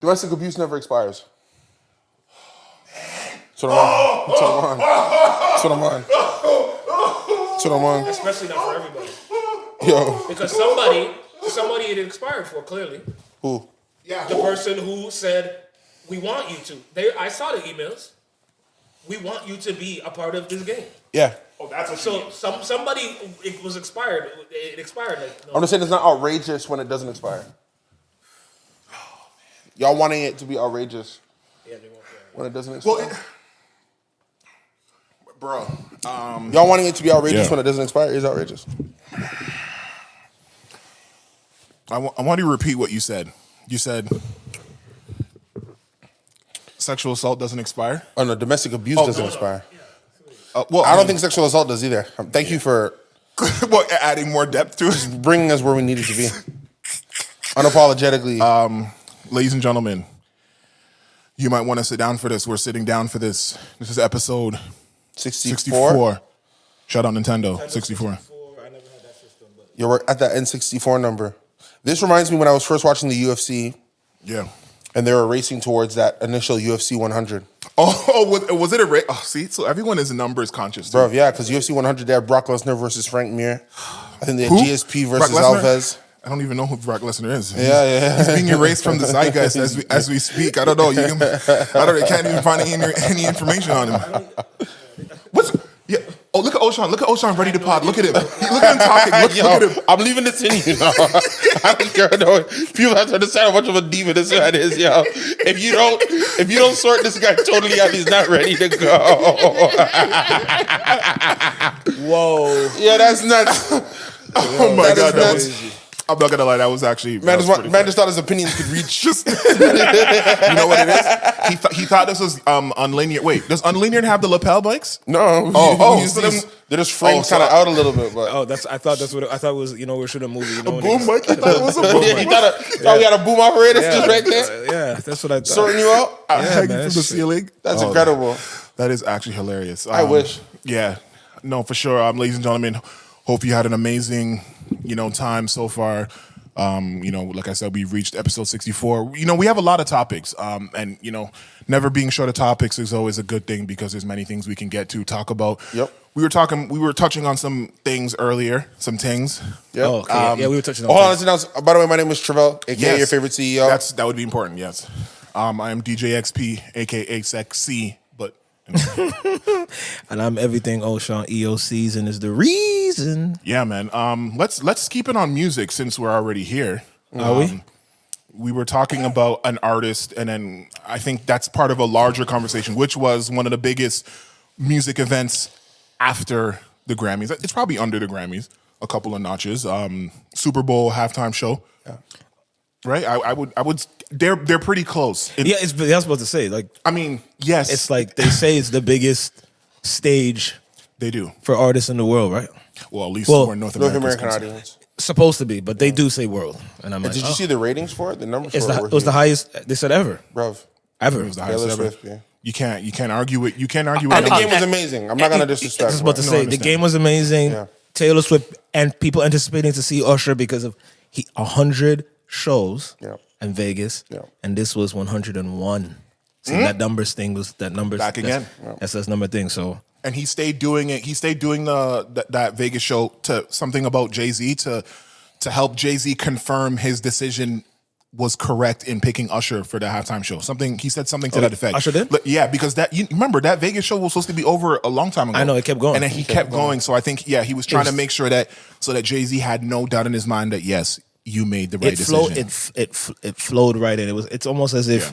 Domestic abuse never expires. That's what I'm on. That's what I'm on. That's what I'm on. That's what I'm on. Especially not for everybody. Yo. Because somebody it expired for, clearly. Who? Yeah. The person who said, we want you to. I saw the emails. We want you to be a part of this game. Yeah. Oh, that's so somebody, it was expired. It expired. Like, no. I'm just saying it's not outrageous when it doesn't expire. Y'all wanting it to be outrageous when it doesn't expire. Bro. Y'all wanting it to be outrageous when it doesn't expire is outrageous. I want you to repeat what you said. You said sexual assault doesn't expire? Oh, no, domestic abuse doesn't expire. Well, I don't think sexual assault does either. Thank you for adding more depth to it. Bringing us where we needed to be. Unapologetically. Ladies and gentlemen, you might want to sit down for this. We're sitting down for this. This is episode 64. Shout out Nintendo 64. I never had that system. But. You're at that N64 number. This reminds me when I was first watching the UFC. Yeah. And they were racing towards that initial UFC 100. Oh, was it a race? Oh, see, so everyone is numbers conscious. Bro, yeah, because UFC 100, they had Brock Lesnar versus Frank Mir. I think they had Who? GSP versus Alves. I don't even know who Brock Lesnar is. Yeah. He's being erased from the zeitgeist as we speak. I don't know. I can't even find any information on him. Yeah. Oh, look at OShauN. Look at OShauN ready to pod. Look at him. Look at him talking. Look at him. I'm leaving this in you. I don't care. No. People have to understand how much of a diva this guy is, yo. If you don't sort this guy totally out, he's not ready to go. Whoa. Yeah, that's nuts. Oh my God, that was. I'm not gonna lie, that was actually man just thought his opinions could reach. You know what it is? He thought this was unlinear. Wait, does unlinear have the lapel bikes? No. They're just framed kind of out a little bit. But I thought it was. We're shooting a movie. A boom mic. I thought it was a boom mic. You thought we had a boom operator just right there. Yeah, that's what I thought. Sorting you out. Hanging from the ceiling. That's incredible. That is actually hilarious. I wish. Yeah, no, for sure. Ladies and gentlemen, hope you had an amazing, time so far. Like I said, we've reached episode 64. We have a lot of topics, and never being short of topics is always a good thing because there's many things we can get to talk about. Yep. We were touching on some things earlier, some things. Yep. Oh, okay. We were touching on. Hold on, let's announce. By the way, my name is Trivelle, aka your favorite CEO. That would be important. Yes. I am DJXP, aka Sexy. And I'm EverythingOShauN EOCs, and is the reason. Yeah, man. Let's keep it on music since we're already here. Are we? We were talking about an artist, and then I think that's part of a larger conversation, which was one of the biggest music events after the Grammys. It's probably under the Grammys, a couple of notches. Super Bowl halftime show. Yeah. Right? I would. They're pretty close. I was about to say, like, I mean, yes. It's like they say it's the biggest stage they do for artists in the world, right? Well, at least for North American audience. Supposed to be, but they do say world. And I'm like, did you see the ratings for it? The numbers it was the highest they said ever. Bruv. Ever. It was the highest ever. Swift, yeah. You can't argue it. You can't argue And it. the game was amazing. I'm not gonna disrespect. I was about to say the game was amazing. Yeah. Taylor Swift and people anticipating to see Usher because of 100 shows in Vegas, and this was 101. See that numbers thing was that numbers back again. That's that number thing. So and he stayed doing it. He stayed doing that Vegas show to something about Jay-Z to help Jay-Z confirm his decision was correct in picking Usher for the halftime show. He said something to that effect. Usher did? Yeah, because remember that Vegas show was supposed to be over a long time ago. I know, it kept going. And then he kept going. So I think he was trying to make sure that Jay-Z had no doubt in his mind that yes, you made the right decision. It flowed right in. It's almost as if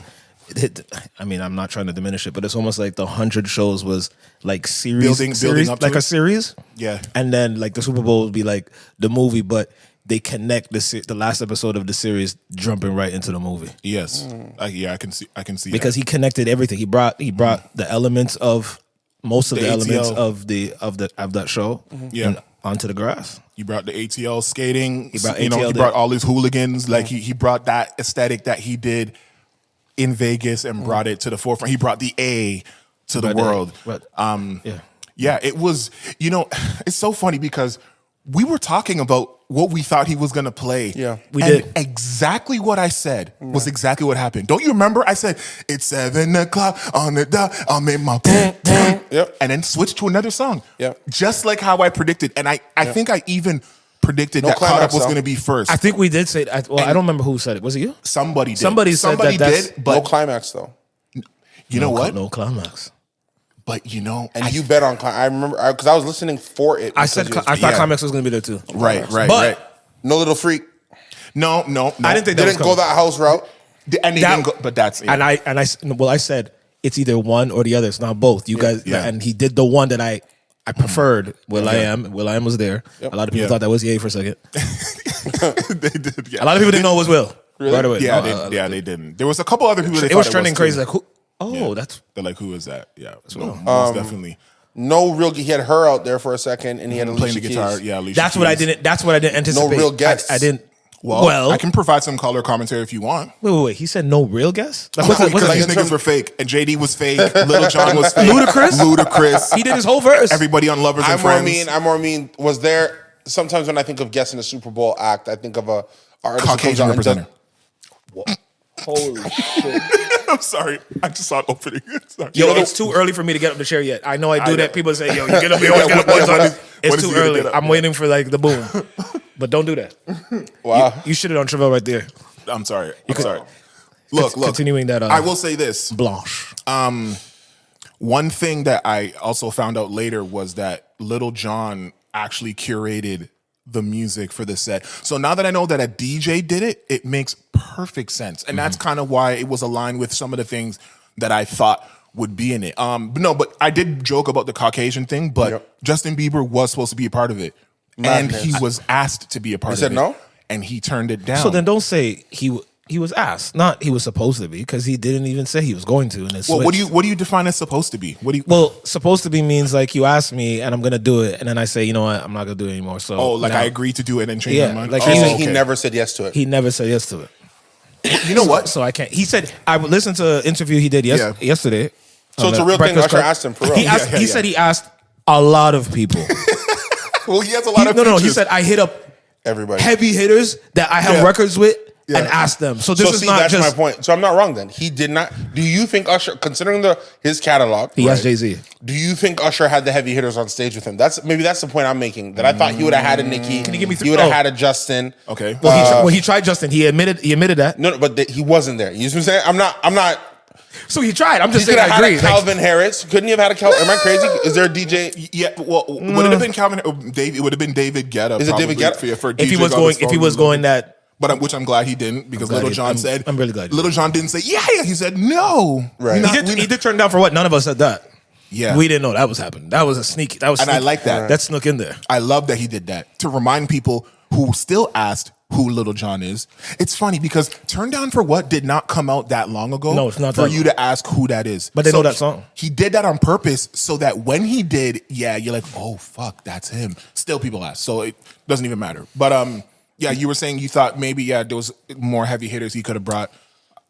I'm not trying to diminish it, but it's almost like the 100 shows was like building up like a series. Yeah. And then like the Super Bowl would be like the movie, but they connect the last episode of the series jumping right into the movie. Yes. I can see because he connected everything. He brought the elements of most of the elements of that show onto the grass. He brought the ATL skating. He brought he brought all his hooligans. Like he brought that aesthetic that he did in Vegas and brought it to the forefront. He brought the A to the world. Yeah, it was. It's so funny because we were talking about what we thought he was going to play. Yeah. We And did. exactly what I said was exactly what happened. Don't you remember? I said, it's 7 o'clock on the dot. I'll make my Yep. and then switch to another song. Yep. Just like how I predicted. And I think I even predicted that Caught Up climax, was though. going to be first. I think we did say. I don't remember who said it. Was it you? Somebody did. Somebody said Somebody that that's- did, but No climax though. you know what? No climax. But you know, And you bet on I remember because I was listening for it. I because said he was- I thought yeah. climax was gonna be there too. right. But No Little Freak No. I didn't think that was didn't go that house route. And they that- didn't go, but that's And I said it's either one or the other. It's not both. You guys, yeah. and he did the one that I preferred. Will.i.am was there. A lot of people Yeah. thought that was Ye for a second. they did. Yeah. A lot of people didn't know it was Will. Right away. Yeah, No, they didn't. There was a couple other people. it was trending crazy. Like who? Oh, that's They're like, who is that? Yeah, so most definitely No real. He had her out there for a second, and he had Alicia playing the guitar. Keys. Yeah, Alicia that's what I Keys. didn't. That's what I didn't anticipate. real guests. I didn't. Well, I can provide some color commentary if you want. Wait. He said no real guess. Like, Because what's these in niggas terms- were fake, and JD was fake. Little John was fake. Ludacris? Ludacris. He did his whole verse. Everybody on Lovers and Friends. I'm more mean. Was there sometimes when I think of guessing a Super Bowl act, I think of a artist who comes Caucasian out and does- representative. Holy shit. I'm sorry. I just saw it opening. Sorry. Yo, it's too early for me to get up the chair yet. I know I do I that. know. People say, yo, you get up, you always get up. Always When on is- it. when It's is too he gonna early. get up? I'm waiting for like the boom. But don't do that. Wow. You shit it on Trivelle right there. I'm sorry. I'm sorry. Look. Continuing that. I will say this. Blanche. One thing that I also found out later was that Little John actually curated the music for the set. So now that I know that a DJ did it, it makes perfect sense. And that's kind of why it was aligned with some of the things that I thought would be in it. But I did joke about the Caucasian thing, but Justin Bieber was supposed to be a part of it. Madness. And he was asked to be a part of it. said no? And he turned it down. So then don't say he was asked, not he was supposed to be, because he didn't even say he was going to. And then well, switched. what do you define as supposed to be? What do you Well, supposed to be means like you asked me and I'm gonna do it, and then I say, you know what, I'm not gonna do it anymore. So like now- I agreed to do it and then change Yeah, my mind? like Oh, He okay. never said yes to it. he never said yes to it. You know what? So I can't. He said I would listen to an interview he did yesterday. So on it's a the real thing. Breakfast Usher Club. asked him for real. He asked. He said he asked a lot of people. Well, he has a lot of No. He features. said I hit up Everybody. heavy hitters that I have Yeah. records with Yeah. and asked them. So this So is see, not that's just my point. So I'm not wrong then. He did not. Do you think Usher, considering his catalog, he asked Jay-Z. do you think Usher had the heavy hitters on stage with him? That's the point I'm making. That I thought he would have had a Nicki. Can you give me He would have oh. had a Justin. Okay. Well, he tried Justin. He admitted that. No, but he wasn't there. You know what I'm saying? I'm not. So he tried. I'm He just could saying have I had agree. a Calvin Harris. Couldn't he have had a Calvin? Am I crazy? Is there a DJ? Yeah, well, would it have been Calvin? Dave, it would have been David Guetta. Is it David probably, Guetta? For If he DJ was got going, his if he phone was and- going that, but which I'm glad he didn't because glad Little he- John said. I'm really glad he Little John didn't say yeah. He said no. Right. he did turn down for what? None of us said that. Yeah. We didn't know that was happening. That was a sneak. That was And I sneaky. like that. That snuck in there. I love that he did that to remind people who still asked who Little John is. It's funny because Turn Down for What did not come out that long ago. No, it's not for that you long. to ask who that is. But they know that song. He did that on purpose so that when he did, yeah, you're like, oh fuck, that's him. Still, people ask, so it doesn't even matter. But yeah, you were saying you thought maybe there was more heavy hitters he could have brought.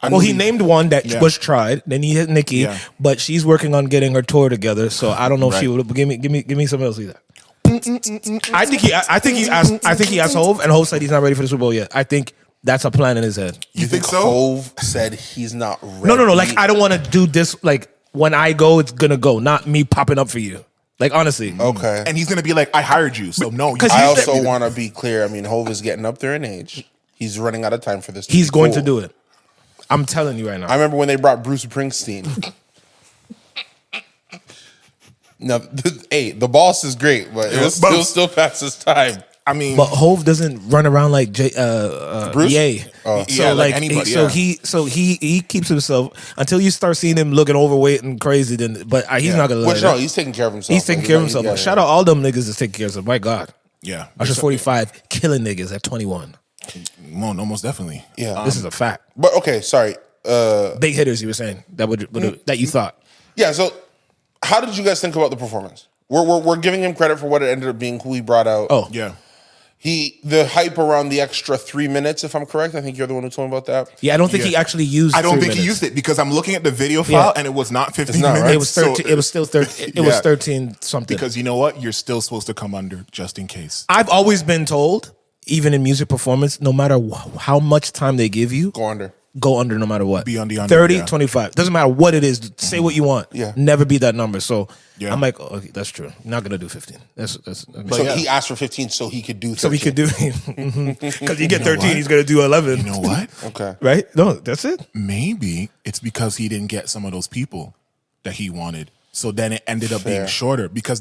Well, he named one that Yeah. was tried. Then he hit Nicki, Yeah. but she's working on getting her tour together. So I don't know if she Right. would give me something else either. I think he asked Hove, and Hove said he's not ready for the Super Bowl yet. I think that's a plan in his head. You think so? Hove said he's not ready. No. Like I don't want to do this. Like when I go, it's gonna go, not me popping up for you. Like honestly, Okay. And he's gonna be like, I hired you, so no. Because I he also said- want to be clear. I mean, Hove is getting up there in age. He's running out of time for this. he's going to do it. I'm telling you right now. I remember when they brought Bruce Springsteen. No, hey, the boss is great, but it was still past his time. I mean, But Hove doesn't run around like Bruce? Ye. Oh. So Yeah, like like anybody, he keeps himself until you start seeing him looking overweight and crazy. Then, but he's not gonna. Which no, he's taking care of himself. He's taking care of himself. But shout out all them niggas that's taking care of himself. My God, yeah, Usher's 45, killing niggas at 21. no, most definitely. Yeah, This is a fact. but okay, sorry. Big hitters, you were saying that that you thought. Yeah, so how did you guys think about the performance? We're giving him credit for what it ended up being, who he brought out. Oh, Yeah. The hype around the extra 3 minutes, if I'm correct. I think you're the one who told me about that. Yeah, I don't think he actually used. I don't 3 think he minutes. used it because I'm looking at the video file and it was not 15 not, minutes. right? It was 13. It was still 13. It was 13 something. Because you know what? You're still supposed to come under just in case. I've always been told, even in music performance, no matter how much time they give you, go under no matter what. Be on the under. 30, 25. Doesn't matter what it is. Say what you want. Yeah. Never be that number. So Yeah. I'm like, okay, that's true. You're not gonna do 15. That's So he asked for 15 so he could do 13. so we could do because you get 13, he's gonna do 11. You know what? Okay. Right? No, that's it. Maybe it's because he didn't get some of those people that he wanted. So then it ended up being shorter because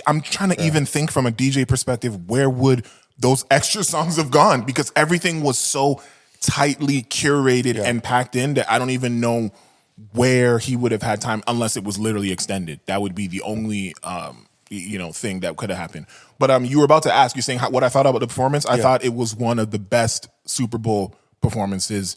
I'm trying to even think from a DJ perspective, where would those extra songs have gone? Because everything was so tightly curated and packed in that I don't even know where he would have had time unless it was literally extended. That would be the only thing that could have happened. But you were about to ask, you're saying what I thought about the performance. I thought it was one of the best Super Bowl performances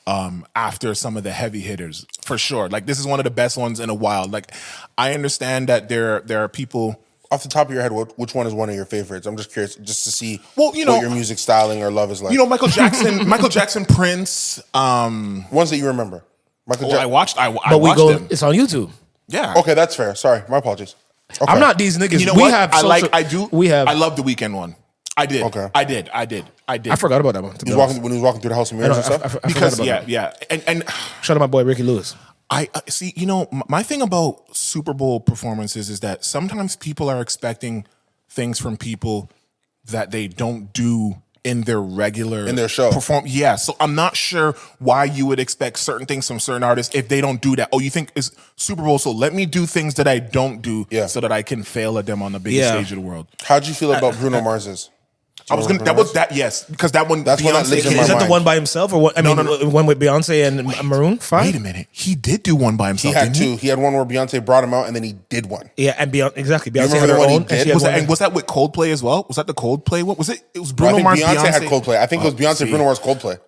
after some of the heavy hitters, for sure. Like, this is one of the best ones in a while. Like, I understand that there are people. Off the top of your head, which one is one of your favorites? I'm just curious, just to see Well, what your music styling or love is like. Michael Jackson, Prince. Ones that you remember. I watched them. It's on YouTube. Yeah. Okay, that's fair. Sorry, my apologies. Okay. I'm not these niggas. You know we what? have I I love the Weeknd one. I did. Okay. I did. I forgot about that one. When he was walking through the house of mirrors and stuff. I forgot about that. yeah. And Shout out my boy Ricky Lewis. I see, my thing about Super Bowl performances is that sometimes people are expecting things from people that they don't do in their show. Yeah, so I'm not sure why you would expect certain things from certain artists if they don't do that. Oh, you think it's Super Bowl, so let me do things that I don't do so that I can fail at them on the biggest stage of the world. How'd you feel about Bruno Mars's? Yes, because that one. That's one that lives in my Is that mind. the one by himself or what? I mean, one with Beyonce and Maroon 5? Wait a minute, he did do one by himself. He had didn't two. He had one where Beyonce brought him out, and then he did one. Yeah, and exactly. Beyonce remember had the her one he own. did? Was that with Coldplay as well? Was that the Coldplay? What was it? It was I Bruno think Mars. Beyonce had Coldplay. I think it was Beyonce, see. Bruno Mars, Coldplay.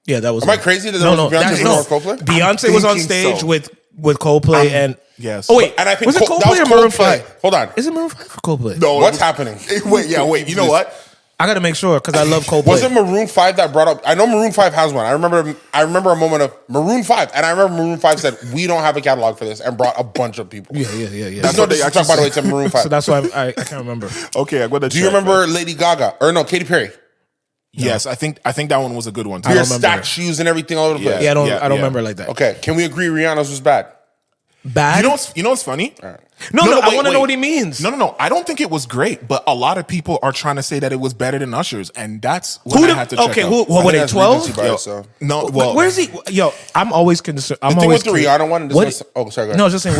Yeah, that was. Am I crazy that there was Beyonce, Bruno Mars, Coldplay? Beyonce was on thinking stage so. with Coldplay and. Yes. Oh wait, And I think was it that Coldplay was or Maroon Coldplay. 5? Hold on. Is it Maroon 5 or Coldplay? No, What's happening? Wait. You know what? I gotta make sure because I love Coldplay. Was it Maroon 5 that brought up? I know Maroon 5 has one. I remember a moment of Maroon 5, and I remember Maroon 5 said, "We don't have a catalog for this," and brought a bunch of people. Yeah. That's no disrespect, by the way, to Maroon 5. So that's why I can't remember. Okay, I'm gonna. Do you remember Lady Gaga or no Katy Perry? Yes, I think that one was a good one too. Your remember stacked that. shoes and everything all over the place. Yeah, I don't remember like that. Okay, can we agree Rihanna's was bad? Bad. You know what's funny? No, I wait, want to know wait. what he means. No. I don't think it was great, but a lot of people are trying to say that it was better than Usher's, and that's what I had to check out. What were they? 12? No, well, Where's he? Yo, I'm always concerned. I'm The thing always with the curious. Rihanna one. What? Sorry, go ahead. No, I was just saying,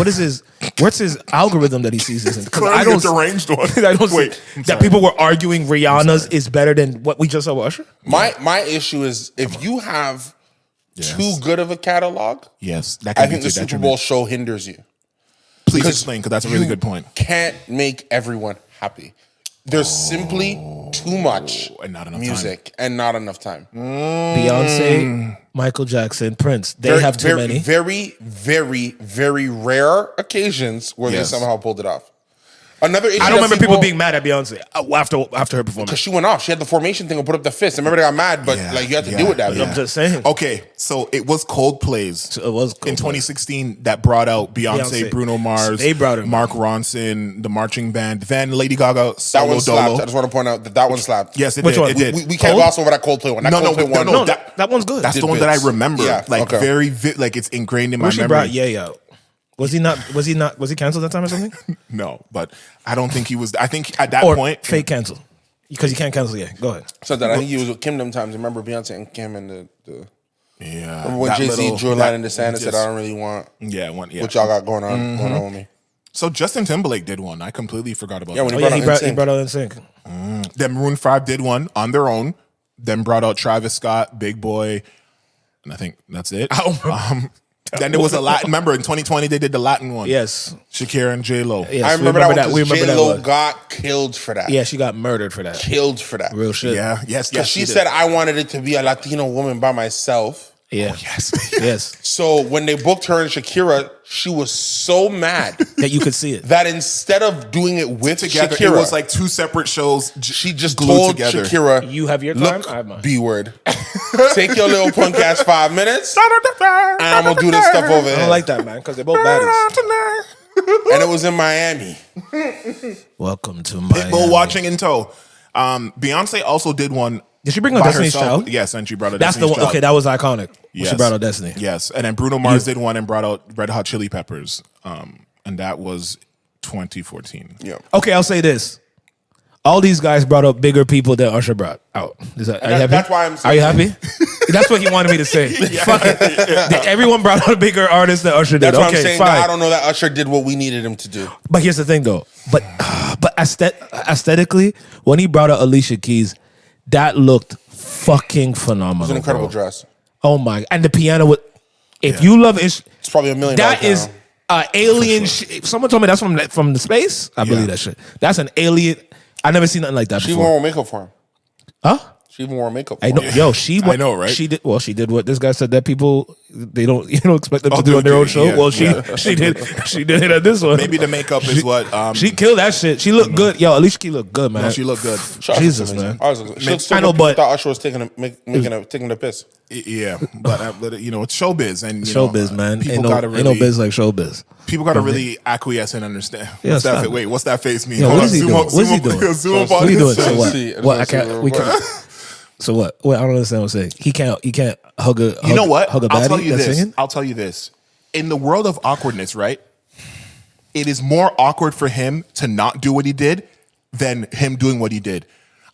what's his algorithm that he sees this in? Because I don't deranged one. I don't Wait, see I'm that sorry. people were arguing Rihanna's is better than what we just saw with Usher. My issue is if you have too good of a catalog, Yes, that can I be think the to Super detriment. Bowl show hinders you. Please explain, because that's a really good point. Can't make everyone happy. There's simply too much and not enough music and not enough time. Beyonce, Michael Jackson, Prince. They have too many. Very, very, very rare occasions where Yes. they somehow pulled it off. Another issue I don't that remember people being mad at Beyonce after her performance. because she went off. She had the formation thing and put up the fist. I remember they got mad, but you had to deal with that. I'm just saying. Okay, so it was Coldplay's It was in Coldplay. 2016 that brought out Beyonce, Bruno Mars, They brought him Mark Ronson, the marching band. Then Lady Gaga That solo one slapped. Dolo. I just want to point out that one slapped. Yes, it Which did. one? It did. We can't gloss over that Coldplay one. That Coldplay one. No, that one's good. That's Did the one that bits. I remember. Yeah, Like okay. very like it's ingrained in my Where she memory. brought Ye out. Was he canceled that time or something? No, but I don't think he was. I think at that Or point, fake cancel? Because you can't cancel yet. Go ahead. So that I think he was with Kim them times. Remember Beyonce and Kim and the yeah. remember when that Jay-Z little- drew a line in the sand and just- said, "I don't really want yeah, what y'all got going on with me." So Justin Timberlake did one. I completely forgot about Yeah, that. when Oh yeah, he NSYNC. brought out NSYNC. Then Maroon 5 did one on their own. Then brought out Travis Scott, Big Boy, and I think that's it. Then there was a Latin. Remember in 2020 they did the Latin one. Yes. Shakira and J Lo. Yes, I we remember that We one remember because that J-Lo one. got killed for that. Yeah, she got murdered for that. Killed for that. Real shit. Yeah. Yes. Because she said, I wanted it to be a Latino woman by myself. Yeah. Oh, yes. Yes. So when they booked her and Shakira, she was so mad That you could see it. that instead of doing it with Together, Shakira, it was like two separate shows. she just glued told together. Shakira, You have your time, look, I have mine. B-word. Take your little punk ass 5 minutes, and I'm going to do this stuff over I here. don't like that, man, because they're both baddies. And it was in Miami. Welcome to my. Pitbull watching in tow. Beyonce also did one. Did she bring out by Destiny's herself. Child? Yes, and she brought out That's the Destiny's one. Child. Okay, that was iconic. Yes. She brought out Destiny. Yes, and then Bruno Mars did one and brought out Red Hot Chili Peppers, and that was 2014. Yeah. Okay, I'll say this. All these guys brought up bigger people than Usher brought out. Are you happy? That's why I'm Are you saying- happy? That's what he wanted me to say. Fuck it. Everyone brought out a bigger artist than Usher did. That's what okay, I'm saying. fine. I don't know that Usher did what we needed him to do. But here's the thing, though. But aesthetically, when he brought out Alicia Keys, that looked fucking phenomenal. It was an incredible bro. dress. Oh my! And the piano with. If you love it, It's probably $1 million. that is piano. alien. If someone told me that's from the space, I believe that shit. That's an alien. I never seen nothing like that She even before. wore makeup for him. Huh? She even wore makeup for I know, him. yo, she. I know, right? She did. Well, she did what this guy said that people they don't expect them to Oh, do on their okay, own show. yeah, Well, she yeah. she did it at this one. Maybe the makeup is what. She killed that shit. She looked good. Yo, Alicia Keys looked good, man. no, she looked good. Jesus, man. She looked so I know, good, but- thought Usher was taking the piss. Yeah, but you know it's showbiz and you Showbiz, know, man. People Ain't no, gotta ain't no really, biz like showbiz. people gotta really acquiesce and understand. Yeah, What's that? stop. Wait, what's that face mean? Yeah, Hold what on, is he zoom doing? up, What's he zoom up, doing? zoom up What on are you doing? this. So what? see. I What? I just wanna can't. see We real can't. So what? Wait, I don't understand what I'm saying. He can't hug a. You know what? Hug a I'll tell baddie you that's this. singing? I'll tell you this. In the world of awkwardness, right? It is more awkward for him to not do what he did than him doing what he did.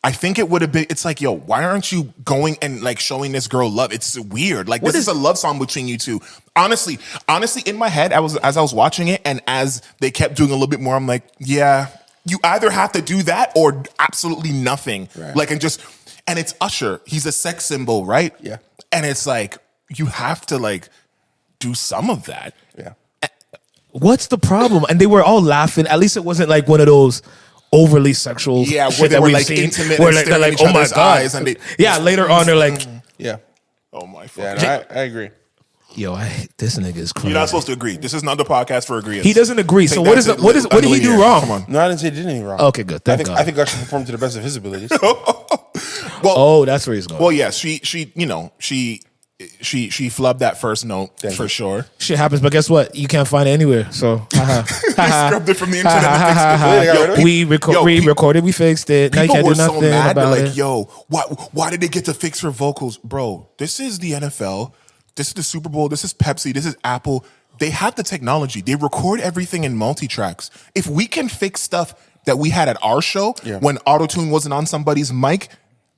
I think it would have been. It's like, yo, why aren't you going and like showing this girl love? It's weird. Like this is a love song between you two. Honestly, in my head, as I was watching it, and as they kept doing a little bit more, I'm like, yeah, you either have to do that or absolutely nothing. Right. Like and it's Usher. He's a sex symbol, right? Yeah. And it's like you have to like do some of that. Yeah. What's the problem? And they were all laughing. At least it wasn't like one of those overly sexual Yeah, where shit they that were we've like seen. intimate Where and like, staring they're at like, each oh my other's god. eyes and they- Yeah, later on they're like, Yeah. Oh my Yeah, fuck. no, I agree. yo, this nigga is crazy. You're not supposed to agree. This is not the podcast for agreeing. He doesn't agree. So Take what that is to it? What did he do Come wrong? on. No, I didn't say he did anything wrong. Okay, good. Thank God. I think Usher performed to the best of his abilities. Well, Oh, that's where he's going. well, yeah. She flubbed that first note for sure. Shit happens, but guess what? You can't find it anywhere. So They scrubbed it from the internet and fixed it. we recorded, we fixed it. Now you People can't were do so nothing mad. They're about like, it. yo, why did they get to fix her vocals? Bro, this is the NFL. This is the Super Bowl. This is Pepsi. This is Apple. They have the technology. They record everything in multi-tracks. If we can fix stuff that we had at our show when auto-tune wasn't on somebody's mic,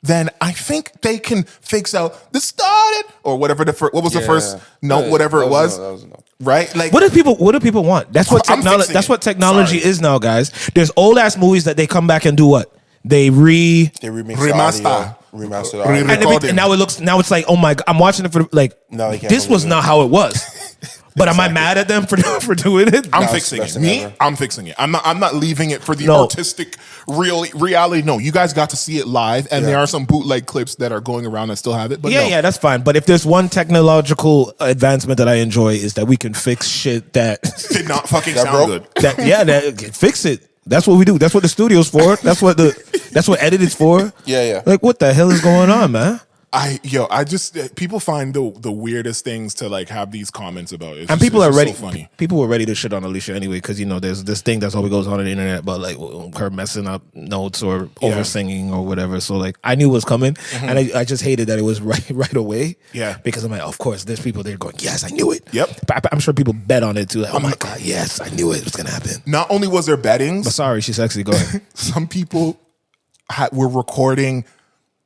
then I think they can fix out the started or whatever the first note, whatever it was. That was a no. Right? Like What do people want? That's what I'm technology. fixing That's it. what technology Sorry. is now, guys. There's old ass movies that they come back and do what? They They remixed Remaster. the audio. Remastered the Re- audio. Recording. and now it looks. Now it's like, oh my god, I'm watching it for like. No, they can't this was believe it. not how it was. But am I mad at them for doing it? I'm No, fixing it's it. the best Me, thing ever. I'm fixing it. I'm not leaving it for the No. artistic reality. No, you guys got to see it live, and there are some bootleg clips that are going around that still have it. But Yeah, no. yeah, that's fine. But if there's one technological advancement that I enjoy is that we can fix shit that did not fucking That sound broke? good. that fix it. That's what we do. That's what the studio's for. That's what edit is for. Yeah. Like what the hell is going on, man? I just people find the weirdest things to like have these comments about. It's And just- people it's are just ready. So funny. People were ready to shit on Alicia anyway because there's this thing that's always goes on the internet about like her messing up notes or over singing or whatever. So like I knew it was coming, and I just hated that it was right away. Yeah. because I'm like, of course, there's people there going, yes, I knew it. Yep. But I'm sure people bet on it too. Like, oh my god, yes, I knew it was gonna happen. Not only was there bettings, But sorry, she's sexy. Go ahead. some people were recording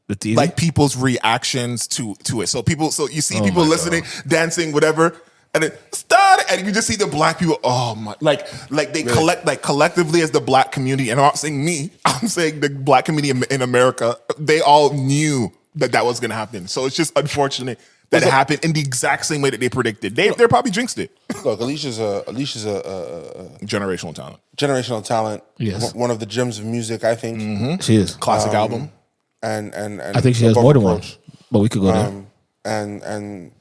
The TV. like people's reactions to it. So you see people my listening, dancing, whatever, and it started, and you just see the black people. Oh my! Like they collectively as the black community, and I'm not saying me. I'm saying the black community in America. They all knew that was going to happen. So it's just unfortunate that it happened in the exact same way that they predicted. They probably jinxed it. Look, Alicia's a Generational talent, generational talent. Yes. One of the gems of music, I think. she is. classic album. And I think she has above more than one. reproach. But we could go there. And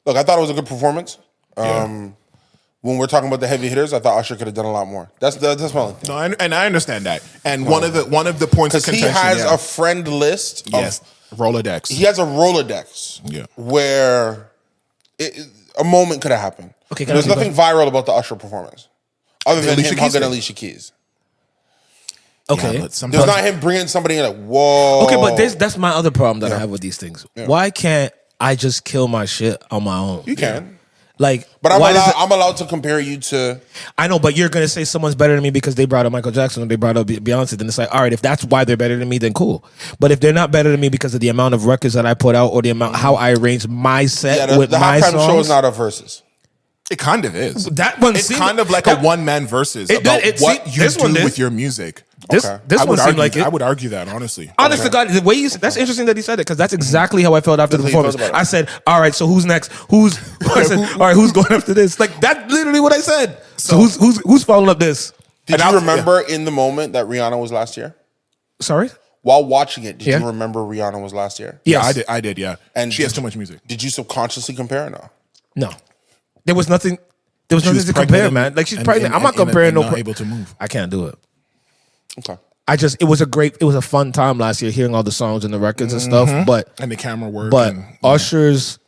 Look, I thought it was a good performance. When we're talking about the heavy hitters, I thought Usher could have done a lot more. That's my only thing. No, and I understand that. And one of the points of Because he contention, has a friend list. Rolodex. He has a Rolodex. Yeah. Where a moment could have happened. Okay, There's nothing viral about the Usher performance, other than him hugging Alicia Keys. Okay. Yeah, but There's not him bringing somebody in like, whoa. Okay, but that's my other problem that I have with these things. Yeah. Why can't I just kill my shit on my own? You can. Like, but I'm allowed to compare you to. I know, but you're gonna say someone's better than me because they brought up Michael Jackson or they brought up Beyonce. Then it's like, all right, if that's why they're better than me, then cool. But if they're not better than me because of the amount of records that I put out or the amount how I arrange my set with my songs, the halftime show is not a versus. It kind of is. That one, it's kind of like a one man versus about what you do with your music. This one seemed like it. I would argue that, honestly. Honest to God, the way you said, that's interesting that he said it because that's exactly how I felt after the performance. I said, all right, so who's next? All right, who's going after this? Like, that's literally what I said. So who's following up this? Did you remember in the moment that Rihanna was last year? Sorry? While watching it, did you remember Rihanna was last year? Yes. Yeah, I did, yeah. And she has too much music. Did you subconsciously compare or no? No. There was nothing to compare, man. Like, she's pregnant. I'm not comparing not able to move. I can't do it. Okay. It was a fun time last year hearing all the songs and the records and stuff, and the camera work. But Usher's,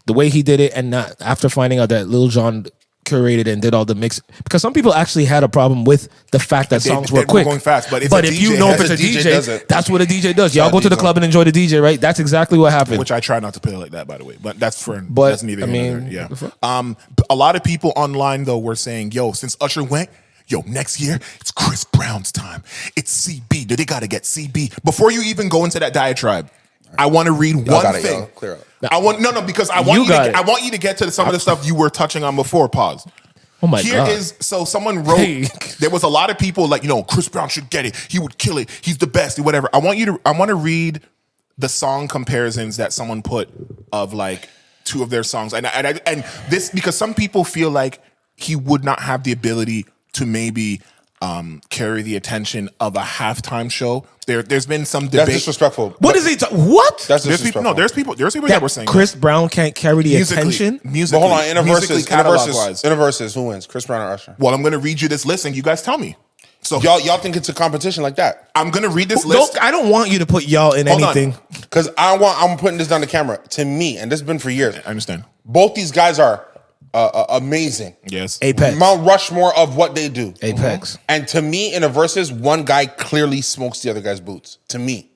the way he did it, and not after finding out that Lil Jon curated and did all the mix, because some people actually had a problem with the fact that songs were quick, going fast. But if you know if it's a DJ, that's what a DJ does. Y'all go to the club and enjoy the DJ, right? That's exactly what happened. Which I try not to play like that, by the way. But that's neither here nor there. Yeah. A lot of people online though were saying, "Yo, since Usher went." Yo, next year, it's Chris Brown's time. It's CB. They got to get CB. Before you even go into that diatribe, I want to read one thing. Clear up. Because I want you to get to some of the stuff you were touching on before. Pause. Oh my God. So someone wrote, there was a lot of people like, Chris Brown should get it. He would kill it. He's the best, whatever. I want to read the song comparisons that someone put of like two of their songs. And this, because some people feel like he would not have the ability to maybe carry the attention of a halftime show. There's been some debate. That's disrespectful. What is he? What? That's disrespectful. There's people that were saying Chris Brown can't carry the attention. Musically, but hold on, in a versus, who wins? Chris Brown or Usher? Well, I'm going to read you this list, and you guys tell me. So y'all think it's a competition like that? I'm going to read this list. I don't want you to put y'all in anything because I'm putting this down the camera. To me, and this has been for years. I understand. Both these guys are amazing. Yes. Apex. Mount Rushmore of what they do. Apex. And to me, in a versus, one guy clearly smokes the other guy's boots. To me.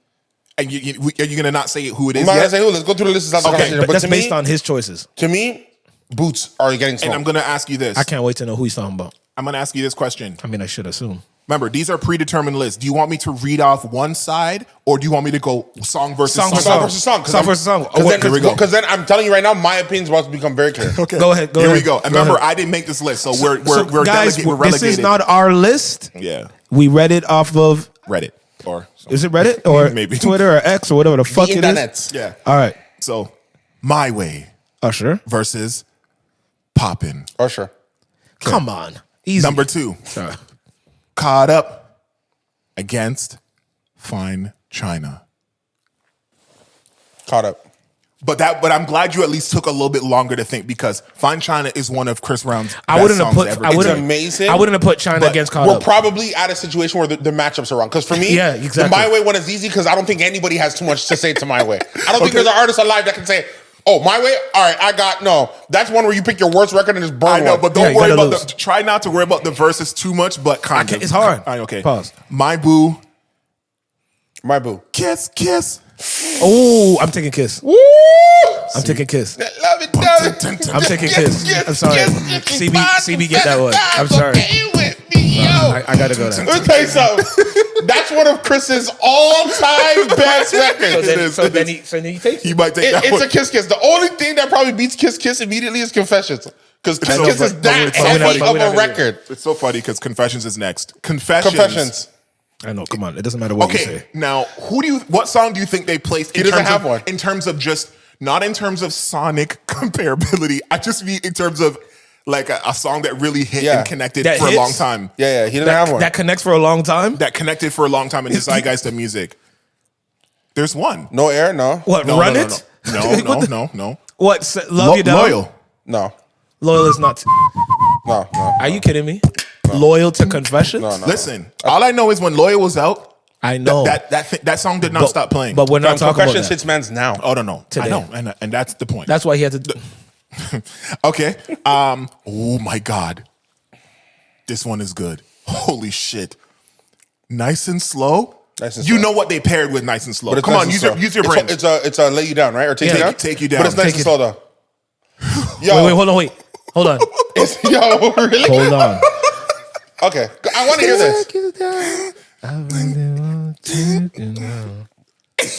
And are you going to not say who it is? I'm not going to say who. Let's go through the list. But that's based on his choices. To me, boots are getting smoked. And I'm going to ask you this. I can't wait to know who he's talking about. I'm going to ask you this question. I mean, I should assume. Remember, these are predetermined lists. Do you want me to read off one side, or do you want me to go song versus song? Song versus song. Because then I'm telling you right now, my opinion's about to become very clear. Okay. Go ahead. Here we go. And remember, I didn't make this list, so we're guys, we're relegated. This is not our list. Yeah. We read it off of Reddit. Or is it Reddit or maybe Twitter or X or whatever the fuck it is? Yeah. All right. So, My Way. Usher versus Poppin'. Usher. Okay. Come on. Easy. Number 2. Sorry. Caught Up against Fine China. Caught Up. But I'm glad you at least took a little bit longer to think because Fine China is one of Chris Brown's best songs ever. It's amazing. I wouldn't have put China against Caught Up. We're Up. probably at a situation where the matchups are wrong. Because for me, yeah, exactly. The My Way one is easy because I don't think anybody has too much to say to My Way. I don't think there's an artist alive that can say, oh, My Way? All right, no. That's one where you pick your worst record and just burn I know, one. but don't worry about try not to worry about the verses too much, but kind of. It's hard. All right, okay. Pause. My Boo. My Boo. Kiss, Kiss. Oh, I'm taking Kiss. Woo! I'm taking Kiss. Love it. I'm taking Kiss. I'm sorry. CB, get that one. I'm sorry. I gotta go there. Let me tell you something. That's one of Chris's all-time best records. So then he takes it. He might take that one. It's a Kiss. The only thing that probably beats Kiss immediately is Confessions. Because Kiss is that heavy of a record. It's so funny because Confessions is next. Confessions. I know. Come on. It doesn't matter what you say. Now, what song do you think they placed? He doesn't have one. In terms of just, not in terms of sonic comparability. I just mean in terms of like a song that really hit and connected for a long time. Yeah, he didn't have one. That connects for a long time? That connected for a long time in the zeitgeist of music. There's one. No Air, no. What, No, Run no, It? No. What? Love You Down? Loyal. No. Loyal is not. No. Are you kidding me? Loyal to Confessions? No. Listen, all I know is when Loyal was out, I know. that song did not stop playing. But we're not talking about Confessions that. hits man's now. Oh no, Today. I know, and that's the point. That's why he had to. Okay. Oh my God, this one is good. Holy shit. Nice and Slow. Nice and You Slow. know what they paired with Nice and Slow. But it's Come nice on, and use slow. your brain. It's a lay you down, right? Or take Yeah. you down? Take you down. But it's nice Take and it. slow though. Yo, Wait, hold on, Hold on. yo, really? Hold on. Okay, I want to hear this.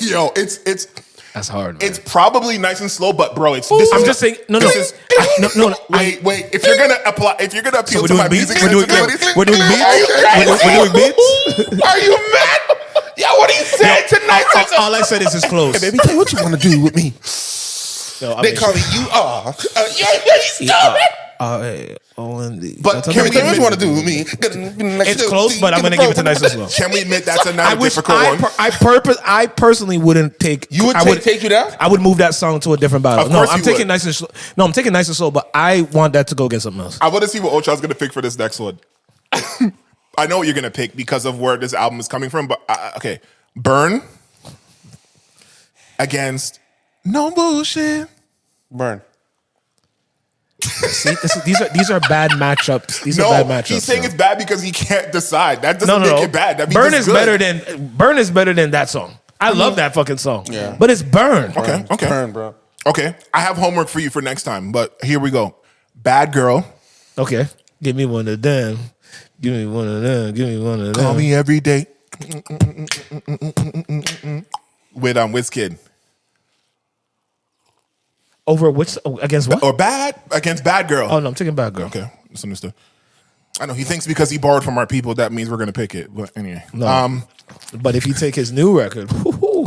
Yo, it's That's hard, man. it's probably Nice and Slow, but bro, it's. I'm just saying. No. Wait. If you're gonna appeal we're to my doing beats? music We're doing sensibilities, we're doing beats? Are you crazy? We're doing beats? Are you mad? Yo, what are you saying tonight? All I said is it's close. Baby, tell me what you want to do with me. No, I They mean, call me you are. You're stupid. OMD. But Can we tell me what you want to do with me? It's close, but I'm gonna give it to Nice and Slow. can we admit that's a I not a wish difficult one? I personally wouldn't take. You would I take you down? I would move that song to a different battle. Of No, course I'm you taking would. Nice and Slow. No, I'm taking Nice and Slow, but I want that to go against something else. I want to see what Ocha's gonna pick for this next one. I know what you're gonna pick because of where this album is coming from. But okay, Burn against No Bullshit. Burn. See, these are bad matchups. These No, are bad matchups. he's saying yo. it's bad because he can't decide. That doesn't no. make it bad. That means Burn it's is good. Burn is better than that song. I love that fucking song. Yeah. But it's Burn. Okay. Burn, bro. Okay, I have homework for you for next time, but here we go. Bad Girl. Okay. Give me one of them. Give me one of them. Give me one of them. Call me every day. With Wizkid. Over which against what? Or Bad against Bad Girl. Oh no, I'm taking Bad Girl. Okay, misunderstood. I know he thinks because he borrowed from our people that means we're gonna pick it. But anyway, No. But if you take his new record,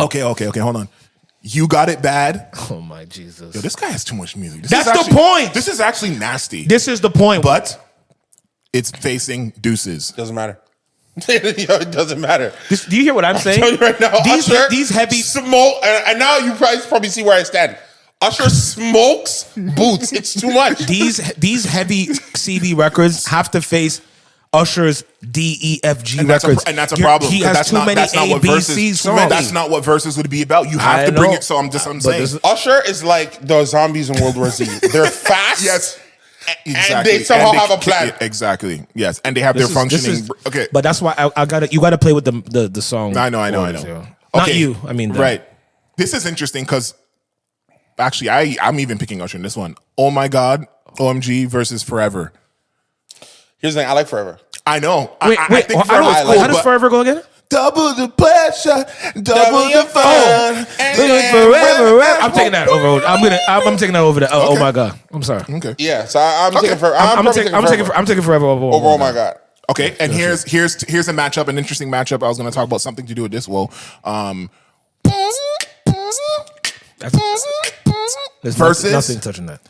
okay, hold on. You Got It Bad. oh my Jesus. Yo, this guy has too much music. This That's is the actually- point. This is actually nasty. This is the point. But it's facing Deuces. Doesn't matter. Yo, it doesn't matter. do you hear what I'm saying? Tell you right now, Usher, these heavy smoke, and now you probably see where I stand. Usher smokes boots. It's too much. these heavy CD records have to face Usher's DEFG And that's records. a problem. He 'cause has that's too not, many that's not A, what B, verses. C songs. That's not what verses would be about. You have I to bring know. it. So I'm But saying. this- Usher is like the zombies in World War Z. They're fast. Yes. And they somehow have a plan. Exactly. Yes. And they have This their is- this functioning. is- Okay. But that's why you gotta play with the song. I know. orders, yo. Not Okay. you. I mean them. Right. This is interesting because actually I'm even picking Usher in this one. Oh my God, OMG versus Forever. Here's the thing. I like Forever. I know. Wait, I think how Forever's does, cool, how does but Forever go again? double the pressure, double the fun. Forever. I'm taking that over. I'm taking that over. Oh Okay. my God. I'm sorry. Okay. Yeah. So I'm taking Forever. I'm Forever. taking Forever over. Over. Oh my God. Okay, and here's a matchup, an interesting matchup. I was going to talk about something to do with this. Well, There's Versus- nothing touching that.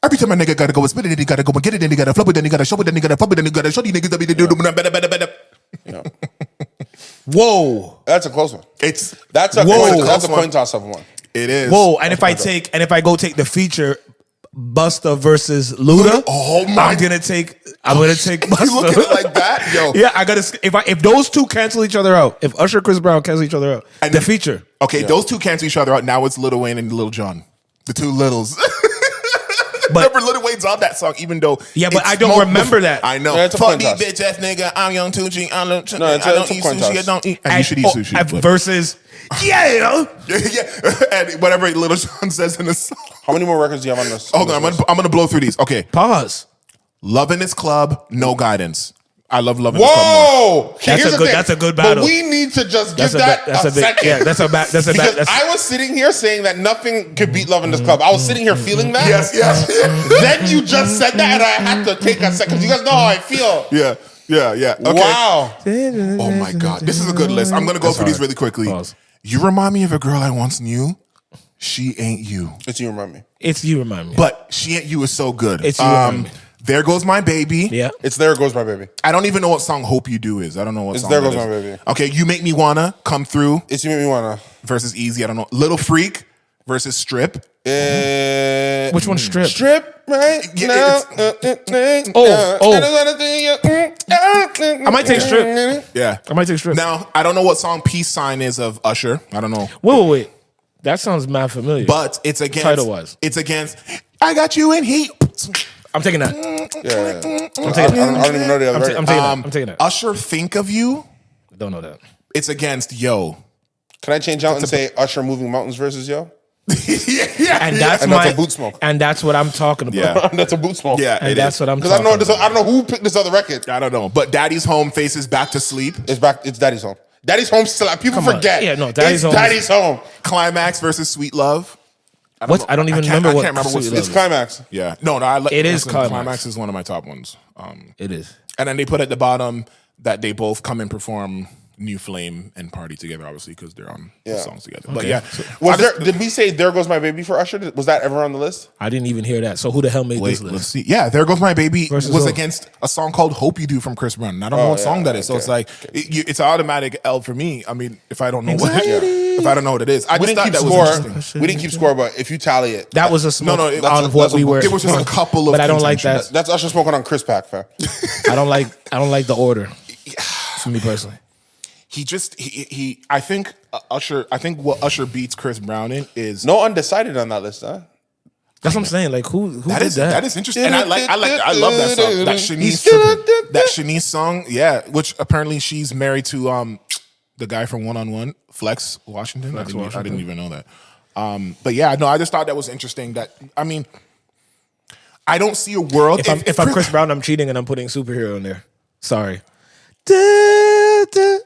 every time a nigga gotta go spit it, then he gotta go and get it, then he gotta flip it, then he gotta show it, then he gotta flip it, then he gotta show these niggas that we do better. Whoa. That's a close one. It's That's a Whoa. coin. That's a Close coin toss of one. it is. Whoa. And if I go take the feature Busta versus Luda, Oh my- I'm gonna take Busta. You look at it like that, yo. Yeah, I gotta. If those two cancel each other out, if Usher, Chris Brown cancel each other out, And the then- feature. Okay, those two cancel each other out. Now it's Lil Wayne and Lil Jon, the two littles. But Remember Lil Wayne's on that song, even though Yeah, but it's I don't smoked remember before- that. I know. Yeah, it's a Fuck coin these toss. bitch ass nigga. I'm young Tucci. I No, it's don't a eat coin sushi. I toss. don't eat. And you should eat sushi. but- versus yeah. yeah, and whatever Lil Jon says in the song. How many more records do you have on this? Hold on, I'm gonna blow through these. Okay, Pause. Love in This Club, No Guidance. I love Love in This Club. more. Whoa! Okay, That's here's a the good- thing. that's a good battle. But we need to just give That's that a big, second. yeah. That's a bad. That's a Because bad. I was sitting here saying that nothing could beat Love in This Club. I was sitting here feeling that. Yes. Then you just said that, and I had to take a second. You guys know how I feel. Yeah. Okay. Wow. Oh my God, this is a good list. I'm gonna go through these really quickly. Pause. You remind me of a girl I once knew. She Ain't You, It's you remind me. It's you remind me. but She Ain't You is so good. It's You Remind Me. There Goes My Baby. Yeah. It's There Goes My Baby. I don't even know what song Hope You Do is. I don't know what It's song There that Goes is. My Baby. Okay, You Make Me Wanna Come Through It's You Make Me Wanna. versus Easy. I don't know. Little Freak versus Strip. Which one's Strip? Strip right Yeah, now. I might take Strip. Yeah. I might take Strip. Now, I don't know what song Peace Sign is of Usher. I don't know. Wait. That sounds mad familiar. But it's against Title-wise. It's against I got you in heat. I'm taking that. I'm taking that. I don't even know the other. I'm taking that. Usher Think of You. Don't know that. It's against Yo. Can I change out and say Usher Moving Mountains versus Yo? yeah. And that's And that's a boot smoke. And that's what I'm talking about. Yeah. That's a boot smoke. Yeah. And that's what I'm Because talking about. I don't know who picked this other record. I don't know. But Daddy's Home faces Back to Sleep. It's Daddy's Home. Daddy's Home still out. People Come on. forget. Yeah, no, Daddy's Home. Daddy's Home. Climax versus Sweet Love. I don't even remember I what. can't remember what Sweet It's Love Climax. Yeah. No, I like It is Climax. Climax is one of my top ones. It is. And then they put at the bottom that they both come and perform New Flame and Party together, obviously, because they're on the songs together. But yeah. Did we say There Goes My Baby for Usher? Was that ever on the list? I didn't even hear that. So who the hell made Wait, this list? let's see. Yeah, There Goes My Baby Versus was who? against a song called Hope You Do from Chris Brown. And I don't know what song that is. So it's like, it's an automatic L for me. I mean, if I don't know what it is. I We just didn't thought keep that score. was interesting. We didn't keep score, but if you tally it, That was a smoke it- on what we were. There was just a couple of But I don't like contentions. that. that's Usher smoking on Chris Pack, fam. I don't like the order. For me personally. I think what Usher beats Chris Brown in is No undecided on that list, huh? That's what I'm saying. Like who that did is that? that is interesting. And I love that song. That Shanice song, yeah, which apparently she's married to the guy from One on One, Flex Washington. I didn't even know that. But yeah, no, I just thought that was interesting. I mean, I don't see a world If I'm Chris Brown, I'm cheating and I'm putting superhero in there. Sorry.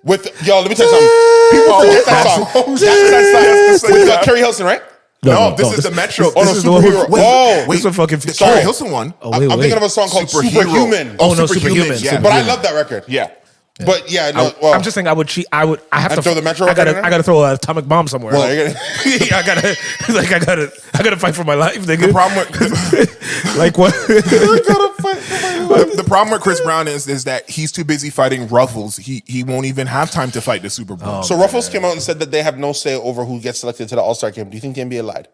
With let me tell you something. People forget that song. That's with Kerry Hilson, right? No, this is the Metro. Oh no, This is the superhero. one This is fucking. the Sorry. Kerry Hilson one. wait, I'm thinking of a song called Superhuman. Oh, no, Superhuman. Yeah, But I love that record. yeah. But yeah, no. Well, I'm just saying I would cheat. I have And to throw the Metro I record in there? gotta throw an atomic bomb somewhere. well, you're gonna- I gotta fight for my life, nigga. The problem with Like what? the problem with Chris Brown is that he's too busy fighting Ruffles. He won't even have time to fight the Super Bowl. So Ruffles came out and said that they have no say over who gets selected to the All-Star game. Do you think the NBA lied?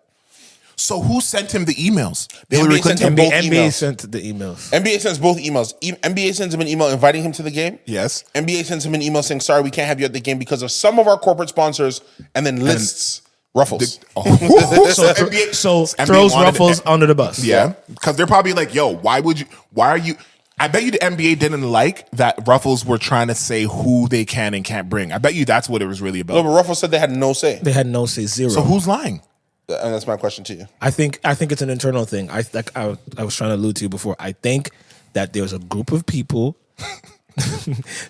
So who sent him the emails? The Hillary NBA sent Clinton. him both NBA emails. sent the emails. NBA sends both emails. NBA sends him an email inviting him to the game. Yes. NBA sends him an email saying, sorry, we can't have you at the game because of some of our corporate sponsors, and then lists Ruffles. So NBA throws wanted Ruffles it. under the bus. Yeah, because they're probably like, "Yo, why are you?" I bet you the NBA didn't like that Ruffles were trying to say who they can and can't bring. I bet you that's what it was really No, about. but Ruffles said they had no say. They had no say, zero. So who's lying? And that's my question to you. I think it's an internal thing. I was trying to allude to you before. I think that there's a group of people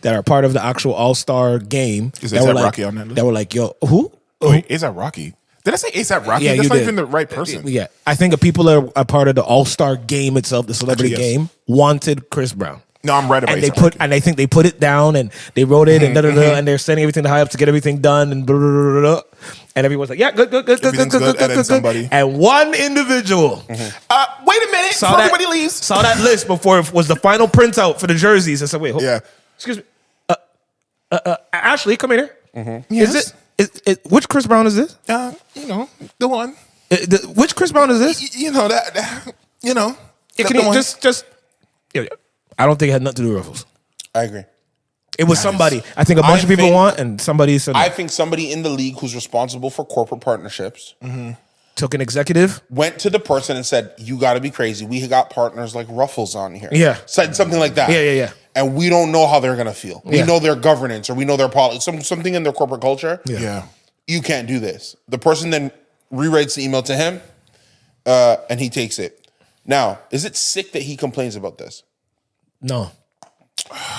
that are part of the actual All-Star game. Is that were A$AP like, Rocky on that list? That were like, yo, who? Wait, A$AP Rocky? Did I say A$AP Rocky? Yeah, That's you not did. even the right person. Yeah, I think the people that are a part of the All-Star game itself, the celebrity Actually, yes. game, wanted Chris Brown. No, I'm right about And they A$AP put, Rocky. and I think they put it down, and they wrote it, and and they're sending everything to high up to get everything done, and and everyone's like, yeah, good, Everything's good, and then somebody- And one individual Wait a minute! saw Before that, everybody leaves. saw that list before it was the final printout for the jerseys, and said, wait, hold, Yeah. excuse me, Ashley, come in here. Yes. Is it which Chris Brown is this? The one. Which Chris Brown is this? You know that. You know. Can the you one. just? Yeah, I don't think it had nothing to do with Ruffles. I agree. It was somebody. I think a bunch of people want, and somebody said I think somebody in the league who's responsible for corporate partnerships took an executive. went to the person and said, you got to be crazy. We got partners like Ruffles on here. Yeah. Said something like that. Yeah. And we don't know how they're going to feel. We Yeah. know their governance or we know their politics, something in their corporate culture. Yeah. You can't do this. The person then rewrites the email to him and he takes it. Now, is it sick that he complains about this? No.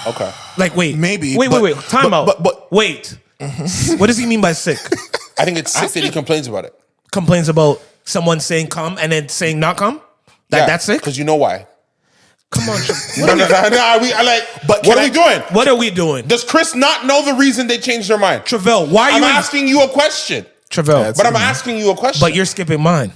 Okay. Like, wait. Maybe, Wait. Time out. but- wait. What does he mean by sick? I think it's sick that he complains about it. Complains about someone saying come and then saying not come? That's sick? Because you know why. Come on. No. But what are we doing? What are we doing? Does Chris not know the reason they changed their mind? Trivelle, why are I'm you asking you a question. Trivelle, But I'm asking you a question. but you're skipping mine.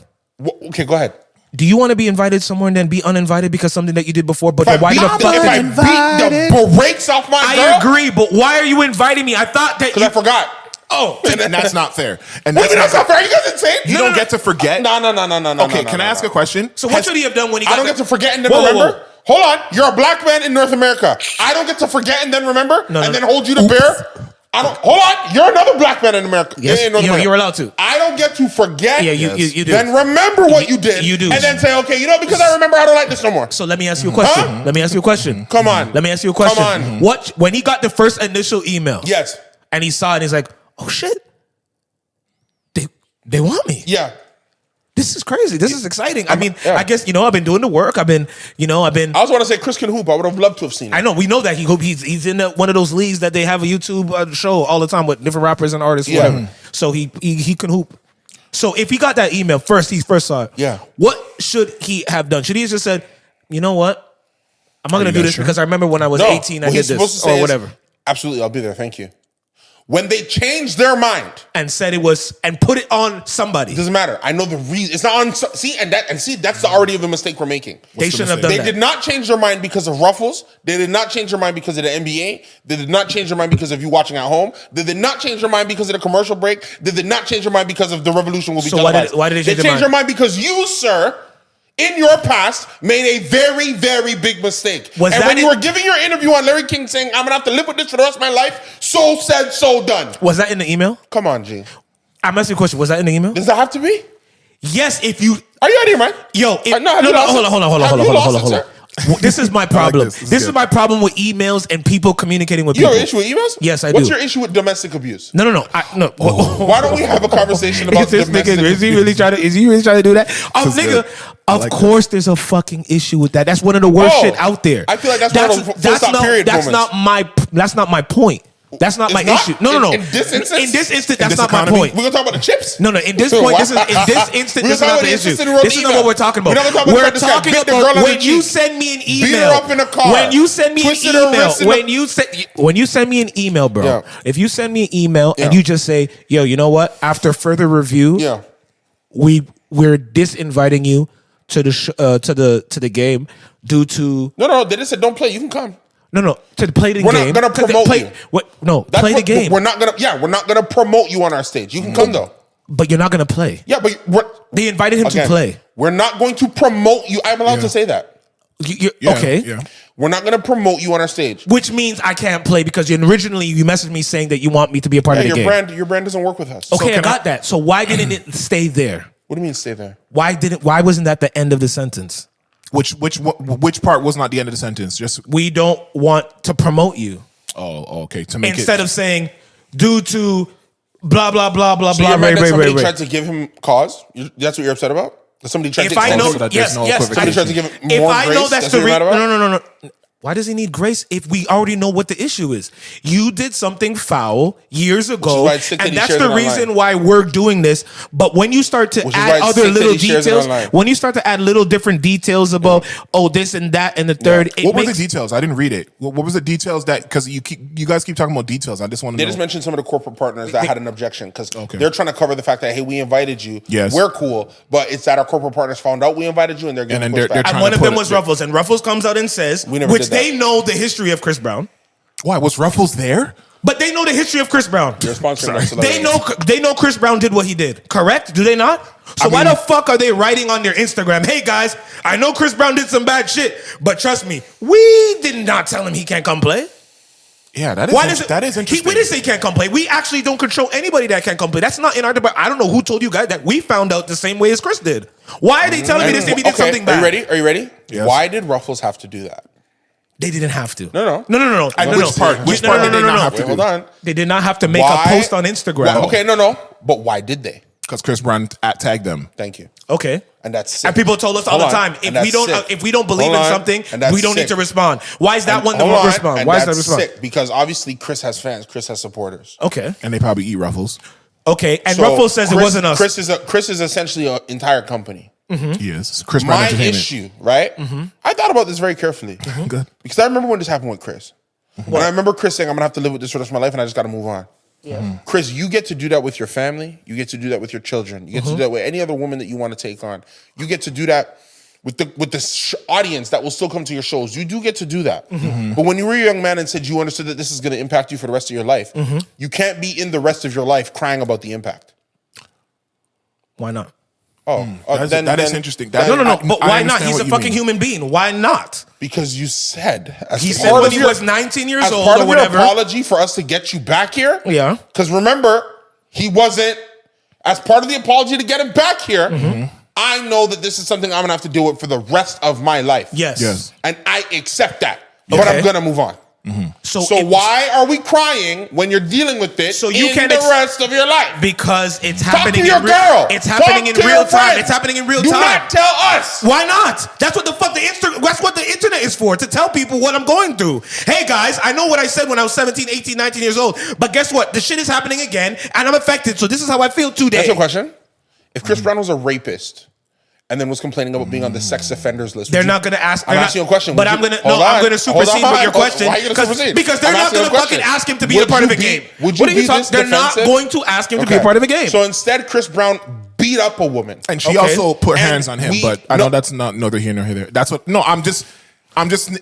Okay, go ahead. Do you want to be invited somewhere and then be uninvited because something that you did before? But then why the fuck? If I beat the brakes off my girl, I agree, but why are you inviting me? I thought that because I forgot. Oh, and that's not fair. And What do you mean that's not fair? You guys insane? You don't get to forget. No. Okay, can I ask a question? so what should he have done when he got I don't get to forget and then Whoa, whoa, remember? whoa. Hold on. You're a black man in North America. I don't get to forget and then remember No. then hold you to bear. I don't. Hold on. You're another black man in America. Yes, in North America. you're allowed to. I don't get to forget. Yeah, you do. Then remember what you did. You do. And then say, okay, because I remember I don't like this no more. So let me ask you a question. Huh? Let me ask you a question. Come on. Let me ask you a question. Come on. What when he got the first initial email? Yes. And he saw it and he's like, oh shit. They want me. Yeah. This is crazy. This is exciting. I mean, yeah. I guess, I've been doing the work. I've been. I also want to say Chris can hoop. I would have loved to have seen it. I know. We know that he's in one of those leagues that they have a YouTube show all the time with different rappers and artists. Yeah. Whatever. So he can hoop. So if he got that email he first saw it. Yeah. What should he have done? Should he have just said, you know what? I'm not going to do guys this sure? because I remember when I was 18, I what did he's supposed to this say or is, whatever. Absolutely, I'll be there. Thank you. When they change their mind, And said it was, and put it on somebody. it doesn't matter. I know the reason. It's not on. That's already the mistake we're making. They shouldn't have done They that. did not change their mind because of Ruffles. They did not change their mind because of the NBA. They did not change their mind because of you watching at home. They did not change their mind because of the commercial break. They did not change their mind because of the revolution will be So why televised. did they change their changed their mind because you, sir, in your past, made a very, very big mistake. Was and that when you it? were giving your interview on Larry King saying, I'm going to have to live with this for the rest of my life, so said, so done. Was that in the email? Come on, G. I'm asking you a question. Was that in the email? Does that have to be? Yes, if you... Are you out of your mind? Yo, have you lost it? hold on. Have you lost it, sir? This is my problem. this. This is This is good. my problem with emails and people communicating with You people. have an issue with emails? Yes, I What's do. your issue with domestic abuse? No. Why don't we have a conversation about Is this domestic nigga, abuse? is he really trying to do that? Oh, This is nigga, good. I of like course there's a fucking issue with that. That's one of the worst Oh, shit out there. I feel like that's one of those full stop period That's moments. not my point. That's not It's my not? issue. No. In this instance? In this instant, In that's this not economy? my point. We're going to talk about the chips? No. In this point, this is We're this is talking not about the the issue. instance in Rhodesia. This is not what we're talking about. We're not talking We're about this guy talking bit the girl about on when the you cheek, send me an beat her email. up in the car, When you send me an twisted her email. wrist in When you send me an email, bro. Yeah. If you send me an email and Yeah. you just say, "Yo, you know what? After further review, Yeah. we're disinviting you to the game due to No. They just said don't play. You can come. to play the We're game. not gonna promote you. What? No, That's play the what- game. We're not going to promote you on our stage. You can come, though. But you're not gonna play. Yeah, but They invited him to again, play. We're not going to promote you. I'm allowed to say that. Okay. Yeah. We're not going to promote you on our stage. Which means I can't play because originally you messaged me saying that you want me to be a part Yeah, of the game. your brand doesn't work with us. Okay, I can got that. So why didn't it stay there? What do you mean stay there? Why wasn't that the end of the sentence? Which part was not the end of the sentence? Just We don't want to promote you. okay. To make Instead it of saying due to blah blah blah blah So blah. you're mad that somebody right. tried to give him cause? That's what you're upset about? That somebody tried If to I know, so that there's yes, no yes. Somebody tried to give him If more I grace? know that's the what you're mad reason, about? no. Why does he need grace if we already know what the issue is? You did something foul years ago, why it's sick that and he that's shares the it reason online. why we're doing this. But when you start to Which is why add it's other sick that little he shares it details, online. when you start to add little different details about this and that and the third, it what were the makes details? I didn't read it. What was the details that because you guys keep talking about details? I just want to They know. just mentioned some of the corporate partners that had an objection because Okay. they're trying to cover the fact that, hey, we invited you. Yes. We're cool. But it's that our corporate partners found out we invited you and they're And giving then pushback. they're and trying one to of them put was it- Ruffles, and Ruffles comes out and says, We never which did that. they know the history of Chris Brown, Why was Ruffles there? but they know the history of Chris Brown. They're sponsoring us. They know Chris Brown did what he did. Correct? Do they not? So why the fuck are they writing on their Instagram? Hey guys, I know Chris Brown did some bad shit, but trust me, we did not tell him he can't come play. Yeah, that is Why does it? that is interesting. We didn't say he can't come play. We actually don't control anybody that can't come play. That's not in our debate. I don't know who told you guys that. We found out the same way as Chris did. Why are they telling me this if he did something bad? Are you ready? Yes. Why did Ruffles have to do that? They didn't have to. No. Which part? Which part did they not have to Wait, do? hold on. They did not have to make Why- a post on Instagram. Why- okay, no. But why did they? Because Chris Brown tagged them. Thank you. Okay. And that's sick. And people told us all Hold the on. time, And if that's we don't believe Hold in on. something, And that's we don't need sick. to respond. Why is that one the Hold one on. respond? And Why is that that's respond? sick because obviously Chris has fans. Chris has supporters. Okay. And they probably eat Ruffles. Okay. And So Ruffles says Chris- it wasn't us. Chris is essentially an entire company. He is. Chris Brown My Entertainment. issue, right? I thought about this very carefully Good. because I remember when this happened with Chris. When I remember Chris saying, "I'm gonna have to live with this for the rest of my life, and I just got to move on." Yeah. Chris, you get to do that with your family. You get to do that with your children. You get to do that with any other woman that you want to take on. You get to do that with the audience that will still come to your shows. You do get to do that. But when you were a young man and said you understood that this is going to impact you for the rest of your life, you can't be in the rest of your life crying about the impact. Why not? That is interesting. No. But why not? He's a fucking human being. Why not? Because you said he said when he was 19 years old part or of whatever. Your apology for us to get you back here. Yeah. Because remember, he wasn't. As part of the apology to get him back here, I know that this is something I'm gonna have to deal with for the rest of my life. Yes. And I accept that. But I'm gonna move on. So why are we crying when you're dealing with it in the rest of your life? Because it's Talk happening to your girl. It's happening in real time. It's happening in real time. Do not tell us. Why not? That's what the internet is for, to tell people what I'm going through. Hey guys, I know what I said when I was 17, 18, 19 years old, but guess what? The shit is happening again and I'm affected. So this is how I feel today. That's your question. If Chris Brown was a rapist and then was complaining about being on the sex offenders list, they're not going to ask. I'm asking you a question. But I'm going to supersede with your question. Why are you going to supersede? Because they're not going to fucking ask him to be a part of a game. What are you talking? They're not going to ask him to be a part of a game. So instead, Chris Brown beat up a woman. And she also put hands on him, but I know that's not neither here nor there. That's what. No, I'm just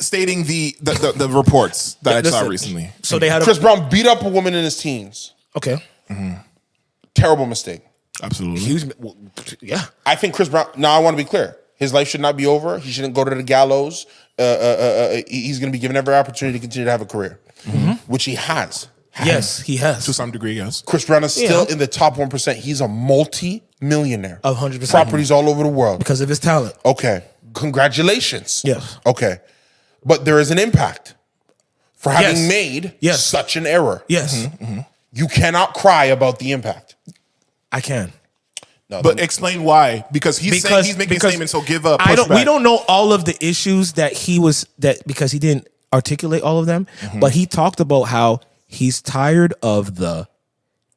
stating the reports that I saw recently. So they had Chris Brown beat up a woman in his teens. Okay. Terrible mistake. Absolutely. Yeah. I think Chris Brown. Now I want to be clear. His life should not be over. He shouldn't go to the gallows. He's going to be given every opportunity to continue to have a career, which he has. Yes, he has. To some degree, yes. Chris Brown is still in the top 1%. He's a multi-millionaire. 100%. Properties all over the world. Because of his talent. Okay. Congratulations. Yes. Okay. But there is an impact for having made such an error. Yes. You cannot cry about the impact. I can. No, But explain why. Because he's saying he's making statements, so give up. We don't know all of the issues that because he didn't articulate all of them, but he talked about how he's tired of the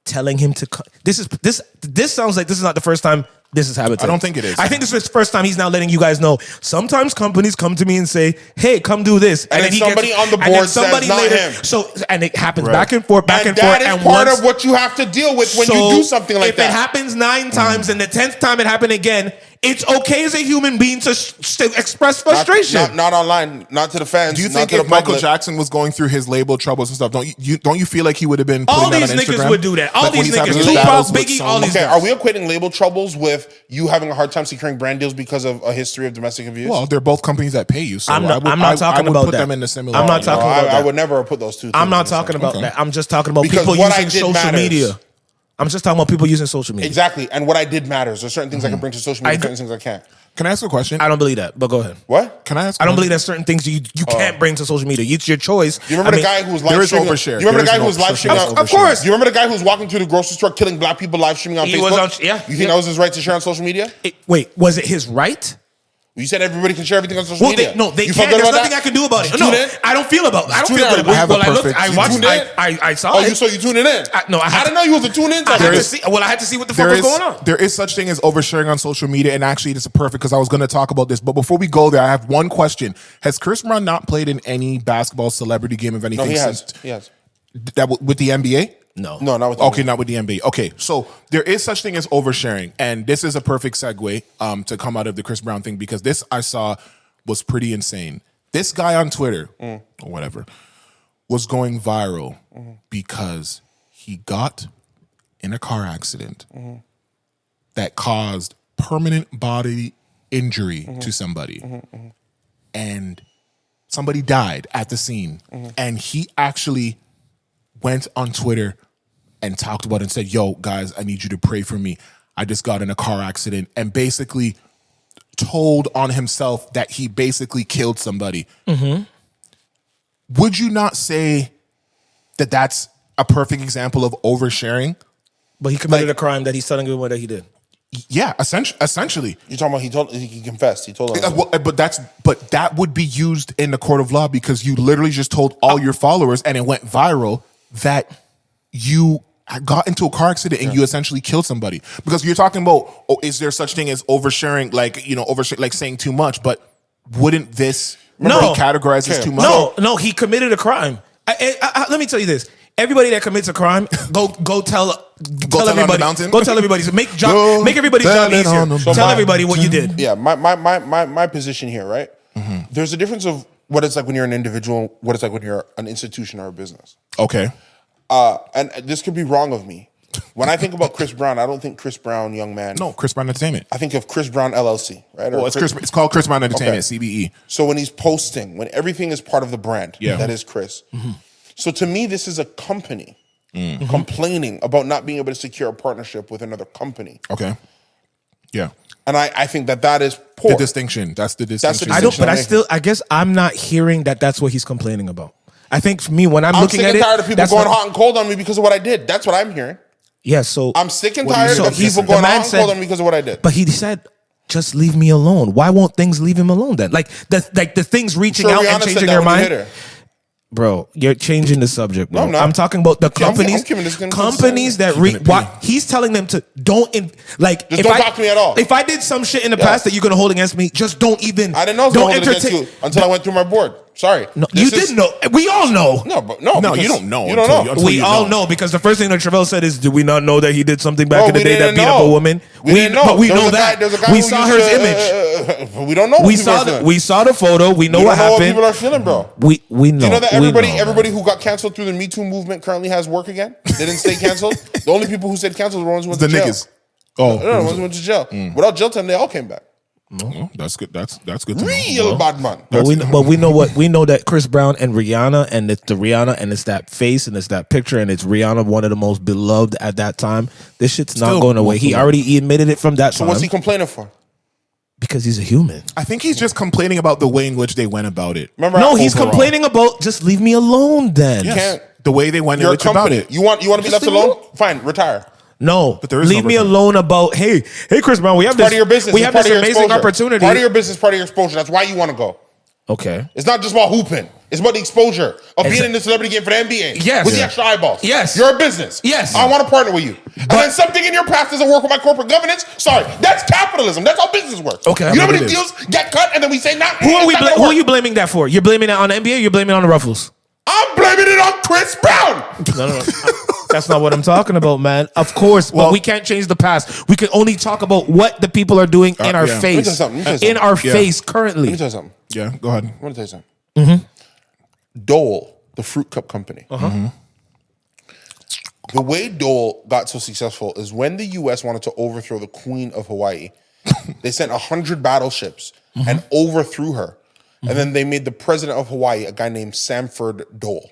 telling him to this sounds like this is not the first time this has happened to him. I don't think it is. I think this is the first time he's now letting you guys know. Sometimes companies come to me and say, "Hey, come do this," and then somebody on the board says, "Not him." So and it happens back and forth, and that is part of what you have to deal with when you do something like that. If it happens 9 times and the 10th time it happened again, it's okay as a human being to express frustration. Not online, not to the fans. Do you think if Michael Jackson was going through his label troubles and stuff, don't you feel like he would have been putting all these that on niggas Instagram? would do that. All Like when these he's having niggas, his Tupac, battles with Biggie, some- all these Okay, guys. are we equating label troubles with you having a hard time securing brand deals because of a history of domestic abuse? Well, they're both companies that pay you. So I'm not I talking would about put that. them in the similar. I'm not talking about that. I would never put those two things. I'm not in the same. talking about Okay. that. I'm just talking about Because people what I using did social matters. media. I'm just talking about people using social media. Exactly, and what I did matters. There's certain things I can bring to social media, certain things I can't. Can I ask a question? I don't believe that, but go ahead. What? Can I ask? I don't believe there's certain things you can't bring to social media. It's your choice. You remember the guy who was live there is streaming? overshare. You remember the There guy is who was no live such streaming? thing as Of course. You remember the guy who was walking through the grocery store killing black people live streaming on He Facebook? was on- yeah. You think that was his right to share on social media? Wait, was it his right? You said everybody can share everything on social Well, media. they You can't. felt good There's about nothing that? I can do about it. Did you No, tune in? I don't feel about. I don't Tune feel in. good about I it. have Well, a I looked. perfect- I You watched. tuned in? I saw it. So you tuned in? No, I I had didn't know you was a tune in. I had type. to see. Well, I had to see what the fuck was going on. There is such thing as oversharing on social media, and actually, it's perfect because I was going to talk about this. But before we go there, I have one question: has Chris Brown not played in any basketball celebrity game of anything No, he since has. He has. with the NBA? No. No, not with Okay, not with the NBA. Okay, so there is such thing as oversharing, and this is a perfect segue to come out of the Chris Brown thing because this I saw was pretty insane. This guy on Twitter or whatever was going viral because he got in a car accident that caused permanent bodily injury to somebody, and somebody died at the scene, and he actually went on Twitter and talked about it and said, "Yo, guys, I need you to pray for me. I just got in a car accident," and basically told on himself that he basically killed somebody. Would you not say that that's a perfect example of oversharing? But he committed a crime that he's telling everyone that he did. Yeah, essentially. You're talking about he confessed. He told them. But that would be used in the court of law because you literally just told all your followers and it went viral that you got into a car accident and you essentially killed somebody. Because you're talking about, is there such thing as oversharing, like saying too much? But wouldn't this be categorized as too much? No, he committed a crime. Let me tell you this: everybody that commits a crime, go tell tell tell it on the everybody. mountain? Go tell everybody. So make everybody's tell job it on the easier. Tell everybody what you did. Yeah, my position here, right? There's a difference of what it's like when you're an individual, what it's like when you're an institution or a business. Okay. And this could be wrong of me. When I think about Chris Brown, I don't think Chris Brown, young man. No, Chris Brown Entertainment. I think of Chris Brown LLC, right? Well, it's called Chris Brown Entertainment, CBE. So when he's posting, when everything is part of the brand, Yeah. that is Chris. So to me, this is a company complaining about not being able to secure a partnership with another company. Okay. Yeah. And I think that is poor. The distinction. That's the distinction. I I don't, but distinction I guess I'm not hearing that that's what he's complaining about. I think for me, when I'm looking sick at and it, tired of people that's going not- hot and cold on me because of what I did. That's what I'm hearing. Yeah, so I'm sick and What do you tired mean? of So people the going man hot and said- cold on me because of what I did. But he said, "Just leave me alone." Why won't things leave him alone then? Like the things reaching Sure, out Rihanna and said changing that their when you mind. hit her. Bro, you're changing the subject, bro. No, I'm not. I'm talking about the companies. I'm keeping this companies that Keeping it what he's telling them to don't like. Just don't talk to me at all. If I did some shit in the past that you're gonna hold against me, just don't even. I didn't know it was don't going to hold it against entertain. you until I went through my board. Sorry. No, This you is- didn't know. We all know. No, but no. No, because you don't know You don't until know. you- We you all know. know because the first thing that Trivelle said is, "Do we not know that he did something back Bro, in the we day that didn't beat up a know. woman?" We didn't know. But we There was know a guy- that. there's a guy We who saw used her to, image. we don't know. We saw the photo. We know We what don't know what happened. people are feeling, bro. We know. Do you know that We everybody know, everybody man. who got canceled through the Me Too movement currently has work again? They didn't stay canceled. The only people who stayed canceled were the ones who went The to jail. niggas. Oh, No, the ones who went to jail. Without jail time, they all came back. oh, that's good. That's good to know. Real bad man. But we know that Chris Brown and Rihanna, and it's the Rihanna, and it's that face, and it's that picture, and it's Rihanna, one of the most beloved at that time. This shit's not Still going away. most He beloved. already admitted it from that So time what's he complaining for? because he's a human. I think he's just complaining about the way in which they went about it. Remember? No, he's overall. complaining about just leave me alone. Then Yes. can't- The way they went in You're a which about company. it. You want to be Just left leave me alone? alone. Fine, retire. no, But there is leave no me return. alone about hey Chris Brown, we have Part this of your business. we It's have part this of your amazing exposure. opportunity. Part of your business, part of your exposure. That's why you want to go. Okay. It's not just about hooping. It's about the exposure of being Exa- in the celebrity game for the NBA. Yes. With the Yeah. extra eyeballs. Yes. You're a business. Yes. I want to partner with you. And then something in your past doesn't work with my corporate governance. Sorry. That's capitalism. That's how business works. Okay. You know how Maybe many it is. deals get cut and then we say, nah, Who are you blaming that for? You're blaming that on the NBA. Or you're blaming it on the Ruffles. I'm blaming it on Chris Brown. No. That's not what I'm talking about, man. Of course, but we can't change the past. We can only talk about what the people are doing in our yeah. Let me face, tell you something. Let me tell you in our Yeah. face Let currently. me tell you something. Yeah, go ahead. I want to tell you something. Dole, the fruit cup company. The way Dole got so successful is when the U.S. wanted to overthrow the Queen of Hawaii, they sent 100 battleships and overthrew her. And then they made the president of Hawaii a guy named Sanford Dole.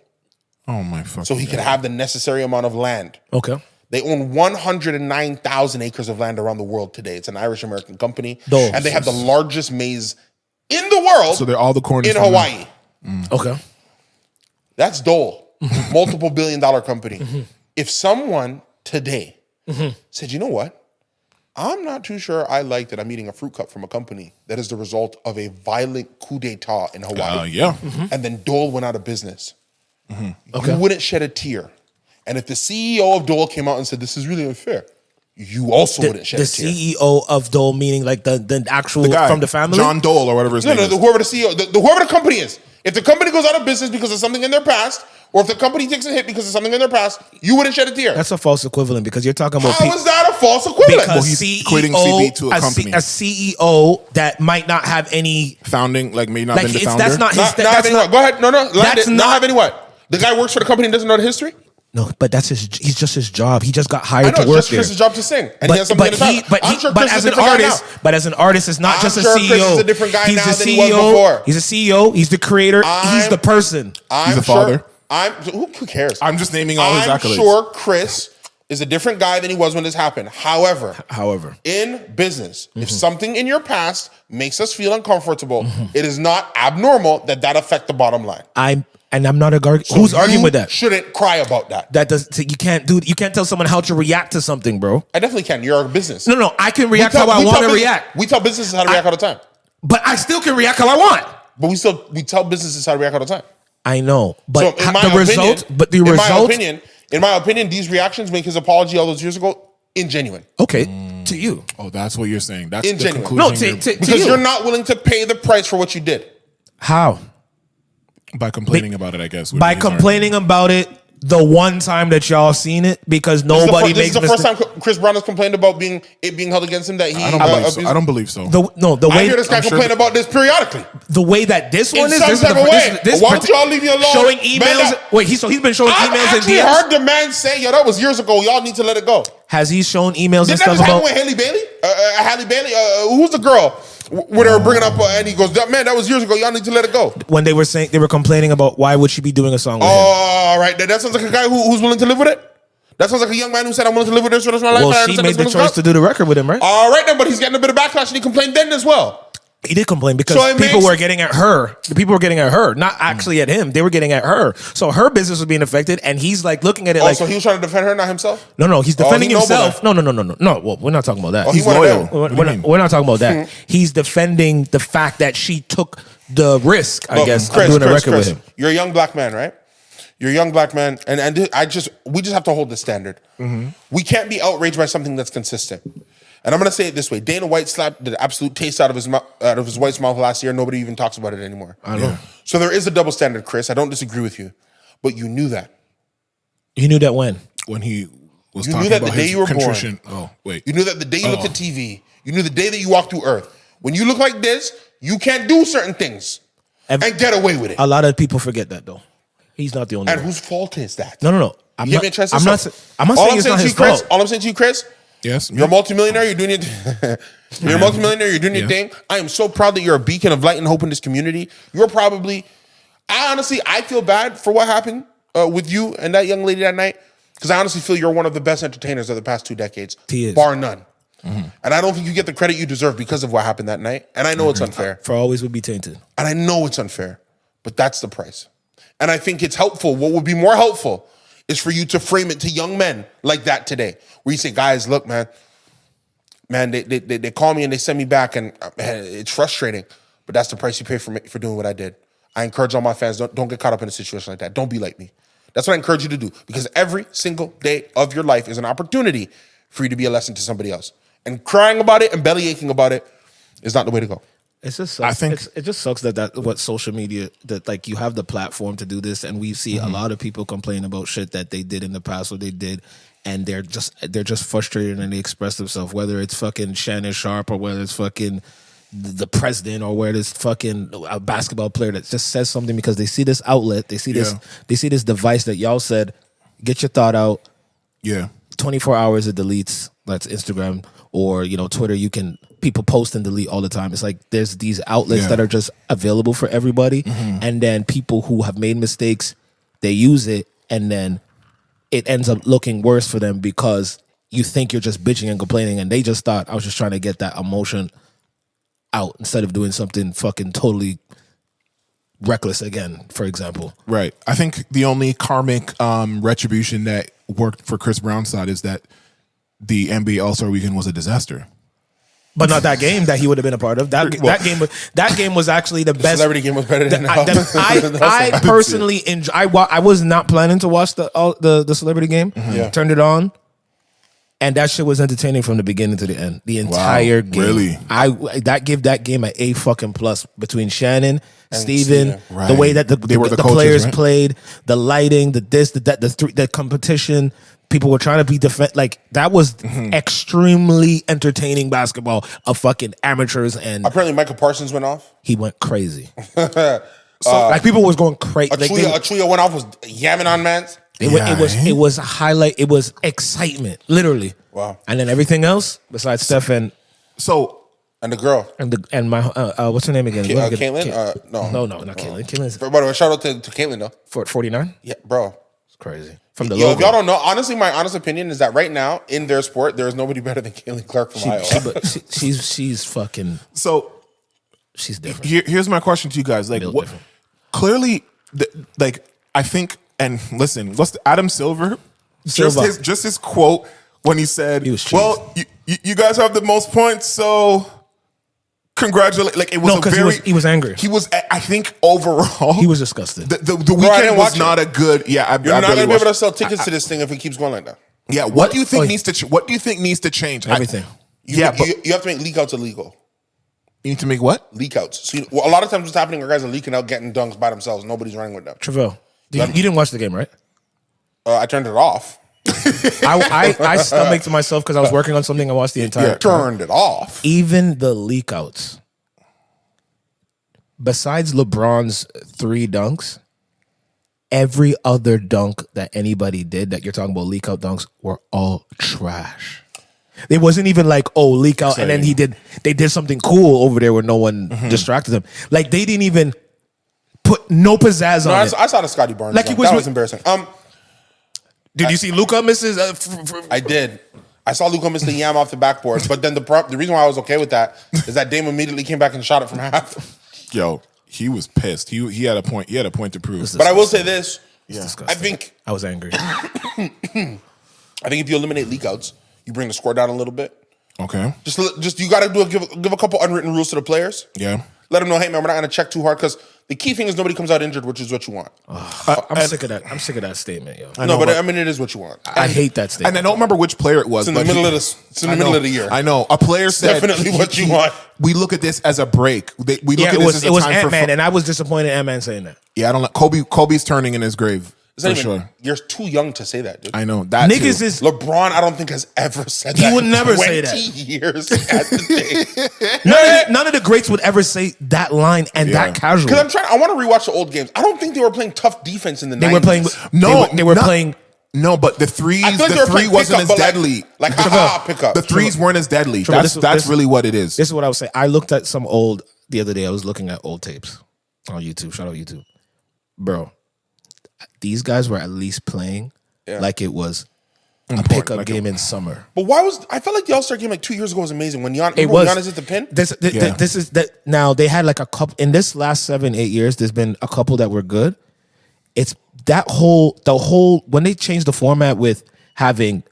Oh my fucking So he could have the necessary amount of land. Okay. They own 109,000 acres of land around the world today. It's an Irish-American company. Dole. And they have the largest maize in the world So they're all the corners in from them. Hawaii. Okay. That's Dole, multiple billion-dollar company. If someone today said, you know what? I'm not too sure I like that I'm eating a fruit cup from a company that is the result of a violent coup d'etat in Hawaii. Yeah. And then Dole went out of business. Okay. You wouldn't shed a tear. And if the CEO of Dole came out and said, this is really unfair, you also wouldn't shed The a tear. CEO of Dole, meaning like the actual The guy from the family. John Dole or whatever his name is. Whoever the CEO, whoever the company is. If the company goes out of business because of something in their past, or if the company takes a hit because of something in their past, you wouldn't shed a tear. That's a false equivalent because you're talking about How is that a false equivalent? because Well, he's equating CB to a company. a CEO that might not have any Founding, like maybe not like been the it's, founder. that's not his. Not that's having not, what? Go ahead. No. That's Not not- having what? The guy works for the company and doesn't know the history? no, but that's his. He's just his job. He just got I hired know, to it's work just there. Chris's job to sing. And he has something in his house. I'm sure but Chris as is a an different guy artist, now. but as an artist, it's not I'm just a sure CEO. Chris is a different guy he's now the than he CEO. was before. He's a CEO. He's the creator. He's the person. I'm a sure, father. Who cares? I'm just naming all his I'm accolades. sure Chris is a different guy than he was when this happened. However, in business, if something in your past makes us feel uncomfortable, it is not abnormal that affect the bottom line. I'm not arguing. So Who's arguing you with that? Shouldn't cry about that. That does. You can't do. You can't tell someone how to react to something, bro. I definitely can. You're a business. No, I can We react tell- how I we want tell to business- react. We tell businesses how to react all the time. But I still can react how I want. But we tell businesses how to react all the time. I know, but So in my the opinion, result. But the result. in my opinion, these reactions make his apology all those years ago ingenuine. Okay, to you. Oh, that's what you're saying. That's Ingenuine. the conclusion. No, you're- Because you. you're not willing to pay the price for what you did. How? by complaining about it, I guess. would By be his complaining about it, the one time that y'all seen it because nobody This is makes the first time Chris Brown has complained about it being held against him that he. I don't believe so. I don't believe so. The I way hear this guy complain about this periodically. the way that this one is, some this type of way. this Why don't y'all leave me alone? Showing Man, emails. He's been showing I've emails and actually DMs. heard the man say, "Yo, that was years ago. Y'all need to let it go." Has he shown emails Did and that stuff just happen about with Halle Bailey? Halle Bailey, who's the girl? Where they were bringing up, and he goes, "Man, that was years ago. Y'all need to let it go." when they were complaining about why would she be doing a song with him? All right, that sounds like a guy who's willing to live with it. That sounds like a young man who said, "I'm willing to live with this for the rest of my life." Well, she made the choice to do the record with him, right? All right, then, but he's getting a bit of backlash, and he complained then as well. He did complain because So it people makes- were getting at her. The people were getting at her, not actually at him. They were getting at her. So her business was being affected, and he's like looking at it like, So he was trying to defend her, not himself. no, he's defending he noble himself. then. No. Well, we're not talking about that. Oh, he He's one of loyal. them. We're not talking about that. He's defending the fact that she took the risk, I Look, guess, Chris, of doing a Chris, record Chris, with him. You're a young black man, right? You're a young black man, and we just have to hold the standard. We can't be outraged by something that's consistent. And I'm gonna say it this way: Dana White slapped the absolute taste out of his wife's mouth last year. Nobody even talks about it anymore. I know. So there is a double standard, Chris. I don't disagree with you, but you knew that. You knew that when? When he was You talking knew that the about day his you were contrition. born. Oh, wait. You knew that the day you looked at TV. You knew the day that you walked through Earth. When you look like this, you can't do certain things and get away with it. A lot of people forget that though. He's not the only And one. whose fault is that? No. I'm Give not. me a chance to I'm not. say- I'm not All saying I'm it's saying not to you, his Chris. fault. All I'm saying to you, Chris. Yes. You're a multimillionaire. You're doing it. You're a multimillionaire. You're doing your thing. I am so proud that you're a beacon of light and hope in this community. You're probably. I feel bad for what happened with you and that young lady that night because I honestly feel you're one of the best entertainers of the past 2 decades, He is. bar none. And I don't think you get the credit you deserve because of what happened that night. And I know it's unfair. For always would be tainted. And I know it's unfair, but that's the price. And I think it's helpful. What would be more helpful is for you to frame it to young men like that today, where you say, guys, look, man, they call me and they send me back, and it's frustrating, but that's the price you pay for doing what I did. I encourage all my fans, don't get caught up in a situation like that. Don't be like me. That's what I encourage you to do, because every single day of your life is an opportunity for you to be a lesson to somebody else. And crying about it and belly aching about it is not the way to go. It's just I sucks. think- it just sucks that what social media, that like you have the platform to do this, and we see a lot of people complain about shit that they did in the past or they did, and they're just frustrated and they express themselves, whether it's fucking Shannon Sharp or whether it's fucking the president or whether it's fucking a basketball player that just says something because they see this outlet, they see this device that y'all said, get your thought out. Yeah. 24 hours it deletes. That's Instagram or Twitter. People post and delete all the time. It's like there's these outlets that are just available for everybody, and then people who have made mistakes, they use it, and then it ends up looking worse for them because you think you're just bitching and complaining, and they just thought I was just trying to get that emotion out instead of doing something fucking totally reckless again, for example. Right. I think the only karmic retribution that worked for Chris Brown's side is that the NBA All-Star Weekend was a disaster. But not that game that he would have been a part of. That game was actually the best. Celebrity game was better than I personally enjoy. I was not planning to watch the celebrity game. Yeah. Turned it on, and that shit was entertaining from the beginning to the end. The entire game. Really? I give that game an A fucking plus between Shannon, Steven, Right. the way that the coaches, players right? played, the lighting, the competition. People were trying to be like that was extremely entertaining basketball of fucking amateurs, and Apparently Michael Parsons went off. he went crazy. Like people was going crazy. A trio went off, was yamming on mans. It was a highlight. It was excitement, literally. Wow. And then everything else besides Steph and And the girl. my what's her name again? Caitlyn? No, not Caitlyn. Caitlyn's By the way, shout out to Caitlyn though. 49. Yeah, bro. It's crazy. From the Yo, logo. if y'all don't know, honestly, my honest opinion is that right now in their sport, there is nobody better than Caitlyn Clark from Iowa. She's fucking. So She's different. here's my question to you guys. Like, Built what? different. Clearly, I think, and listen, Adam Silver? Silva. Just his quote when he said, He was "Well, you guys have the most points, so congratulate." Like it was No, because he was angry. He was. I think overall, He was disgusted. The I weekend didn't was watch not a good. Yeah, You're not going to be able to sell tickets to this thing if it keeps going like that. Yeah, what do you think Oh, needs to? What do you think needs to change? Everything. You have to make leak outs illegal. You need to make what? Leak outs. So a lot of times what's happening are guys are leaking out, getting dunks by themselves. Nobody's running with them. Trivelle, you didn't watch the game, right? I turned it off. I stomached myself because I was working on something. I watched the entire. Turned it off. Even the leak outs. Besides LeBron's 3 dunks, every other dunk that anybody did that you're talking about leak out dunks were all trash. It wasn't even like, oh, leak out, and then they did something cool over there where no one distracted them. Like they didn't even put no pizzazz on it. I saw the Scotty Barnes. Like That was embarrassing. Did you see Luka misses? I did. I saw Luka miss the yam off the backboard, but then the reason why I was okay with that is that Dame immediately came back and shot it from half. Yo, he was pissed. He had a point. He had a point to prove. But I will say this: I think I was angry. I think if you eliminate leak outs, you bring the score down a little bit. Okay. Just you got to give a couple unwritten rules to the players. Yeah. Let them know, hey man, we're not gonna check too hard because the key thing is nobody comes out injured, which is what you want. I'm sick of that. I'm sick of that statement, yo. I mean it is what you want. I hate that statement. And I don't remember which player it was. It's in the middle of the year. I know. A player said definitely what you want. We look at this as a break. We look at this as a it was time Ant-Man, for and I was disappointed in Ant-Man saying that. Yeah, I don't like Kobe's turning in his grave. For sure. You're too young to say that, dude. I know. That Niggas too. is LeBron, I don't think has ever said He that. would never say 20 that. years at the day. none of the greats would ever say that line and that casual. Because I want to rewatch the old games. I don't think they were playing tough defense in the 90s. They were playing. They were playing. No, but the threes, I feel like they the were three playing wasn't pickup, as but deadly. like pickup. The threes weren't as deadly. Trivelle, That's really what it is. This is what I was saying. I looked at some old the other day. I was looking at old tapes on YouTube. Shout out YouTube, bro. These guys were at least playing like it was a pickup game in summer. But I felt like the All-Star game like 2 years ago was amazing when Giannis hit the pin. This is that now they had like a couple in this last 7-8 years. There's been a couple that were good. It's the whole when they changed the format with having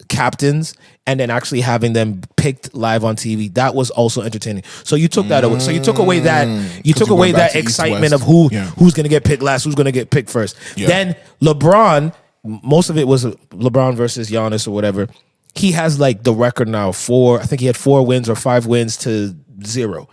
captains and then actually having them picked live on TV, that was also entertaining. So you took that away. So you took away that excitement of who's going to get picked last, who's going to get picked first. Yeah. Then LeBron, most of it was LeBron versus Giannis or whatever. He has like the record now I think he had 4 wins or 5 wins to 0.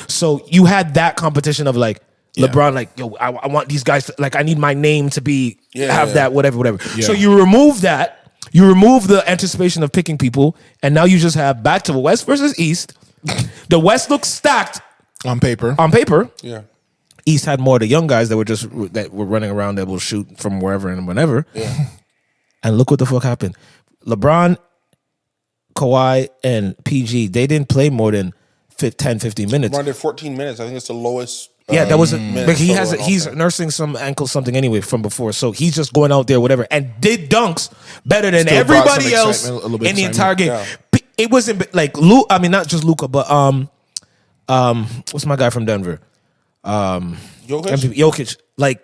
So you had that competition of like LeBron, like, yo, I want these guys to, like, I need my name to be that whatever. Yeah. So you remove that. You remove the anticipation of picking people, and now you just have back to the West versus East. The West looks stacked on paper. Yeah. East had more of the young guys that were running around that will shoot from wherever and whenever. Yeah. And look what the fuck happened. LeBron, Kawhi, and PG, they didn't play more than 10, 15 minutes. LeBron did 14 minutes. I think it's the lowest. Yeah, that was but he's nursing some ankle something anyway from before. So he's just going out there, whatever, and did dunks better than everybody else in the entire game. Yeah. It wasn't like not just Luka, but what's my guy from Denver? Jokic. Like,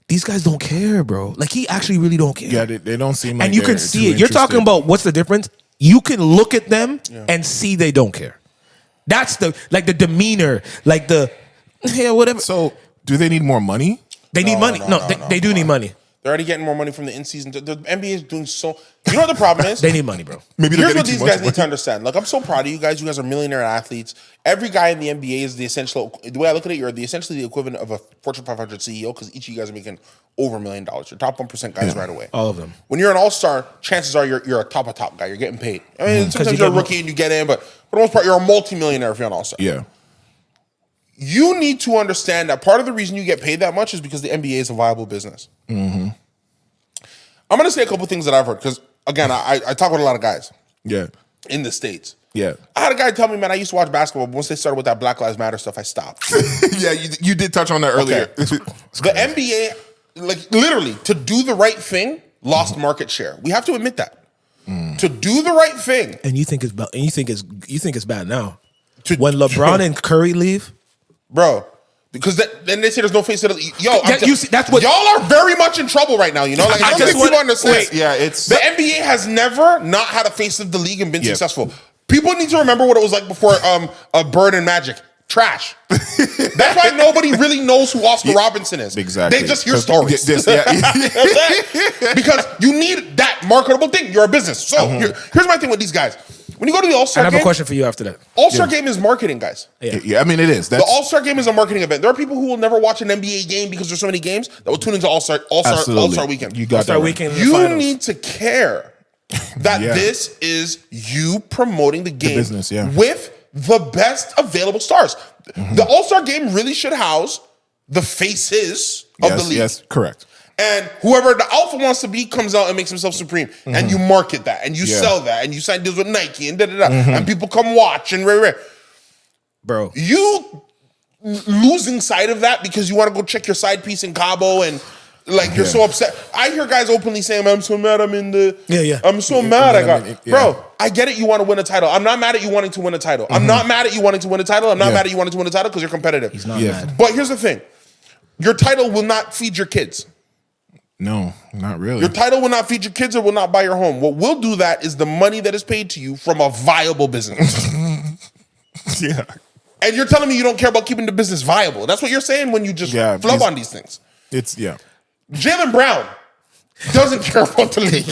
these guys don't care, bro. Like, he actually really don't care. Yeah, they don't seem like. And you can see it. You're talking about what's the difference? You can look at them and see they don't care. That's the demeanor, like the. Yeah, whatever. So, do they need more money? They need money. No, they do need money. They're already getting more money from the in-season. The NBA is doing so. You know what the problem is? They need money, bro. Maybe here's what these guys need to understand. Like, I'm so proud of you guys. You guys are millionaire athletes. Every guy in the NBA is the essential. The way I look at it, you're essentially the equivalent of a Fortune 500 CEO because each of you guys are making over $1 million. Your top 1% guys right away. All of them. When you're an all-star, chances are you're a top guy. You're getting paid. I mean, sometimes you're a rookie and you get in, but for the most part, you're a multi-millionaire if you're an all-star. Yeah. You need to understand that part of the reason you get paid that much is because the NBA is a viable business. Mm-hmm. I'm going to say a couple things that I've heard because, again, I talk with a lot of guys in the States. Yeah. I had a guy tell me, man, I used to watch basketball, but once they started with that Black Lives Matter stuff, I stopped. Yeah, you did touch on that earlier. Okay. The NBA, like, literally, to do the right thing, lost market share. We have to admit that. To do the right thing. And you think it's bad, now. When LeBron and Curry leave, bro, because then they say there's no face to the that's what y'all are very much in trouble right now. You know, like I don't think people understand. It's the NBA has never not had a face of the league and been successful. People need to remember what it was like before Bird and Magic. Trash. That's why nobody really knows who Oscar Robinson is. Exactly. They just hear stories. Because you need that marketable thing. You're a business. So here's my thing with these guys. When you go to the All-Star I have game, a question for you after that. All-Star game is marketing, guys. Yeah, I mean, it is. The All-Star game is a marketing event. There are people who will never watch an NBA game because there's so many games that will tune into All-Star weekend. You got All-Star that right. weekend. You need to care that this is you promoting the game business, with the best available stars. The All-Star game really should house the faces of the league. Yes, correct. And whoever the alpha wants to be comes out and makes himself supreme. And you market that and you sell that and you sign deals with Nike and da-da-da. And people come watch and Bro. You losing sight of that because you want to go check your side piece in Cabo and like you're so upset. I hear guys openly saying, I'm so mad I'm in the I'm so mad I got bro, I get it, you want to win a title. I'm not mad at you wanting to win a title. I'm not mad at you wanting to win a title. I'm not mad at you wanting to win a title because you're competitive. He's not mad. But here's the thing. Your title will not feed your kids. No, not really. Your title will not feed your kids or will not buy your home. What will do that is the money that is paid to you from a viable business. Yeah. And you're telling me you don't care about keeping the business viable. That's what you're saying when you just flub on these things. It's, Jaylen Brown doesn't care about the league.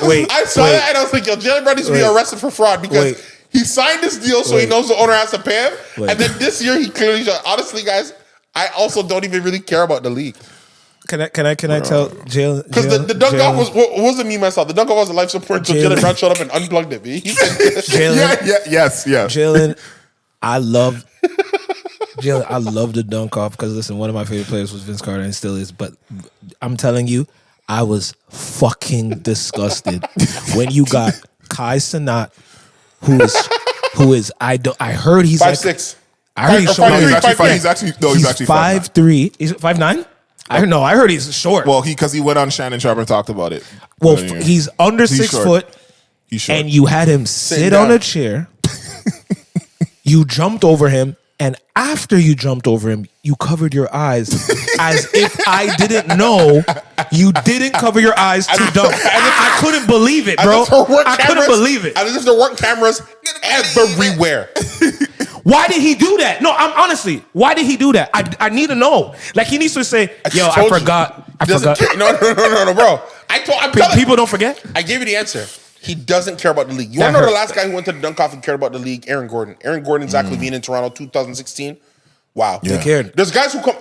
Wait. I saw that and I was like, yo, Jaylen Brown needs to be arrested for fraud because he signed this deal so he knows the owner has to pay him. And then this year he clearly showed. Honestly, guys, I also don't even really care about the league. Can I tell Jalen? Because the dunk off was what was the meme I saw? The dunk off was a life support until Jaylen Brown showed up and unplugged it. He said, yes. Jalen, I love the dunk off because listen, one of my favorite players was Vince Carter and still is. But I'm telling you, I was fucking disgusted when you got Kai Cenat, who is I heard he's 5'6". I heard he's short. He's actually 5'3". Is it 5'9"? I heard he's short. Well, because he went on Shannon Sharp and talked about it. Well, he's under 6 foot. He's short. And you had him sit on a chair. You jumped over him. And after you jumped over him, you covered your eyes as if I didn't know you didn't cover your eyes to dunk. I couldn't believe it, bro. I couldn't believe it. And as if there weren't cameras everywhere. Why did he do that? No, I'm honestly, why did he do that? I need to know. Like he needs to say, yo, I forgot. No, bro. People don't forget. I gave you the answer. He doesn't care about the league. You want to know the last guy who went to the dunk off and cared about the league? Aaron Gordon. Aaron Gordon, Zach LaVine in Toronto, 2016. Wow. They cared. There's guys who come.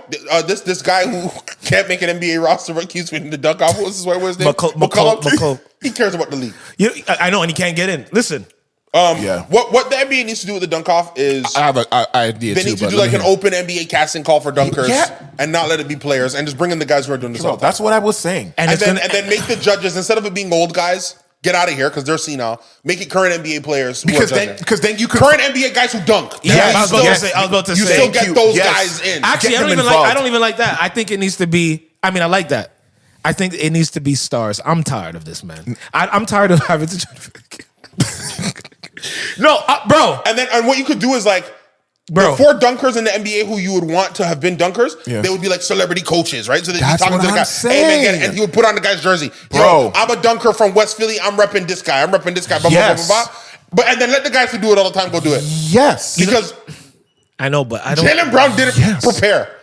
This guy who can't make an NBA roster but keeps winning the dunk off. What's his name? McCollum. He cares about the league. I know, and he can't get in. Listen. What the NBA needs to do with the dunk off is I have an idea. They need to do like an open NBA casting call for dunkers and not let it be players and just bring in the guys who are doing this. That's what I was saying. And then make the judges, instead of it being old guys, get out of here because they're senile. Make it current NBA players because then you can current NBA guys who dunk. I was about to say you still get those guys in. Actually, I don't even like that. I think it needs to be. I mean, I like that. I think it needs to be stars. I'm tired of this, man. I'm tired of having to. No, bro. And what you could do is like, the 4 dunkers in the NBA who you would want to have been dunkers, they would be like celebrity coaches, right? So they'd be talking to the guy, hey man, and he would put on the guy's jersey. Yo, I'm a dunker from West Philly. I'm repping this guy. Blah, blah, blah, blah. But and then let the guys who do it all the time go do it. Yes, because I know, but I don't. Jaylen Brown didn't prepare.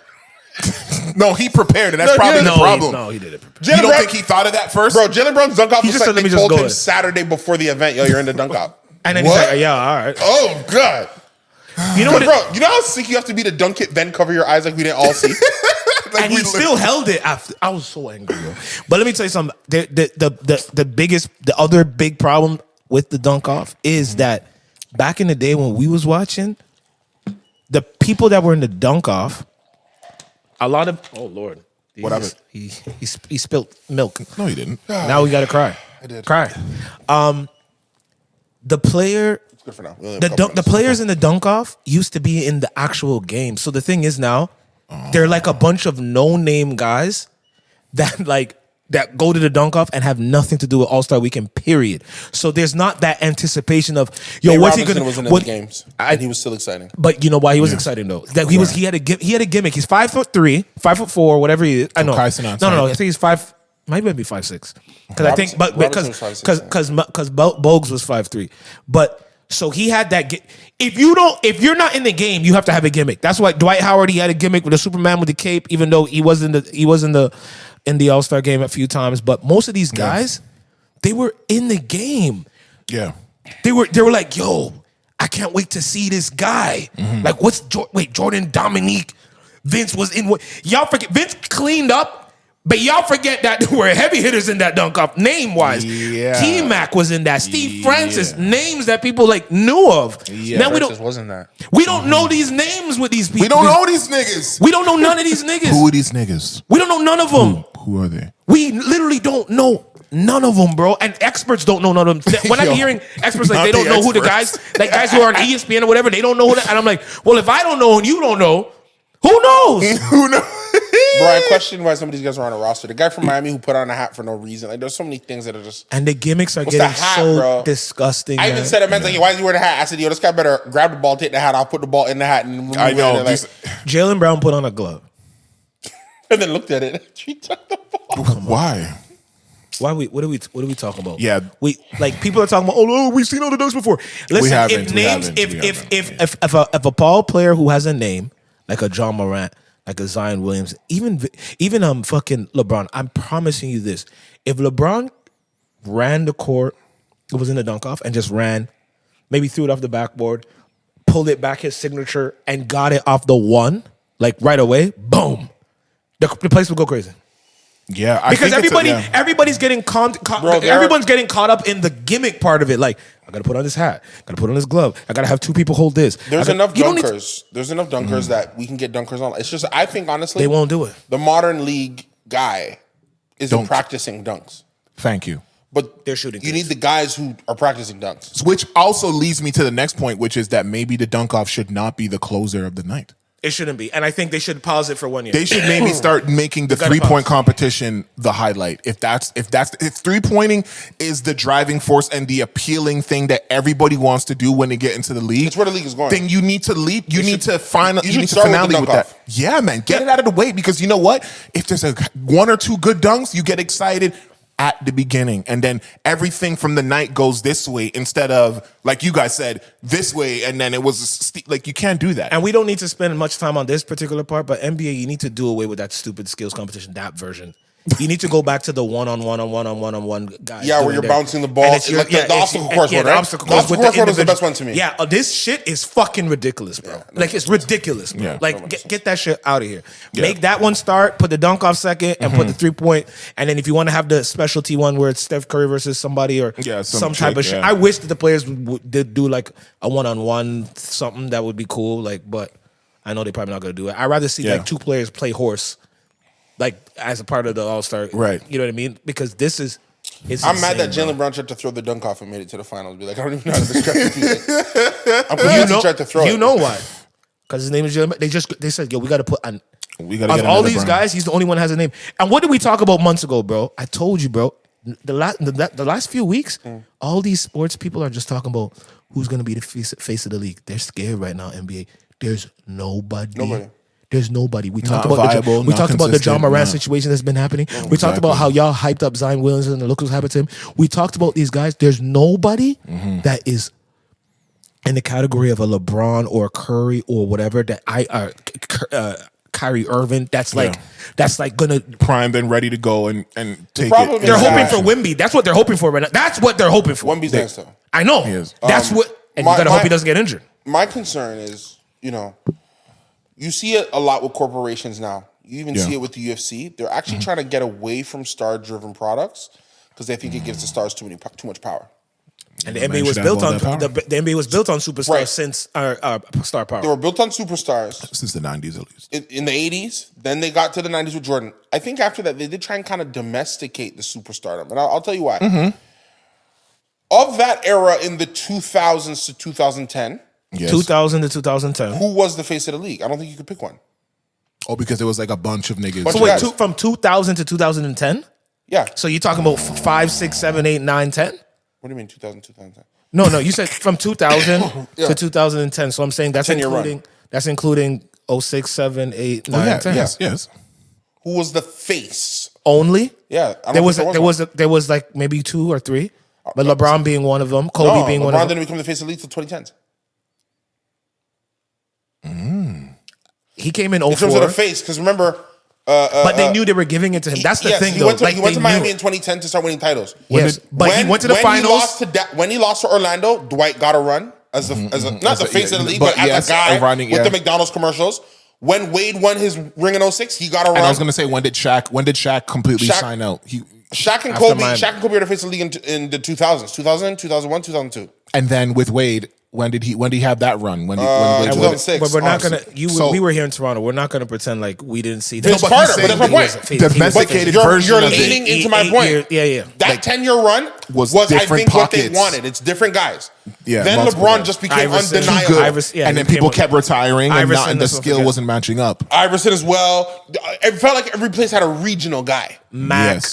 No, he prepared, and that's probably the problem. No, he didn't prepare. You don't think he thought of that first, bro? Jaylen Brown's dunk off was just like said, they told him Saturday before the event, yo, you're in the dunk off. And then he's like, yeah, all right. Oh god. You know what, bro? You know how sick you have to be to dunk it, then cover your eyes like we didn't all see. And he still held it after. I was so angry, bro. But let me tell you something. The other big problem with the dunk off is that back in the day when we was watching, the people that were in the dunk off, a lot of Lord, what happened? He spilled milk. No, he didn't. Now we got to cry. I did cry. The player. For now. The players in the dunk off used to be in the actual game. So the thing is now, they're like a bunch of no-name guys that go to the dunk off and have nothing to do with All-Star Weekend, period. So there's not that anticipation of, yo, what's he gonna was in the games and he was still exciting. But you know why he was exciting though? That he had a gimmick. He's 5'3", 5'4", whatever he is. I know. No, I think he's 5. Might be 5'6". Because I think, but because Bogues was 5'3", but So he had that. If you're not in the game, you have to have a gimmick. That's why Dwight Howard, he had a gimmick with the Superman with the cape, even though he was in the All-Star game a few times. But most of these guys, they were in the game. Yeah. They were like, yo, I can't wait to see this guy. Like, Jordan, Dominique, Vince was in what? Y'all forget, Vince cleaned up, but y'all forget that there were heavy hitters in that dunk-off, name-wise. Yeah. T-Mac was in that. Steve Francis, names that people like knew of. Yeah. Now wasn't that. we don't know these names with these people. We don't know these niggas. We don't know none of these niggas. Who are these niggas? We don't know none of them. Who are they? We literally don't know none of them, bro. And experts don't know none of them. When I'm hearing experts like they don't know who the guys, like guys who are on ESPN or whatever, they don't know who that. And I'm like, well, if I don't know and you don't know, who knows? Who knows? Bro, I question why some of these guys are on a roster. The guy from Miami who put on a hat for no reason. Like, there's so many things that are just. And the gimmicks are What's getting the hat, so bro? disgusting. I even said, a man's like, why is he wearing a hat? I said, yo, this guy better grab the ball, take the hat off, put the ball in the hat, and remove I know. it. Like, Jaylen Brown put on a glove. and then looked at it. She took the ball. Why? Why what are we talking about? Yeah. We like people are talking about, oh no, we've seen all the dunks before. Listen, if a Paul player who has a name, like a John Morant, like a Zion Williams, even fucking LeBron, I'm promising you this. If LeBron ran the court, it was in the dunk off, and just ran, maybe threw it off the backboard, pulled it back his signature, and got it off the one, like right away, boom. The place would go crazy. Yeah, I because think everybody's getting everyone's getting caught up in the gimmick part of it. Like, I gotta put on this hat, gotta put on this glove, I gotta have two people hold this. There's enough dunkers. There's enough dunkers that we can get dunkers on. It's just, I think honestly, they won't do it. The modern league guy isn't practicing dunks. Thank you. But they're shooting. You need the guys who are practicing dunks. Which also leads me to the next point, which is that maybe the dunk off should not be the closer of the night. It shouldn't be. And I think they should pause it for 1 year. They should maybe start making the 3-point competition the highlight. If 3-pointing is the driving force and the appealing thing that everybody wants to do when they get into the league. It's where the league is going. Then you need to lead. You need to finally with that. Off. Yeah, man. Get it out of the way, because you know what? If there's one or two good dunks, you get excited at the beginning, and then everything from the night goes this way instead of, like you guys said, this way, and then it was like, you can't do that. And we don't need to spend much time on this particular part, but NBA, you need to do away with that stupid skills competition, that version. You need to go back to the one-on-one guys. Yeah, where you're bouncing the ball. The obstacle course one, right? The obstacle course is the best one to me. Yeah, this shit is fucking ridiculous, bro. It's ridiculous, bro. Yeah. Get that shit out of here. Yeah. Make that one start, put the dunk off second, and put the 3-point. And then if you want to have the specialty one where it's Steph Curry versus somebody or some type of shit. I wish that the players would do like a one-on-one something that would be cool. But I know they're probably not going to do it. I'd rather see like two players play horse. Like, as a part of the All-Star. Right. You know what I mean? Because this is... I'm mad that Jaylen Brown tried to throw the dunk off and made it to the finals. Be like, I don't even know how to describe it. I'm confused he tried to throw it. You know why? Because his name is Jaylen. They said, yo, we got to put... Of all these guys, he's the only one that has a name. And what did we talk about months ago, bro? I told you, bro. The last few weeks, all these sports people are just talking about who's going to be the face of the league. They're scared right now, NBA. There's nobody. There's nobody. We talked about the John Morant situation that's been happening. We talked about how y'all hyped up Zion Williams and look what's happened to him. We talked about these guys. There's nobody that is in the category of a LeBron or a Curry or whatever that Kyrie Irving. That's like gonna primed and ready to go and take it. They're hoping for Wemby. That's what they're hoping for right now. That's what they're hoping for. Wemby's next though. I know. That's what. And you gotta hope he doesn't get injured. My concern is, you see it a lot with corporations now. You even see it with the UFC. They're actually trying to get away from star-driven products because they think it gives the stars too much power. And the NBA was built on the NBA was built on superstars since star power. They were built on superstars since the 90s at least. In the 80s, then they got to the 90s with Jordan. I think after that they did try and kind of domesticate the superstardom, and I'll tell you why. Of that era in the 2000s to 2010. Yes. 2000 to 2010. Who was the face of the league? I don't think you could pick one. Oh, because there was like a bunch of niggas. So wait, from 2000 to 2010? Yeah. So you're talking about 5, 6, 7, 8, 9, 10? What do you mean 2000, 2010? No, you said from 2000 to 2010. So I'm saying that's including 06, 7, 8, 9, 10. Yes. Who was the face? Only? Yeah. There was like maybe 2 or 3. But LeBron being one of them, Kobe being one of LeBron them. didn't become the face of the league till 2010s. He came in In 04. terms of the face, because remember, but they knew they were giving it to him. That's the thing, he though. went to, he went they to Miami knew. in 2010 to start winning titles. Yes, but he went to the finals. When he lost to Orlando, Dwight got a run as not the face of the league, but as a guy with the McDonald's commercials. When Wade won his ring in 06, he got a run. And I was going to say, when did Shaq completely sign out? Shaq and Kobe are the face of the league in the 2000s, 2000, 2001, 2002. And then with Wade, when did he have that run? When Wade 2006. But we're not gonna. We were here in Toronto. We're not gonna pretend like we didn't see that. Vince Carter, but that's my point. Domesticated version you're of leaning it. into my point. Yeah. That 10-year run was I think what they wanted. It's different guys. Yeah, then LeBron just became undeniable. And then people kept retiring, and the skill wasn't matching up. Iverson as well. It felt like every place had a regional guy. Mac.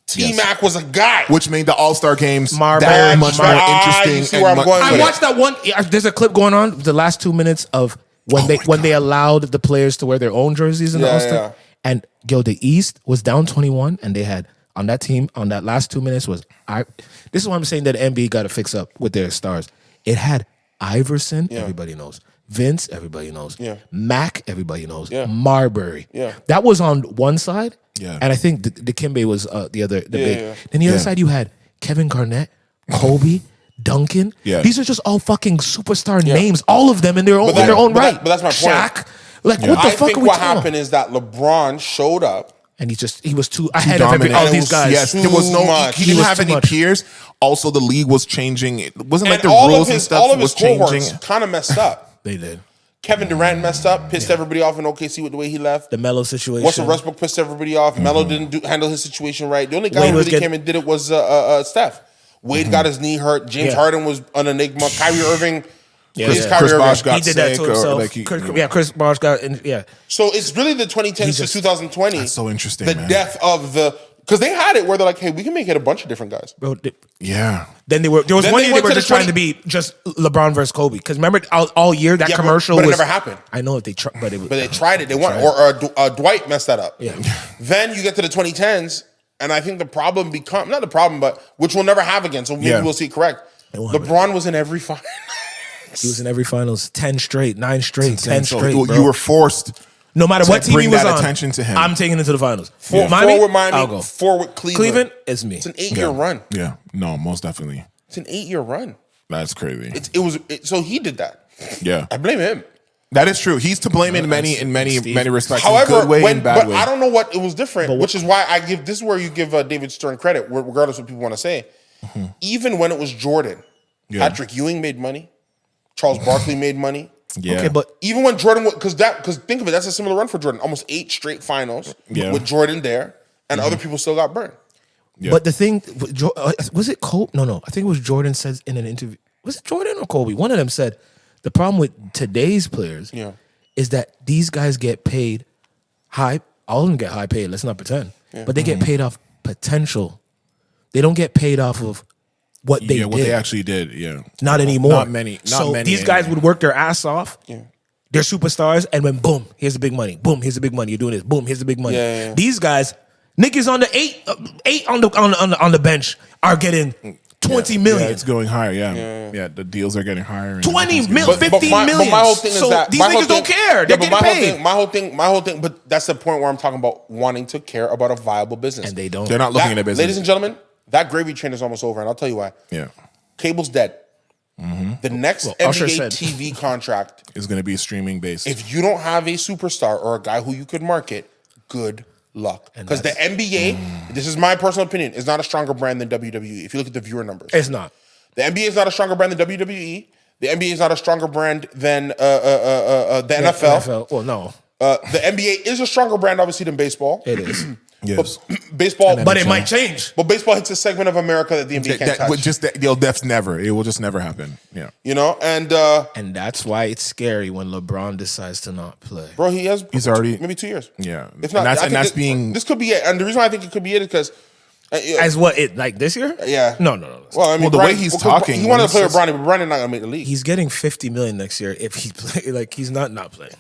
T-Mac was a guy. Which made the All-Star games Marbury, that much more interesting. You see where I'm going with I watched that one. There's a clip going on, the last 2 minutes of when they allowed the players to wear their own jerseys in the All-Star. Yeah. And the East was down 21, and they had on that team on that last 2 minutes was this is what I'm saying that NBA got to fix up with their stars. It had Iverson, everybody knows. Vince, everybody knows. Yeah. Mac, everybody knows. Yeah. Marbury. Yeah. That was on one side. Yeah. And I think Dikembe was the big. Yeah. Then the other side you had Kevin Garnett, Kobe, Duncan. Yeah. These are just all fucking superstar names, all of them in their own right. But that's my point. Shaq. Like what the I fuck think are we what talking happened is that LeBron showed up. And he was too ahead of dominant. all these guys. Yes, there was no. much. He didn't was have too any much. peers. Also, the league was changing. It wasn't like And the all rules of and stuff was changing. kind of messed up. They did. Kevin Durant messed up, pissed everybody off in OKC with the way he left. The Melo situation. Russell Westbrook pissed everybody off. Melo didn't handle his situation right. The only guy Wade who was really came and did it was Steph. Wade got his knee hurt. James Harden was an enigma. Kyrie Irving. Chris Kyrie Bosh Irving. got He did that sick, to or himself. like Chris Bosh got So it's really the 2010s to 2020. That's so interesting, The man. death of the because they had it where they're like, hey, we can make it a bunch of different guys. Bro, Yeah. then there was Then one they year they went were to just the trying to be just LeBron versus Kobe. Because remember all year that Yeah, commercial but it was never happened. I know if they tried, but they tried it. They won. Or Dwight messed that up. Yeah. Then you get to the 2010s, and I think the problem become not the problem, but which we'll never have again. So maybe we'll see it correct. LeBron was in every final. he was in every finals 10 straight, 9 straight, 10 So straight. you bro. were forced. No matter to what team bring he was that on, attention to him. I'm taking it to the finals. Four with I'll Miami, go. 4 with Cleveland. Cleveland is me. It's an 8-year run. Yeah. No, most definitely. It's an 8-year run. That's crazy. So he did that. Yeah. I blame him. That is true. He's to blame in many respects. However, in good way and bad way. I don't know what it was different, which is why I give this is where you give David Stern credit, regardless of what people want to say. Even when it was Jordan, Patrick Ewing made money, Charles Barkley made money. Yeah. Okay, but Even when Jordan, because think of it, that's a similar run for Jordan. Almost 8 straight finals with Jordan there, and other people still got burned. Yeah. But the thing was it Kobe? No. I think it was Jordan says in an interview. Was it Jordan or Kobe? One of them said the problem with today's players is that these guys get paid high. All of them get high paid. Let's not pretend, but they get paid off potential. They don't get paid off of what they did. What they actually did. Yeah. Not anymore. Not many. These guys would work their ass off. Yeah. They're superstars, and then boom, here's the big money. Boom, here's the big money. You're doing this. Boom, here's the big money. Yeah. These guys, niggas on the eight on the bench are getting 20 million. Yeah, it's going higher. Yeah. The deals are getting higher. 20 million, 15 million. But my whole thing is that these niggas don't care. They're getting paid. My whole thing. But that's the point where I'm talking about wanting to care about a viable business, And they don't. They're not looking at a business. Ladies and gentlemen, that gravy train is almost over, and I'll tell you why. Yeah. Cable's dead. The next Usher NBA said- TV contract, It's going to be streaming based. if you don't have a superstar or a guy who you could market, good luck. Because the NBA, this is my personal opinion, is not a stronger brand than WWE. If you look at the viewer numbers, It's not. the NBA is not a stronger brand than WWE. The NBA is not a stronger brand than the NFL. Well, no, The NBA is a stronger brand, obviously, than baseball. it is. Yes. Baseball, But it might change. But baseball hits a segment of America that the NBA can't touch. That's never. It will just never happen. Yeah. You know, and And that's why it's scary when LeBron decides to not play. bro, he's already- maybe 2 years. Yeah. If not, And that's being. This could be it. And the reason why I think it could be it is because As what it like this year? yeah. No. Well, I mean, the way Brian- he's because talking, he wanted when to play he with Bronny, but Bronny's not gonna make the league. He's getting 50 million next year if he play. Like he's not playing.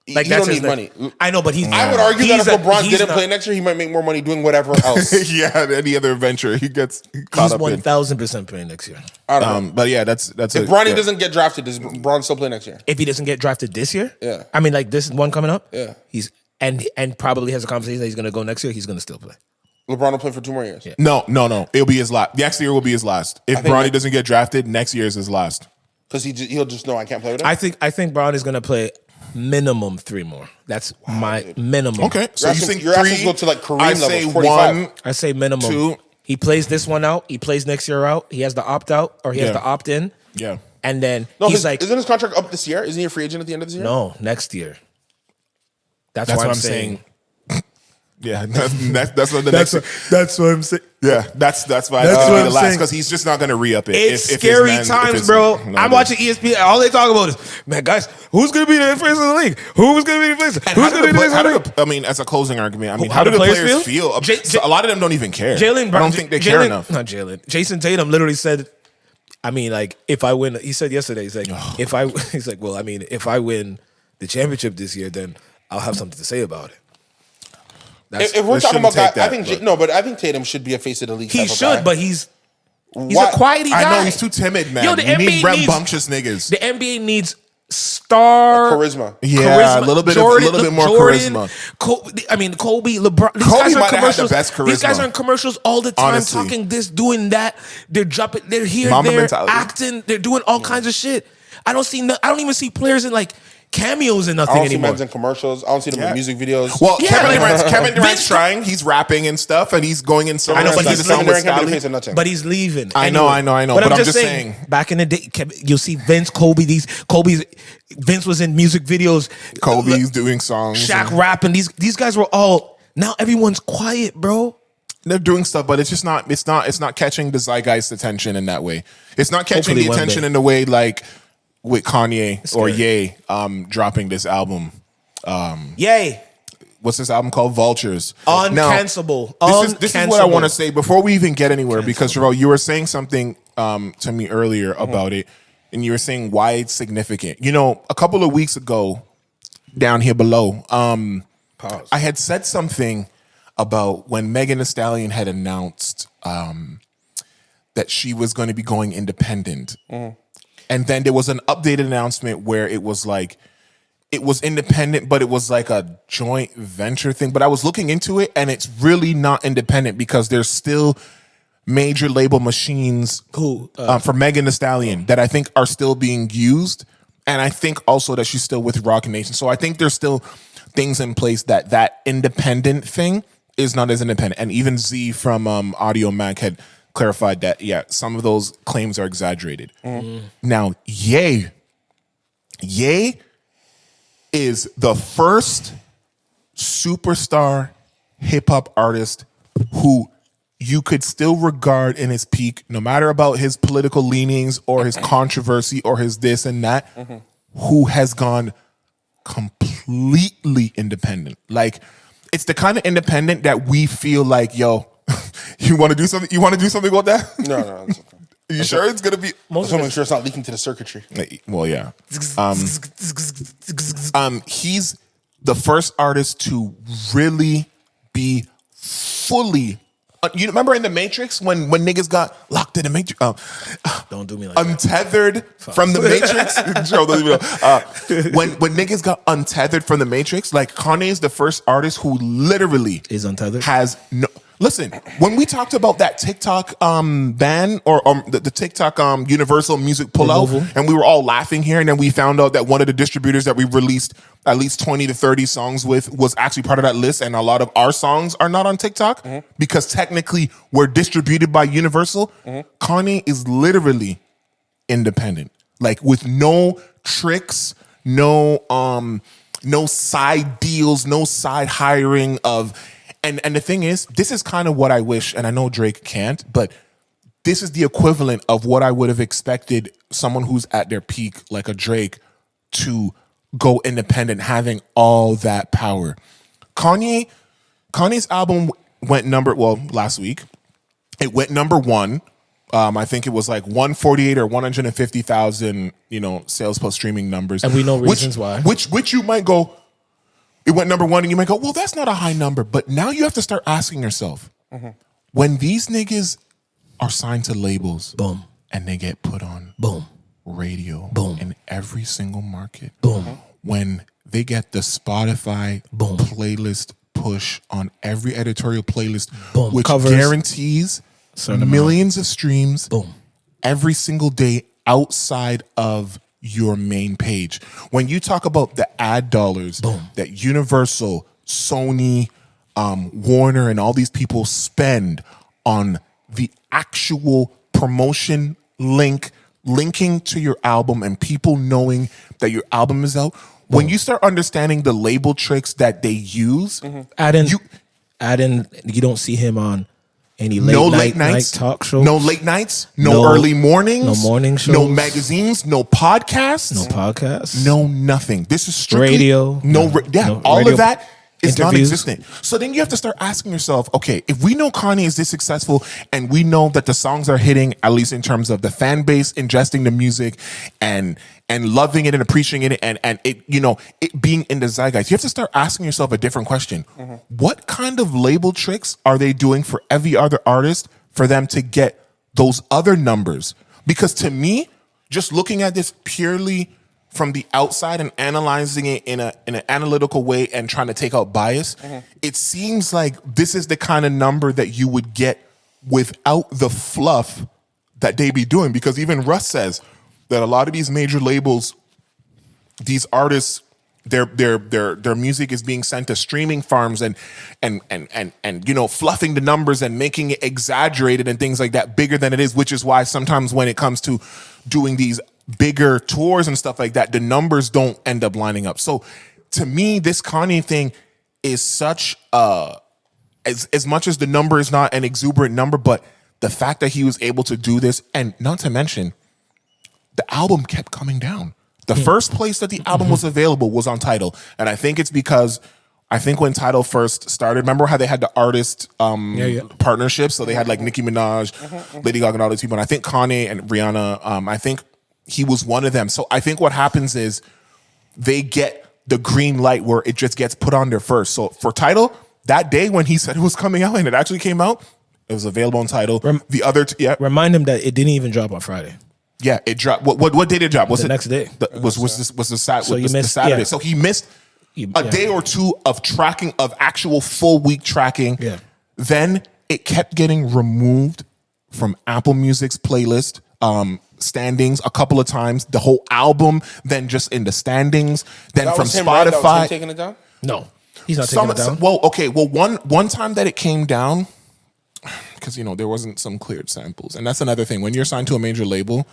Like you that's don't his need money. I know, but he's. I would argue that if LeBron didn't not, play next year, he might make more money doing whatever else. Yeah, any other venture he gets caught He's up in. 1,000% playing next year. I don't know. But yeah, that's If Bronny doesn't get drafted, does Bron still play next year? If he doesn't get drafted this year, Yeah. I mean, like this one coming up, Yeah. he's and probably has a conversation that he's going to go next year. He's going to still play. LeBron will play for 2 more years. Yeah. No. It'll be his last. Next year will be his last. If think Bronny that- doesn't get drafted, next year is his last. Because he'll just know I can't play with him. I think Brown is going to play minimum 3 more. That's my minimum. Okay, so You're you asking- think you're asking 3? to go to, like, Kareem I level, say 45. 1. I say minimum 2. He plays this one out. He plays next year out. He has the opt out or he has Yeah. the opt in. Yeah. And then No, he's like, isn't his contract up this year? Isn't he a free agent at the end of this year? no, next year. That's That's why what I'm saying. Yeah, that's what the That's next. that's what I'm saying. Yeah, that's why That's it's what be I'm the last saying. because he's just not going to re-up it. It's if his scary man- if times, his- bro. no, I'm it watching ESPN. All they talk about is, man, guys, who's going to be the face of the league? Who's going to be the face? And Who's going to be the face of the league? I mean, as a closing argument, I mean, How how do the the players players feel? feel? J- So a lot of them don't even care. Jalen I Brown, don't think they care enough. Not Jalen. Jason Tatum literally said, I mean, like, if I win, he said yesterday, he's like, he's like, well, I mean, if I win the championship this year, then I'll have something to say about it. If we're They talking about shouldn't that, take I think that, but I think Tatum should be a face of the league. He type of should, guy. but he's Why- a quiety guy. I know he's too timid, man. Yo, the You need NBA needs- rambunctious niggas. The NBA needs star charisma. Yeah, a little bit more charisma. Kobe, LeBron. These Kobe guys are might have had the commercials. best These guys charisma. are in commercials all the time, Honestly. talking this, doing that. They're dropping. They're here. Mamba They're mentality. acting. They're doing all kinds of shit. I don't even see players in like cameos and I nothing don't see anymore. men's in commercials. I don't see them in music videos. Well, Yeah, Kevin like- Durant's Vince- trying. He's rapping and stuff, and he's going in songs. I know, but he's he's a song living with there and can't be the Scally. face of nothing. But he's leaving. I know. But I'm just saying. Back in the day, you'll see Vince, Vince was in music videos. Kobe's doing songs. Shaq and rapping. These guys were all. Now everyone's quiet, bro. they're doing stuff, but it's just not. It's not catching the zeitgeist attention in that way. It's not catching Hopefully the one attention day. in the way like with Kanye or scary. Ye dropping this album. Yay. What's this album called? Vultures. Now, Uncancelable. This is what I want to say before we even get anywhere, because Trivelle, you were saying something to me earlier about it, and you were saying why it's significant. You know, a couple of weeks ago, down here below, I had said something about when Megan Thee Stallion had announced that she was going to be going independent, and then there was an updated announcement where it was like, it was independent, but it was like a joint venture thing. But I was looking into it, and it's really not independent because there's still major label machines for Megan Thee Stallion that I think are still being used. And I think also that she's still with Rock Nation. So I think there's still things in place that independent thing is not as independent. And even Z from Audio Mac had clarified that, yeah, some of those claims are exaggerated. Now, Ye is the first superstar hip hop artist who you could still regard in his peak, no matter about his political leanings or his controversy or his this and that, who has gone completely independent. Like, it's the kind of independent that we feel like, yo, you want to do something? You want to do something about that? No, it's okay. Are you sure it's gonna be? I just want to make sure it's not leaking to the circuitry. Well, yeah. He's the first artist to really be fully. You remember in the Matrix when niggas got locked in the Matrix? Don't do me like that. Untethered from the Matrix. Joe doesn't even know. When niggas got untethered from the Matrix, like Kanye is the first artist who literally Is untethered? Has no. Listen, when we talked about that TikTok ban or the TikTok Universal Music pullout, Removal. and we were all laughing here, and then we found out that one of the distributors that we released at least 20 to 30 songs with was actually part of that list, and a lot of our songs are not on TikTok because technically we're distributed by Universal. Kanye is literally independent, like with no tricks, no side deals, no side hiring of. And the thing is, this is kind of what I wish, and I know Drake can't, but this is the equivalent of what I would have expected someone who's at their peak, like a Drake, to go independent, having all that power. Kanye's album went last week. It went number one. I think it was like 148 or 150,000, sales plus streaming numbers. And we know reasons why. Which you might go, It went number one, and you might go, well, that's not a high number. But now you have to start asking yourself, when these niggas are signed to labels, boom, and they get put on boom, radio, boom, in every single market, boom, when they get the Spotify boom playlist push on every editorial playlist, boom, which covers guarantees millions of streams, boom, every single day outside of your main page. When you talk about the ad dollars that Universal, Sony, Warner, and all these people spend on the actual promotion linking to your album and people knowing that your album is out, when you start understanding the label tricks that they use, add in, you don't see him on any late night talk shows. No late nights. No early mornings. No morning shows. No magazines. No podcasts. No podcasts. No nothing. This is strictly radio. All radio of that is interviews. non-existent. So then you have to start asking yourself, okay, if we know Kanye is this successful and we know that the songs are hitting, at least in terms of the fan base ingesting the music and loving it and appreciating it and it, it being in the zeitgeist, you have to start asking yourself a different question. What kind of label tricks are they doing for every other artist for them to get those other numbers? Because to me, just looking at this purely from the outside and analyzing it in an analytical way and trying to take out bias, it seems like this is the kind of number that you would get without the fluff that they be doing. Because even Russ says that a lot of these major labels, these artists, their music is being sent to streaming farms and fluffing the numbers and making it exaggerated and things like that, bigger than it is, which is why sometimes when it comes to doing these bigger tours and stuff like that, the numbers don't end up lining up. So to me, this Kanye thing is such as much as the number is not an exuberant number, but the fact that he was able to do this, and not to mention, the album kept coming down. The first place that the album was available was on Tidal. And I think it's because when Tidal first started, remember how they had the artist partnerships? So they had like Nicki Minaj, Lady Gaga, and all these people. And I think Kanye and Rihanna, I think he was one of them. So I think what happens is they get the green light where it just gets put on there first. So for Tidal, that day when he said it was coming out and it actually came out, it was available on Tidal. The other, remind him that it didn't even drop on Friday. Yeah, it dropped. What did it drop? Was the it next day? Was the Saturday? Yeah. So he missed a day or two of tracking, of actual full week tracking. Yeah. Then it kept getting removed from Apple Music's playlist standings a couple of times. The whole album, then just in the standings. Then from Spotify. Right? That was him taking it down? No, he's not taking it down. Well, okay. Well, one time that it came down, because there wasn't some cleared samples, and that's another thing. When you're signed to a major label,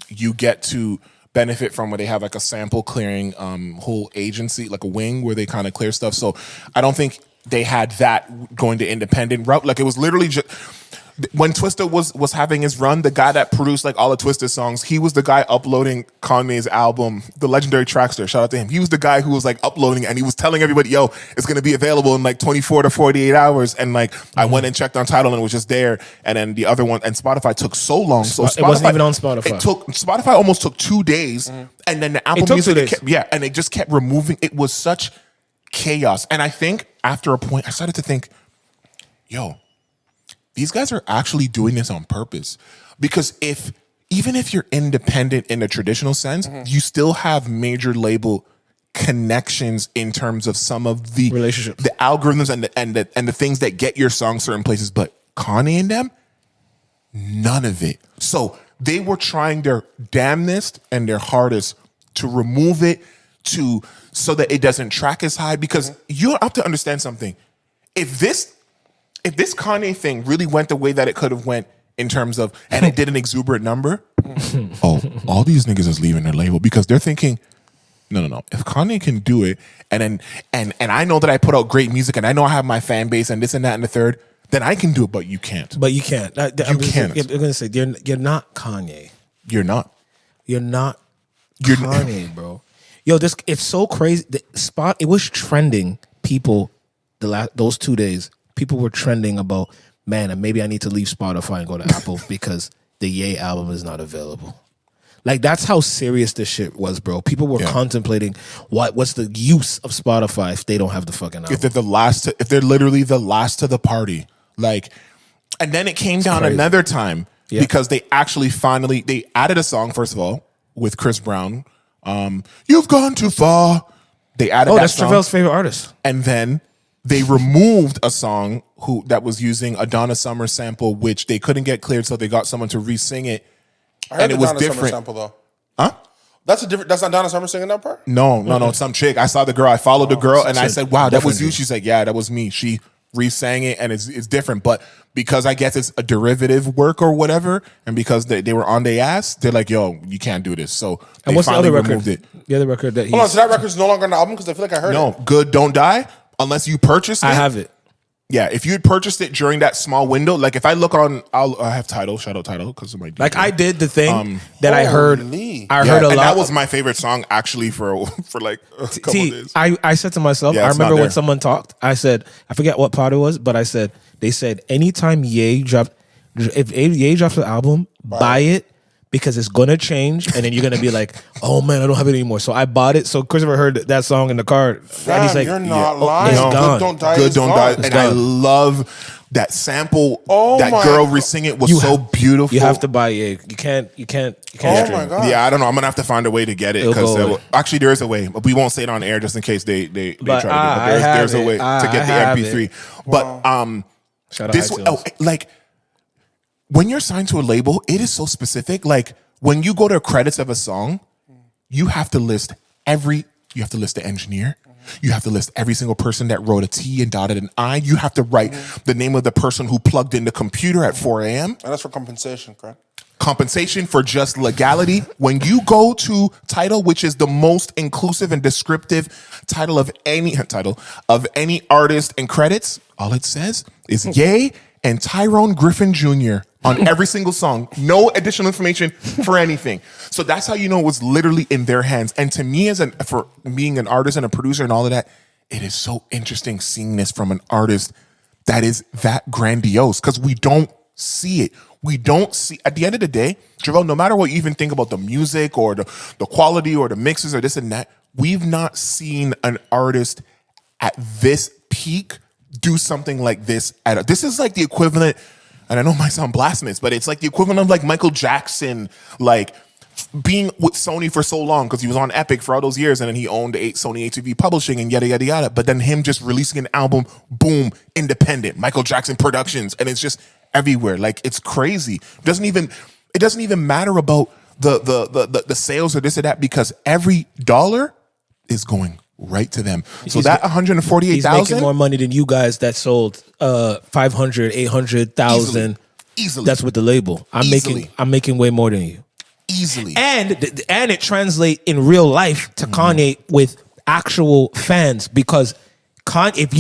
you get to benefit from where they have like a sample clearing whole agency, like a wing where they kind of clear stuff. So I don't think they had that going to independent route. Like it was literally just when Twista was having his run, the guy that produced like all the Twista songs, he was the guy uploading Kanye's album, The Legendary Trackster. Shout out to him. He was the guy who was like uploading and he was telling everybody, yo, it's going to be available in like 24 to 48 hours. And like I went and checked on Tidal and it was just there. And then the other one, and Spotify took so long. So Spotify, it wasn't even on Spotify. Spotify almost took 2 days. And then the Apple Music, and it just kept removing. It was such chaos. And I think after a point, I started to think, yo, these guys are actually doing this on purpose. Because even if you're independent in a traditional sense, you still have major label connections in terms of some of the relationships, the algorithms and the things that get your song certain places. But Kanye and them, none of it. So they were trying their damnedest and their hardest to remove it so that it doesn't track as high. Because you have to understand something. If this Kanye thing really went the way that it could have went in terms of, and it did an exuberant number, all these niggas is leaving their label because they're thinking, no. If Kanye can do it, and I know that I put out great music, and I know I have my fan base, and this and that and the third, then I can do it, but you can't. But you can't. You can't. I'm going to say you're not Kanye. You're not. You're not Kanye, bro. Yo, it's so crazy. It was trending. People those 2 days. People were trending about, man, and maybe I need to leave Spotify and go to Apple because the Ye album is not available. Like that's how serious this shit was, bro. People were contemplating what's the use of Spotify if they don't have the fucking album. If they're literally the last to the party. Like, and then it came down another time because they actually they added a song, first of all, with Chris Brown. You've gone too far. They added that song. Trivelle's favorite artist. And then they removed a song that was using a Donna Summer sample, which they couldn't get cleared, so they got someone to re-sing it. I heard and the it was Donna different. Summer sample though. Huh? That's not Donna Summer singing that part? No, some chick. I saw the girl. I followed the girl, and I said, "Wow, that was you." She's like, "Yeah, that was me." She re-sang it, and it's different. But because I guess it's a derivative work or whatever, and because they were on their ass, they're like, "Yo, you can't do this." So they And what's the finally other record? removed it. The other record that Hold on, so that record's no longer on the album because I feel like I heard it. No, Good Don't Die, unless you purchased it. I have it. Yeah, if you had purchased it during that small window, like if I look on, I have Tidal, shout out Tidal because of my DJ. Like I did the thing that I heard. Holy. I heard a lot. and that was my favorite song actually for like a couple days. I said to myself, Yeah, I it's remember not when there. someone talked, I said, I forget what part it was, but I said, they said, anytime if Ye drops an album, buy it because it's gonna change, and then you're gonna be like, oh man, I don't have it anymore. So I bought it. So Christopher heard that song in the car, and Damn, he's like, you're not lying. it's gone. Good Don't Die. Good is Don't gone. Die. And I love that sample. Oh that my girl God. re-sing it was so beautiful. You have to buy Ye. You can't. Oh stream my it. God. Yeah, I don't know. I'm gonna have to find a way to get it It'll because go away. actually there is a way, but we won't say it on air just in case they try to get it. But I have there's a it. way to I get the have MP3. it. But Shout out this iTunes. like when you're signed to a label, it is so specific. Like when you go to credits of a song, you have to list the engineer. You have to list every single person that wrote a T and dotted an I. You have to write the name of the person who plugged in the computer at 4 a.m. And that's for compensation, correct? Compensation for just legality. When you go to Tidal, which is the most inclusive and descriptive title of any artist and credits, all it says is Ye and Tyrone Griffin Jr. on every single song. No additional information for anything. So that's how you know it was literally in their hands. And to me, for being an artist and a producer and all of that, it is so interesting seeing this from an artist that is that grandiose because we don't see it. We don't see, at the end of the day, Trivelle, no matter what you even think about the music or the quality or the mixes or this and that, we've not seen an artist at this peak do something like this. This is like the equivalent, and I know it might sound blasphemous, but it's like the equivalent of like Michael Jackson, like being with Sony for so long because he was on Epic for all those years and then he owned Sony ATV Publishing and yada, yada, yada. But then him just releasing an album, boom, independent, Michael Jackson Productions. And it's just everywhere. Like it's crazy. It doesn't even matter about the sales or this or that because every dollar is going right to them. So that 148,000. He's making more money than you guys that sold 500, 800,000. Easily. That's with the label. I'm making way more than you. Easily. And it translates in real life to Kanye with actual fans because if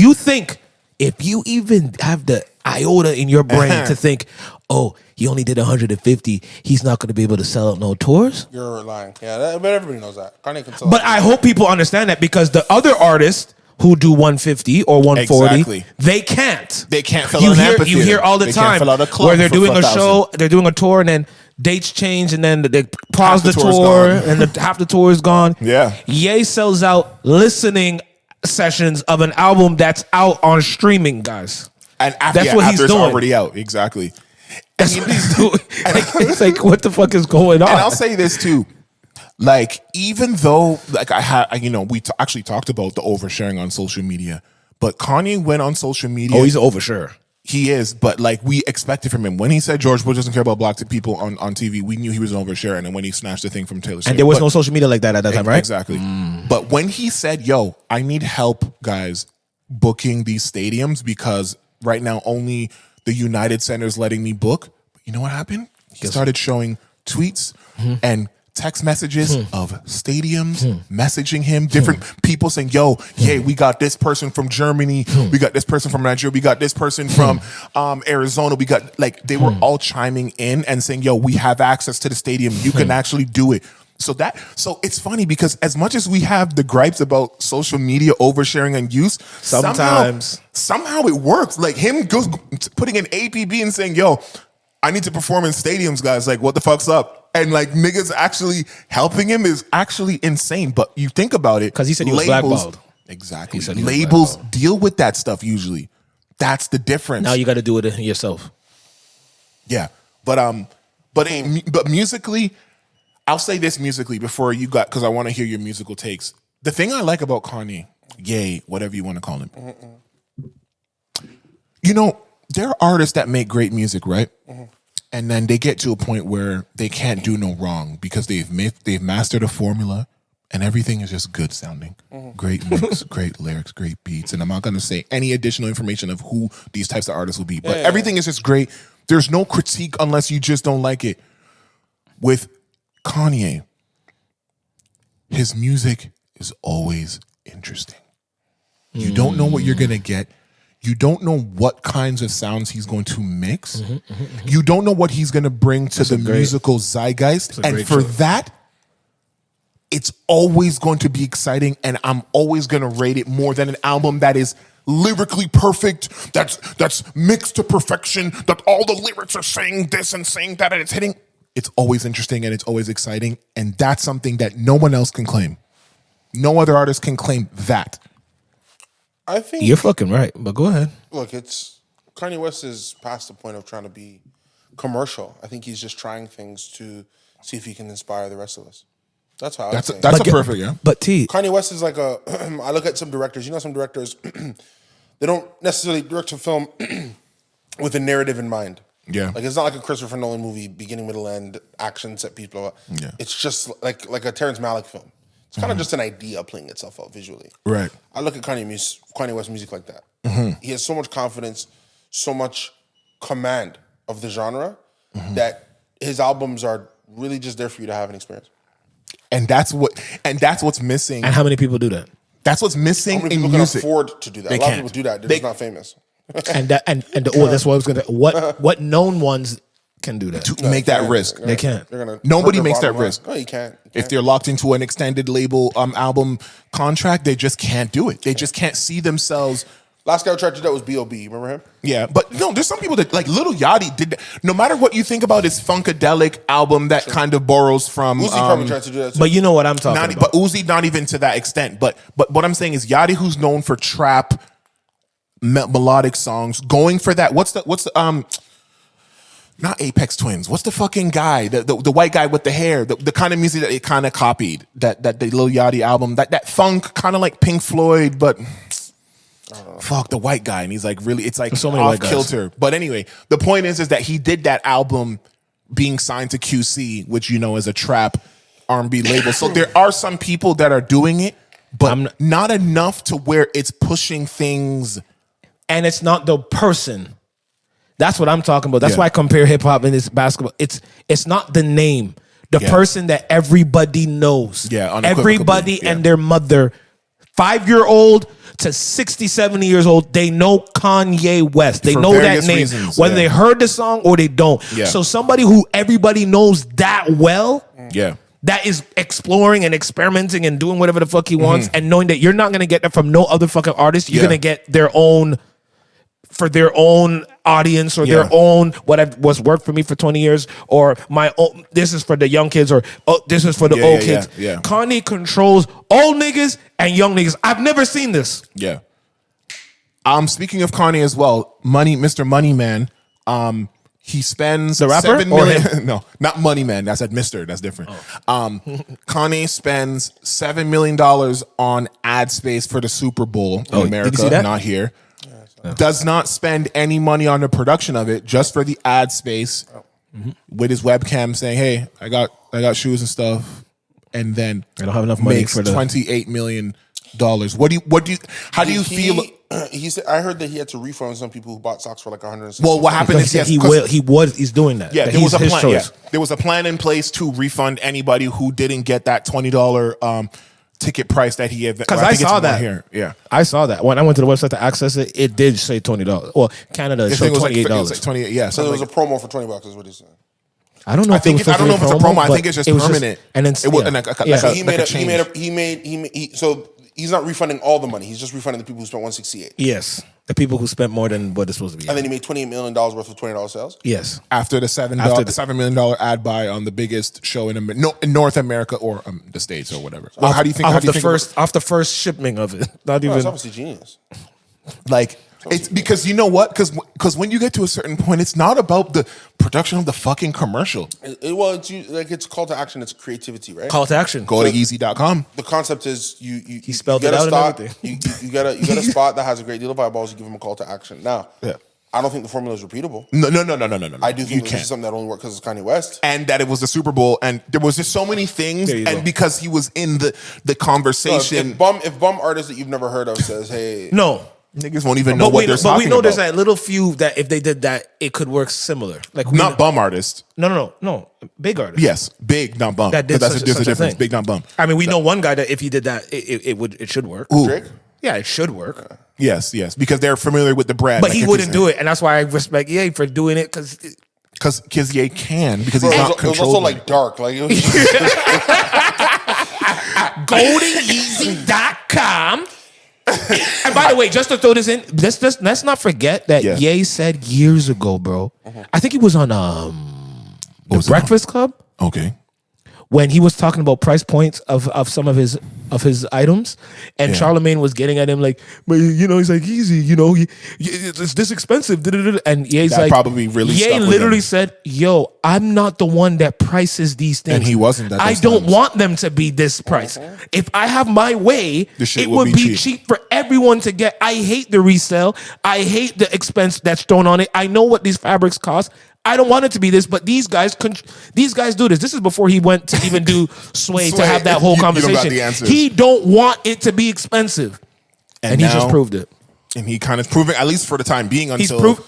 you even have the iota in your brain to think, oh, he only did 150, he's not going to be able to sell out no tours. You're lying. Yeah, but everybody knows that. Kanye can sell. But I hope people understand that because the other artists who do 150 or 140, Exactly. they can't. They can't fill out an amphitheater. You hear all the They can't time fill out a club where they're for doing a 4,000. show, they're doing a tour, and then dates change, and then they pause Half the the tour's tour, gone. and half the tour is gone. Yeah. Ye sells out listening sessions of an album that's out on streaming, guys. And after, That's what he's after it's doing. already out. Exactly. That's what he's doing. It's like, what the fuck is going on? And I'll say this too. Like, even though, like, we actually talked about the oversharing on social media, but Kanye went on social media. Oh, he's oversure. He is, but like, we expected from him. When he said George Bush doesn't care about black people on TV, we knew he was an oversharer. And then when he snatched the thing from Taylor Swift. And there was no social media like that at that time, right? Exactly. But when he said, yo, I need help, guys, booking these stadiums because right now only the United Center is letting me book. But you know what happened? He started showing tweets and text messages of stadiums messaging him, different people saying, yo, we got this person from Germany, we got this person from Nigeria, we got this person from Arizona, we got, like, they were all chiming in and saying, yo, we have access to the stadium, you can actually do it. So it's funny because as much as we have the gripes about social media oversharing and use, somehow it works. Like him putting an APB and saying, yo, I need to perform in stadiums, guys. Like, what the fuck's up? and like niggas actually helping him is actually insane. But you think about it, because he said he was blackballed. Exactly. He said he was Labels blackballed. deal with that stuff usually. That's the difference. Now you got to do it yourself. Yeah, but musically, I'll say this musically before you got, because I want to hear your musical takes. The thing I like about Kanye, Ye, whatever you want to call him, you know, there are artists that make great music, right? And then they get to a point where they can't do no wrong because they've mastered a formula and everything is just good sounding. Great mix, great lyrics, great beats. And I'm not going to say any additional information of who these types of artists will be, but everything is just great. There's no critique unless you just don't like it. With Kanye, his music is always interesting. You don't know what you're going to get. You don't know what kinds of sounds he's going to mix. You don't know what he's going to bring to the musical zeitgeist. And for that, it's always going to be exciting, and I'm always going to rate it more than an album that is lyrically perfect, that's mixed to perfection, that all the lyrics are saying this and saying that, and it's hitting. It's always interesting and it's always exciting, and that's something that no one else can claim. No other artist can claim that. I think You're fucking right, but go ahead. Look, it's Kanye West is past the point of trying to be commercial. I think he's just trying things to see if he can inspire the rest of us. That's how That's I think. a perfect, yeah. But T, Kanye West is like a. I look at some directors. You know, some directors they don't necessarily direct a film with a narrative in mind. Yeah, Like it's not like a Christopher Nolan movie, beginning, middle, end, action, set piece, blah, blah. Yeah. It's just like a Terrence Malick film. It's kind of just an idea playing itself out visually. right. I look at Kanye West music like that. He has so much confidence, so much command of the genre that his albums are really just there for you to have an experience. And that's what's missing. and how many people do that? That's what's How missing many in people can music. afford to do that? They A lot can't. of people do that. They're They- just not famous. And that's what I was gonna. What known ones can do that? To make that risk. They can't. They're gonna Nobody hurt their makes that bottom line. risk. No, you can't. If they're locked into an extended label album contract, they just can't do it. They just can't see themselves. Last guy who tried to do that was B.O.B. Remember him? Yeah, but no, there's some people that like Lil Yachty did that. No matter what you think about his Funkadelic album, that kind of borrows from Uzi probably tried to do that too. But you know what I'm talking not, about. but Uzi not even to that extent. But what I'm saying is Yachty, who's known for trap melodic songs, going for that. What's the not Apex Twins. What's the fucking guy? The white guy with the hair. The kind of music that it kind of copied. That the Lil Yachty album. That funk, kind of like Pink Floyd, but fuck the white guy. And he's like really, it's like so many off white guys. kilter. But anyway, the point is that he did that album being signed to QC, which you know is a trap R&B label. So there are some people that are doing it, but not enough to where it's pushing things. And it's not the person. That's what I'm talking about. That's Yeah. why I compare hip hop and this basketball. It's not the name. The person that everybody knows. Yeah, unequivocally. Everybody Yeah. and their mother, 5-year-old to 60, 70 years old, they know Kanye West. They For know that various name. reasons, whether yeah. they heard the song or they don't. Yeah. So somebody who everybody knows that well, Yeah. that is exploring and experimenting and doing whatever the fuck he wants, and knowing that you're not gonna get that from no other fucking artist. You're Yeah. gonna get their own, for their own audience or their own what's worked for me for 20 years, or my own, this is for the young kids, or this is for the old kids. Yeah. Kanye controls old niggas and young niggas. I've never seen this. Yeah. Speaking of Kanye as well, Mr. Money Man, he spends The rapper $7 or million. him? No, not Money Man. That's at Mr. That's different. Kanye spends $7 million on ad space for the Super Bowl in did you America, see that? not here. Does not spend any money on the production of it, just for the ad space, with his webcam saying, "Hey, I got shoes and stuff," and then I don't have enough money makes for the $28 million. How do you feel? He said. I heard that he had to refund some people who bought socks for like 160. Well, what happened is he's doing that. Yeah, That there was a his plan. choice. Yeah. There was a plan in place to refund anybody who didn't get that $20 ticket price that he had. Because well, I think it's saw more that. here. Yeah, I saw that when I went to the website to access it. It did say $20. Well, Canada I showed think it was like $28. 28. Yeah, So there was like, a promo for $20, is what he said. I don't know. I don't know if it's a promo. I think it's just permanent. and then It was like a So like he a change. made. So he's not refunding all the money. He's just refunding the people who spent 168. Yes, the people who spent more than what it's supposed to be. And then he made $28 million worth of $20 sales. Yes, After the $7 million ad buy on the biggest show in North America or the States or whatever. Well, how do you think? off the first shipment of it? Not No, even. it's obviously genius. Like it's because you know what? Because when you get to a certain point, it's not about the production of the fucking commercial. It's call to action. It's creativity, right? Call to action. Go to easy.com. The concept is you spelled get it a out and spot, everything. you get a spot that has a great deal of eyeballs. You give them a call to action. Now, Yeah. I don't think the formula is repeatable. No. I do You think this can't. is something that only works because it's Kanye West. And that it was the Super Bowl, and there was just so many things, There you and go. because he was in the So conversation, if bum artist that you've never heard of says, "Hey, No. niggas won't even know what they're But talking we know about. there's that little few that if they did that, it could work similar. Like Not bum artist. No. Big artist. Yes, big, not bum. That did But such there's a a difference. thing. Big, not bum. I mean, we know one guy that if he did that, it should work. Who? Drake." Yeah, it should work. Yes, because they're familiar with the brand. But he wouldn't do it, and that's why I respect Ye for doing it because because Ye can because he's Bro, not it was also controlled. like dark. Like it was goldeneasy.com. And by the way, just to throw this in, let's not forget that Yeah. Ye said years ago, bro. I think he was on the was it Breakfast Club Okay. when he was talking about price points of some of his items, and Yeah. Charlemagne was getting at him like, but he's like, easy, it's this expensive, and Ye's That like, probably really Ye stuck with literally him. said, yo, I'm not the one that prices these things, And he wasn't at I those don't times. want them to be this price. If I have my way, The shit it would would be be cheap. cheap for everyone to get. I hate the resale. I hate the expense that's thrown on it. I know what these fabrics cost. I don't want it to be this, but these guys do this. This is before he went to even do Sway to Sway. have that whole You don't got conversation. the answers. He don't want it to be expensive, and he now- just proved it. And he kind of proving, at least for the time being, He's until proved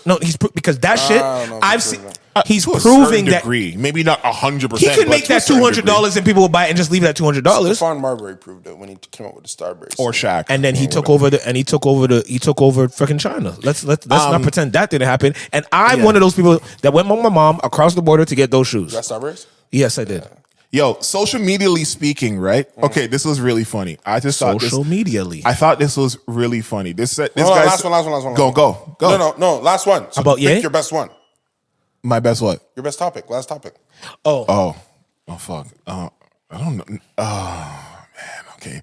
because that shit don't know if I've he's seen. proven He's to a proving certain that degree, maybe not 100%. he can but make to a that certain degree. $200 and people will buy it and just leave that $200. Stephon Marbury proved it when he came up with the Starburst. Or Shaq, And then he took over freaking China. Let's not pretend that didn't happen. And I'm one of those people that went with my mom across the border to get those shoes. That Starburst? Yes, I did. Yo, social medially speaking, right? Okay, this was really funny. I just thought this. Social medially. I thought this was really funny. This Hold on, guy's last one. Go. No, last one. So About pick Ye? your best one. My best what? Your best topic. Last topic. Oh fuck. I don't know. Oh man. Okay.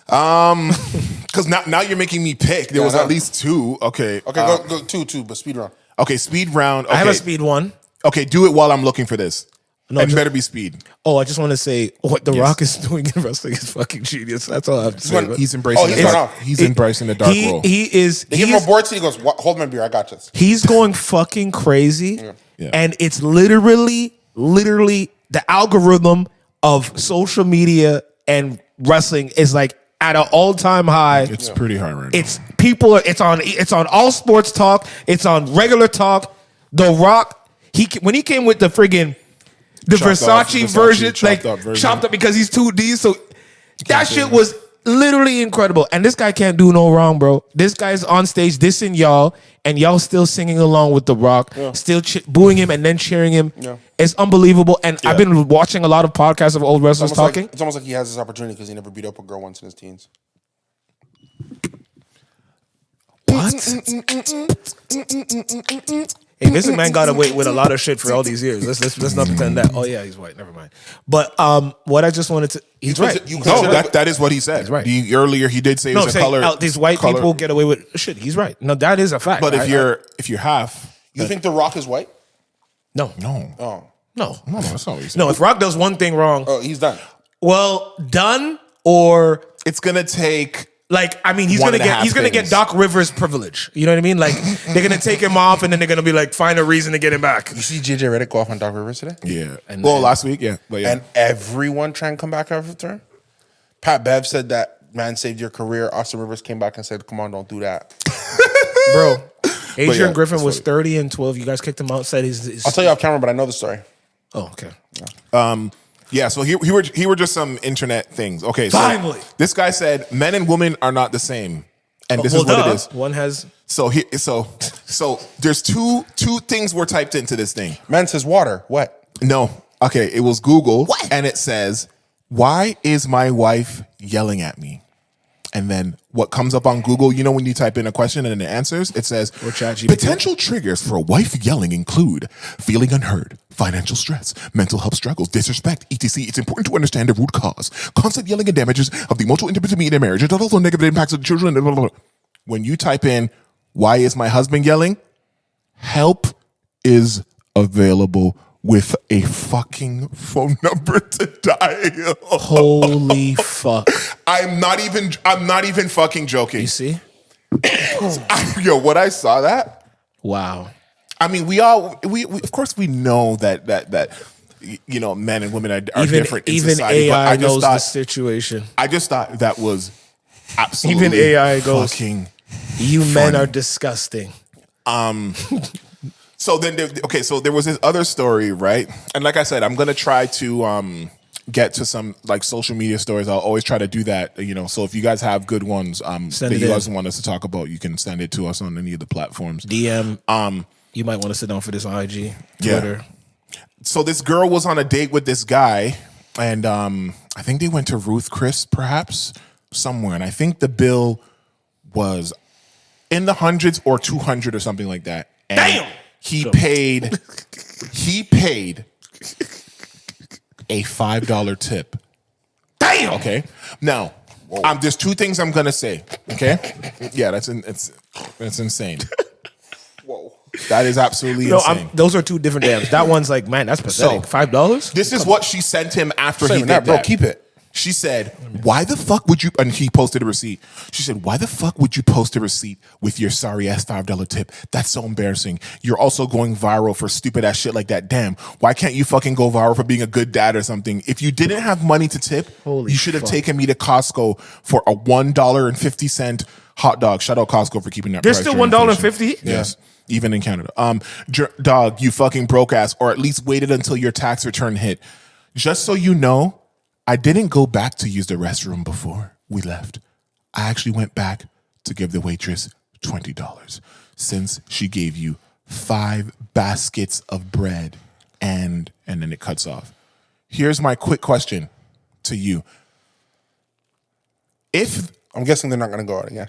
Because now you're making me pick. There was I know. at least two. Okay. Okay, go two, but speed round. Okay, speed round. Okay. I have a speed one. Okay, do it while I'm looking for this. No, It just- better be speed. Oh, I just want to say what The Rock is doing in wrestling is fucking genius. That's all I have to say. one- about it. He's embracing. he's the gone dark, off. he's embracing the dark role. He is. They give him he's- a board seat. He goes, "Hold my beer. I got this." He's going fucking crazy. Yeah. And it's literally the algorithm of social media and wrestling is like at an all-time high. It's pretty hard right now. It's it's on all sports talk, it's on regular talk. The Rock, when he came with the friggin' Versace version, like chopped up because he's 2D. So that shit was literally incredible. And this guy can't do no wrong, bro. This guy's on stage dissing y'all, and y'all still singing along with The Rock, still booing him and then cheering him. Yeah. It's unbelievable. And I've been watching a lot of podcasts of old wrestlers talking. It's almost like he has this opportunity because he never beat up a girl once in his teens. What? Hey, Vince McMahon got away with a lot of shit for all these years. Let's not pretend that. Oh yeah, he's white. Never mind. But what I just wanted to, he's right. That is what he said. He's right. Earlier he did say it No, was a saying color. these white color- people get away with shit. He's right. No, that is a fact. But if you're half, You think The Rock is white? no, no, Oh, no, that's not what he said. no. If Rock does one thing wrong, oh, he's done. well done, or It's gonna take. like I mean, he's One gonna and a get half things. Doc Rivers privilege. You know what I mean? Like they're gonna take him off, and then they're gonna be like, find a reason to get him back. You see JJ Redick go off on Doc Rivers today? Yeah. And well, then- last week, yeah, but yeah. And everyone trying to come back after him. Pat Bev said that man saved your career. Austin Rivers came back and said, "Come on, don't do that." Bro, Adrian yeah, Griffin that's was funny. 30-12. You guys kicked him out. Said he's I'll tell you off camera, but I know the story. Oh, okay. Yeah, so here were just some internet things. Okay, so Finally. this guy said men and women are not the same, and this is what it is. One has So there's two things were typed into this thing. Man says water, wet. No, okay, it was Google, and it says, "Why is my wife yelling at me?" And then what comes up on Google, you know, when you type in a question and it answers, it says, potential triggers for a wife yelling include feeling unheard, financial stress, mental health struggles, disrespect, etc. It's important to understand the root cause. Constant yelling and damages of the emotional intimacy in a marriage. It also negative impacts of children. Blah, blah, blah. When you type in, why is my husband yelling? Help is available with a fucking phone number to dial. Holy fuck. I'm not even fucking joking. You see? Yo, when I saw that, wow. I mean, we of course we know that you know, men and women are different in even society. AI but I just knows thought, the situation. I just thought that was absolutely Even AI goes, fucking you funny. men are disgusting. So then, so there was this other story, right? And like I said, I'm gonna try to get to some like social media stories. I'll always try to do that, you know. So if you guys have good ones that you guys want us to talk about, you can send it to us on any of the platforms. DM. You might want to sit down for this on IG, Twitter. Yeah. So this girl was on a date with this guy, and I think they went to Ruth Chris, perhaps somewhere, and I think the bill was in the hundreds or 200 or something like that. And Damn. He paid a $5 tip. Damn. Okay. Now, there's two things I'm gonna say. Okay. Yeah, that's insane. Whoa. That is absolutely No, insane. those are two different dams. That one's like, man, that's pathetic. $5? This is what she sent him after he did that, bro. that. Keep it. She said, why the fuck would you, and he posted a receipt. She said, why the fuck would you post a receipt with your sorry ass $5 tip? That's so embarrassing. You're also going viral for stupid ass shit like that. Damn, why can't you fucking go viral for being a good dad or something? If you didn't have money to tip, you should have taken me to Costco for a $1.50 hot dog. Shout out Costco for keeping that There's price still during $1.50? inflation. Yes. Even in Canada. Dog, you fucking broke ass, or at least waited until your tax return hit. Just so you know, I didn't go back to use the restroom before we left. I actually went back to give the waitress $20 since she gave you 5 baskets of bread and then it cuts off. Here's my quick question to you. If I'm guessing they're not going to go out again.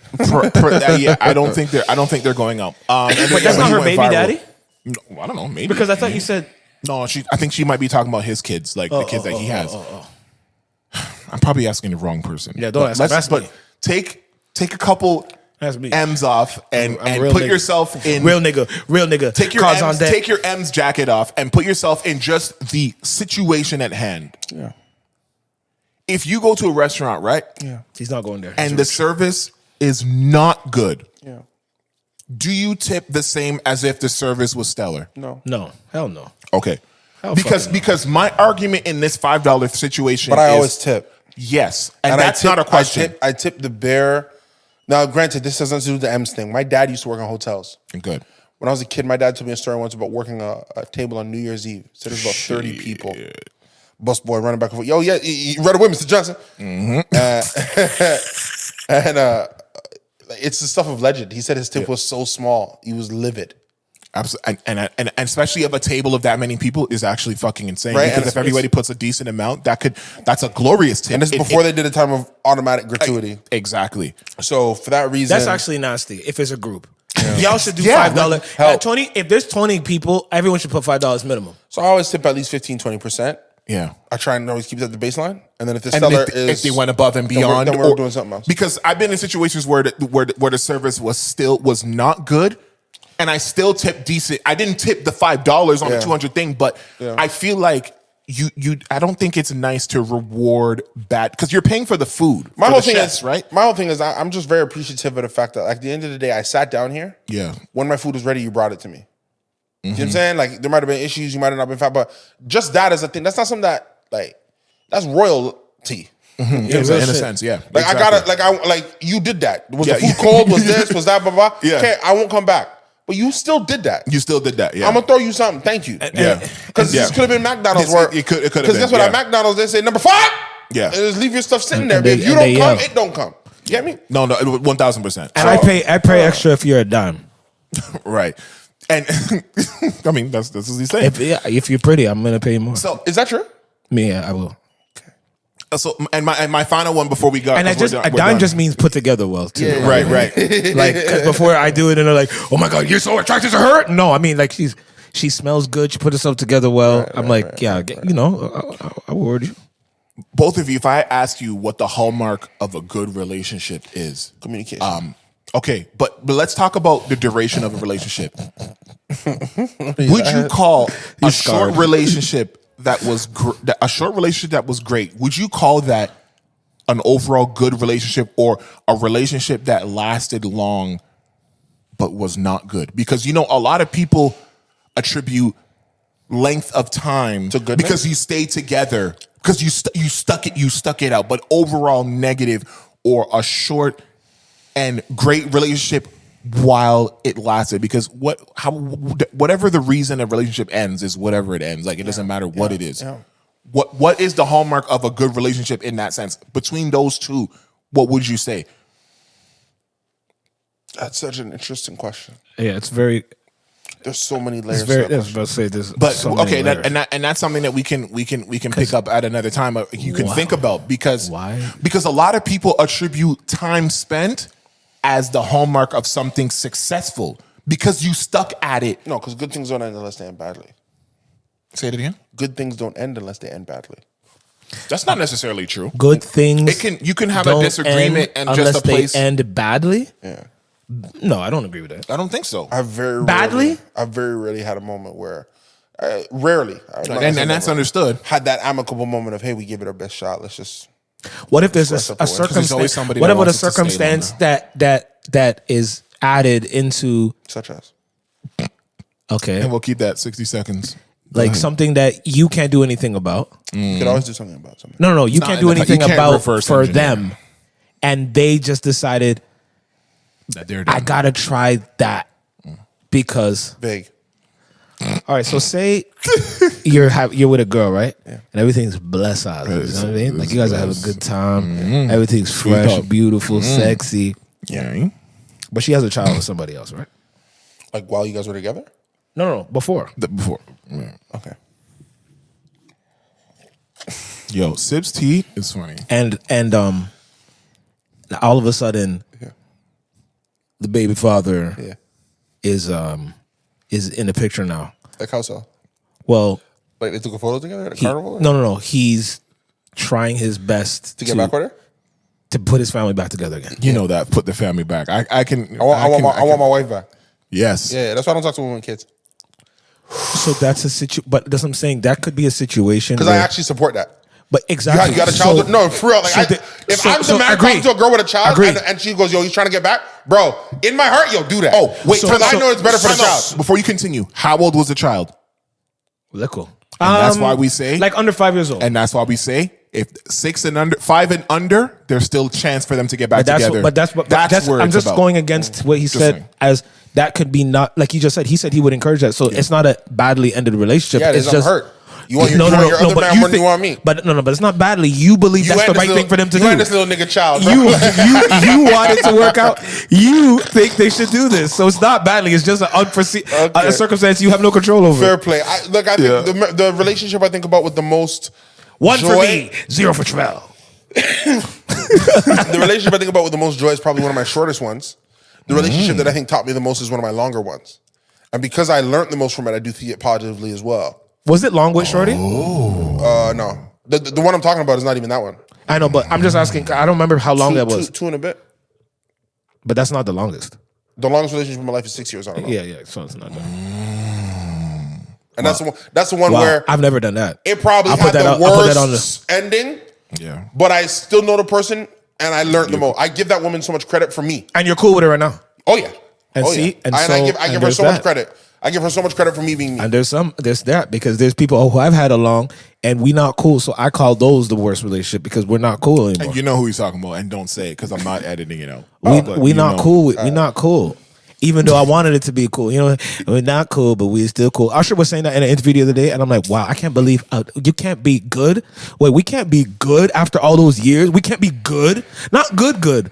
yeah, I don't think they're going out. But that's not her baby daddy? No, I don't know, maybe. Because I thought you said... No, I think she might be talking about his kids, like the kids that he has. I'm probably asking the wrong person. Yeah, don't ask. But take a couple M's off and put yourself in real nigga. Take your M's jacket off and put yourself in just the situation at hand. Yeah. If you go to a restaurant, right? Yeah. He's not going there. And the service is not good. Yeah. Do you tip the same as if the service was stellar? No. No. Hell no. Okay. Hell Because my argument in this $5 situation But I is, always tip. Yes. And that's not a question. I tip the bear. Now, granted, this has nothing to do with the M's thing. My dad used to work in hotels. Good. When I was a kid, my dad told me a story once about working a table on New Year's Eve. So there's about 30 people. Busboy running back and forth. Yo, yeah, you read away, Mr. Johnson. Mm-hmm. And it's the stuff of legend. He said his tip was so small, he was livid. Absolutely, and especially of a table of that many people is actually fucking insane. Right? Because if everybody puts a decent amount, that's a glorious tip. And this is before they did a time of automatic gratuity. Exactly. So for that reason, that's actually nasty. If it's a group, y'all should do $5. Help. 20. If there's 20 people, everyone should put $5 minimum. So I always tip at least 15-20%. Yeah. I try and always keep that at the baseline, and then if the And seller if they went above and beyond, then we're doing something else. Because I've been in situations where the service was not good, and I still tipped decent. I didn't tip the $5 on the 200 thing, but I feel like I don't think it's nice to reward bad because you're paying for the food. My whole thing is I'm just very appreciative of the fact that at the end of the day, I sat down here. Yeah. When my food was ready, you brought it to me. You know what I'm saying? Like, there might have been issues, you might have not been fat, but just that as a thing, that's not something that, like, that's royalty. Mm-hmm. In a sense, yeah. Like, exactly. You did that. Was the food cold? Was this? Was that? Blah, blah. Yeah. Okay, I won't come back. But you still did that. You still did that, yeah. I'm going to throw you something. Thank you. Yeah. Because this could have been McDonald's work. It could have been. Because guess what? At McDonald's, they say, number 5. Yeah. And just leave your stuff sitting there. And If you don't come, it don't come. You get me? No, 1,000%. And I pay extra if you're a dime. Right. And I mean, that's what he's saying. If you're pretty, I'm gonna pay more. So is that true? Yeah, I will. So and my final one before we go, And a dime just means put together well too. Yeah. right. Like 'cause before I do it, and they're like, "Oh my god, you're so attracted to her." No, I mean like she smells good. She put herself together well. I'm like, yeah, you know, I award you. Both of you, if I ask you what the hallmark of a good relationship is, Communication. okay, but let's talk about the duration of a relationship. Would you call a short relationship that was great? Would you call that an overall good relationship, or a relationship that lasted long but was not good? Because you know, a lot of people attribute length of time to goodness? Because you stayed together, because you stuck it out. But overall negative, or a short and great relationship while it lasted, because whatever the reason a relationship ends is whatever it ends. Like it doesn't matter what it is. Yeah. What is the hallmark of a good relationship in that sense? Between those two, what would you say? That's such an interesting question. Yeah, it's very. There's so many layers. I was about to say this, but so okay, and that's something that we can pick up at another time. You can think about, because why? Because a lot of people attribute time spent as the hallmark of something successful, because you stuck at it. No, because good things don't end unless they end badly. Say it again. Good things don't end unless they end badly. That's not necessarily true. Good things. You can have a disagreement and just a place. They end badly. Yeah. No, I don't agree with that. I don't think so. I've very rarely had a moment where, rarely, and that's understood. Had that amicable moment of, hey, we give it our best shot. Let's just. What if there's a circumstance? What about a circumstance that is added into, such as? Okay, and we'll keep that 60 seconds. Like something that you can't do anything about. You could always do something about something. No, you can't do anything about for them, and they just decided that I gotta try that because big. All right, so say you're with a girl, right? Yeah. And everything's blessed out. You know what I mean? Like you guys are having a good time. Mm-hmm. Everything's fresh, beautiful, sexy. Yeah. But she has a child with somebody else, right? Like while you guys were together? No, before. Before. Yeah. Okay. Yo, Sib's tea is funny. And all of a sudden, the baby father is in the picture now. Like how so? Well, like they took a photo together at a carnival? Or? No. He's trying his best to get back with her? To put his family back together again. You know that. Put the family back. I want my wife back. Yes. Yeah, that's why I don't talk to women with kids. So that's a situation, but that's what I'm saying. That could be a situation because I actually support that. But exactly, you got a child. No, for real. Like if I'm the man talking to a girl with a child, and she goes, "Yo, he's trying to get back," bro. In my heart, yo, do that. Oh, wait, because I know it's better for the child. Before you continue, how old was the child? Little. And that's why we say like under 5 years old. And that's why we say if 5 and under, there's still a chance for them to get back together. But that's where I'm just going against what he said as. That could be not like you just said. He said he would encourage that, so it's not a badly ended relationship. Yeah, it's just hurt. You want your other man more than you want me. But it's not badly. You believe that's the right thing for them to do. You and this little nigga child. Bro. You want it to work out. You think they should do this, so it's not badly. It's just an unforeseen a circumstance you have no control over. Fair play. I think the relationship I think about with the most 1 joy, for me, 0 for Trivelle. The relationship I think about with the most joy is probably one of my shortest ones. The relationship that I think taught me the most is one of my longer ones. And because I learned the most from it, I do see it positively as well. Was it long with Shorty? No. The one I'm talking about is not even that one. I know, but I'm just asking. I don't remember how long that was. 2 and a bit. But that's not the longest. The longest relationship in my life is 6 years. I don't know. Yeah. So it's not that. And that's the one where I've never done that. It probably had the worst ending. Yeah. But I still know the person. And I learned the most. I give that woman so much credit for me. And you're cool with her right now? Oh, yeah. And see? And I give her so much credit. I give her so much credit for me being me. And there's that because there's people who I've had along and we not cool. So I call those the worst relationship because we're not cool anymore. And you know who he's talking about and don't say it because I'm not editing it out. We not cool. We not cool. Even though I wanted it to be cool. You know, we're not cool, but we're still cool. Usher was saying that in an interview the other day, and I'm like, wow, I can't believe you can't be good. Wait, we can't be good after all those years? We can't be good? Not good.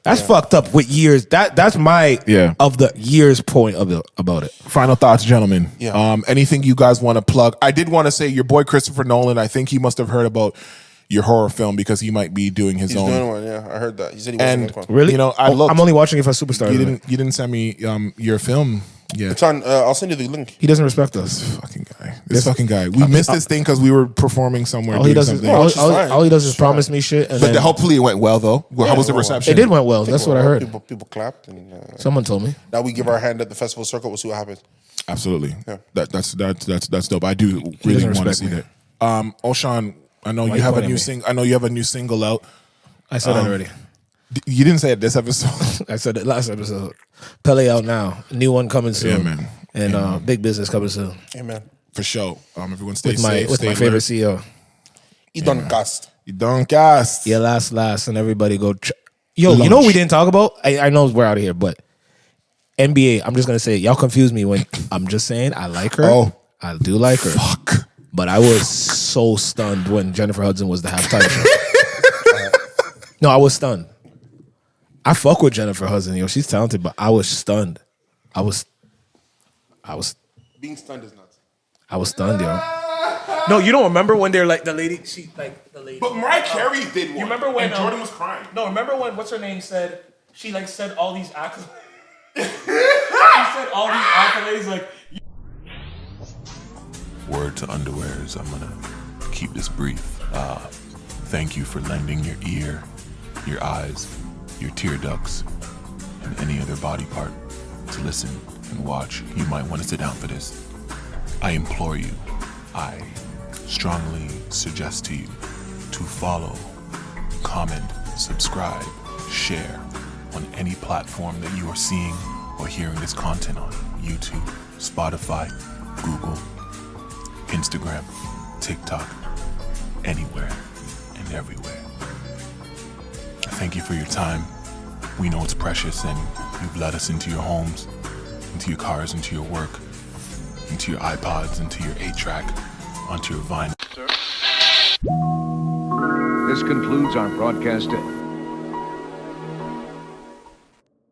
That's fucked up with years. That's my of the years point about it. Final thoughts, gentlemen. Yeah. Anything you guys want to plug? I did want to say your boy Christopher Nolan, I think he must have heard about your horror film because he might be doing his He's own. doing one. Yeah, I heard that. He said he wasn't And make one. Really? You know, I looked. I'm only watching it for Superstar. You didn't send me your film yet. It's on. I'll send you the link. He doesn't respect us. This fucking guy. We missed this thing because we were performing somewhere. All he doing does is something. all he does is promise me shit. And But then, hopefully it went well though. How was the reception? it did went well. That's what I heard. People clapped, and Someone told me. now we give our hand at the festival circle. We'll see what happens. Absolutely. Yeah. That's dope. I do really doesn't want to respect see me. that. Oshaun, I know you have a new single. I know you have a new single out. I said that already. You didn't say it this episode. I said it last episode. Pele out now. New one coming soon. Yeah, man. And big business coming soon. Amen. For sure. Everyone stay With safe. my stay favorite alert. CEO. He done Caste. You don't gas. Yeah, last, and everybody go. Yo, you know what we didn't talk about? I know we're out of here, but NBA. I'm just gonna say, y'all confuse me when I'm just saying I like her. Oh. I do like her. Fuck. But I was so stunned when Jennifer Hudson was the halftime show. No, I was stunned. I fuck with Jennifer Hudson, yo. She's talented, but I was stunned. I was Being stunned is nuts. I was stunned, yo. No, you don't remember when they're like the lady? But Mariah Carey did one. You remember when and Jordan was crying. No, remember when what's her name said she like said all these accolades. She said all these accolades like. Word to underwears, I'm gonna keep this brief. Thank you for lending your ear, your eyes, your tear ducts, and any other body part to listen and watch. You might want to sit down for this. I implore you, I strongly suggest to you to follow, comment, subscribe, share on any platform that you are seeing or hearing this content on. YouTube, Spotify, Google, Instagram, TikTok, anywhere and everywhere. Thank you for your time. We know it's precious and you've let us into your homes, into your cars, into your work, into your iPods, into your 8-track, onto your Vine. This concludes our broadcast day.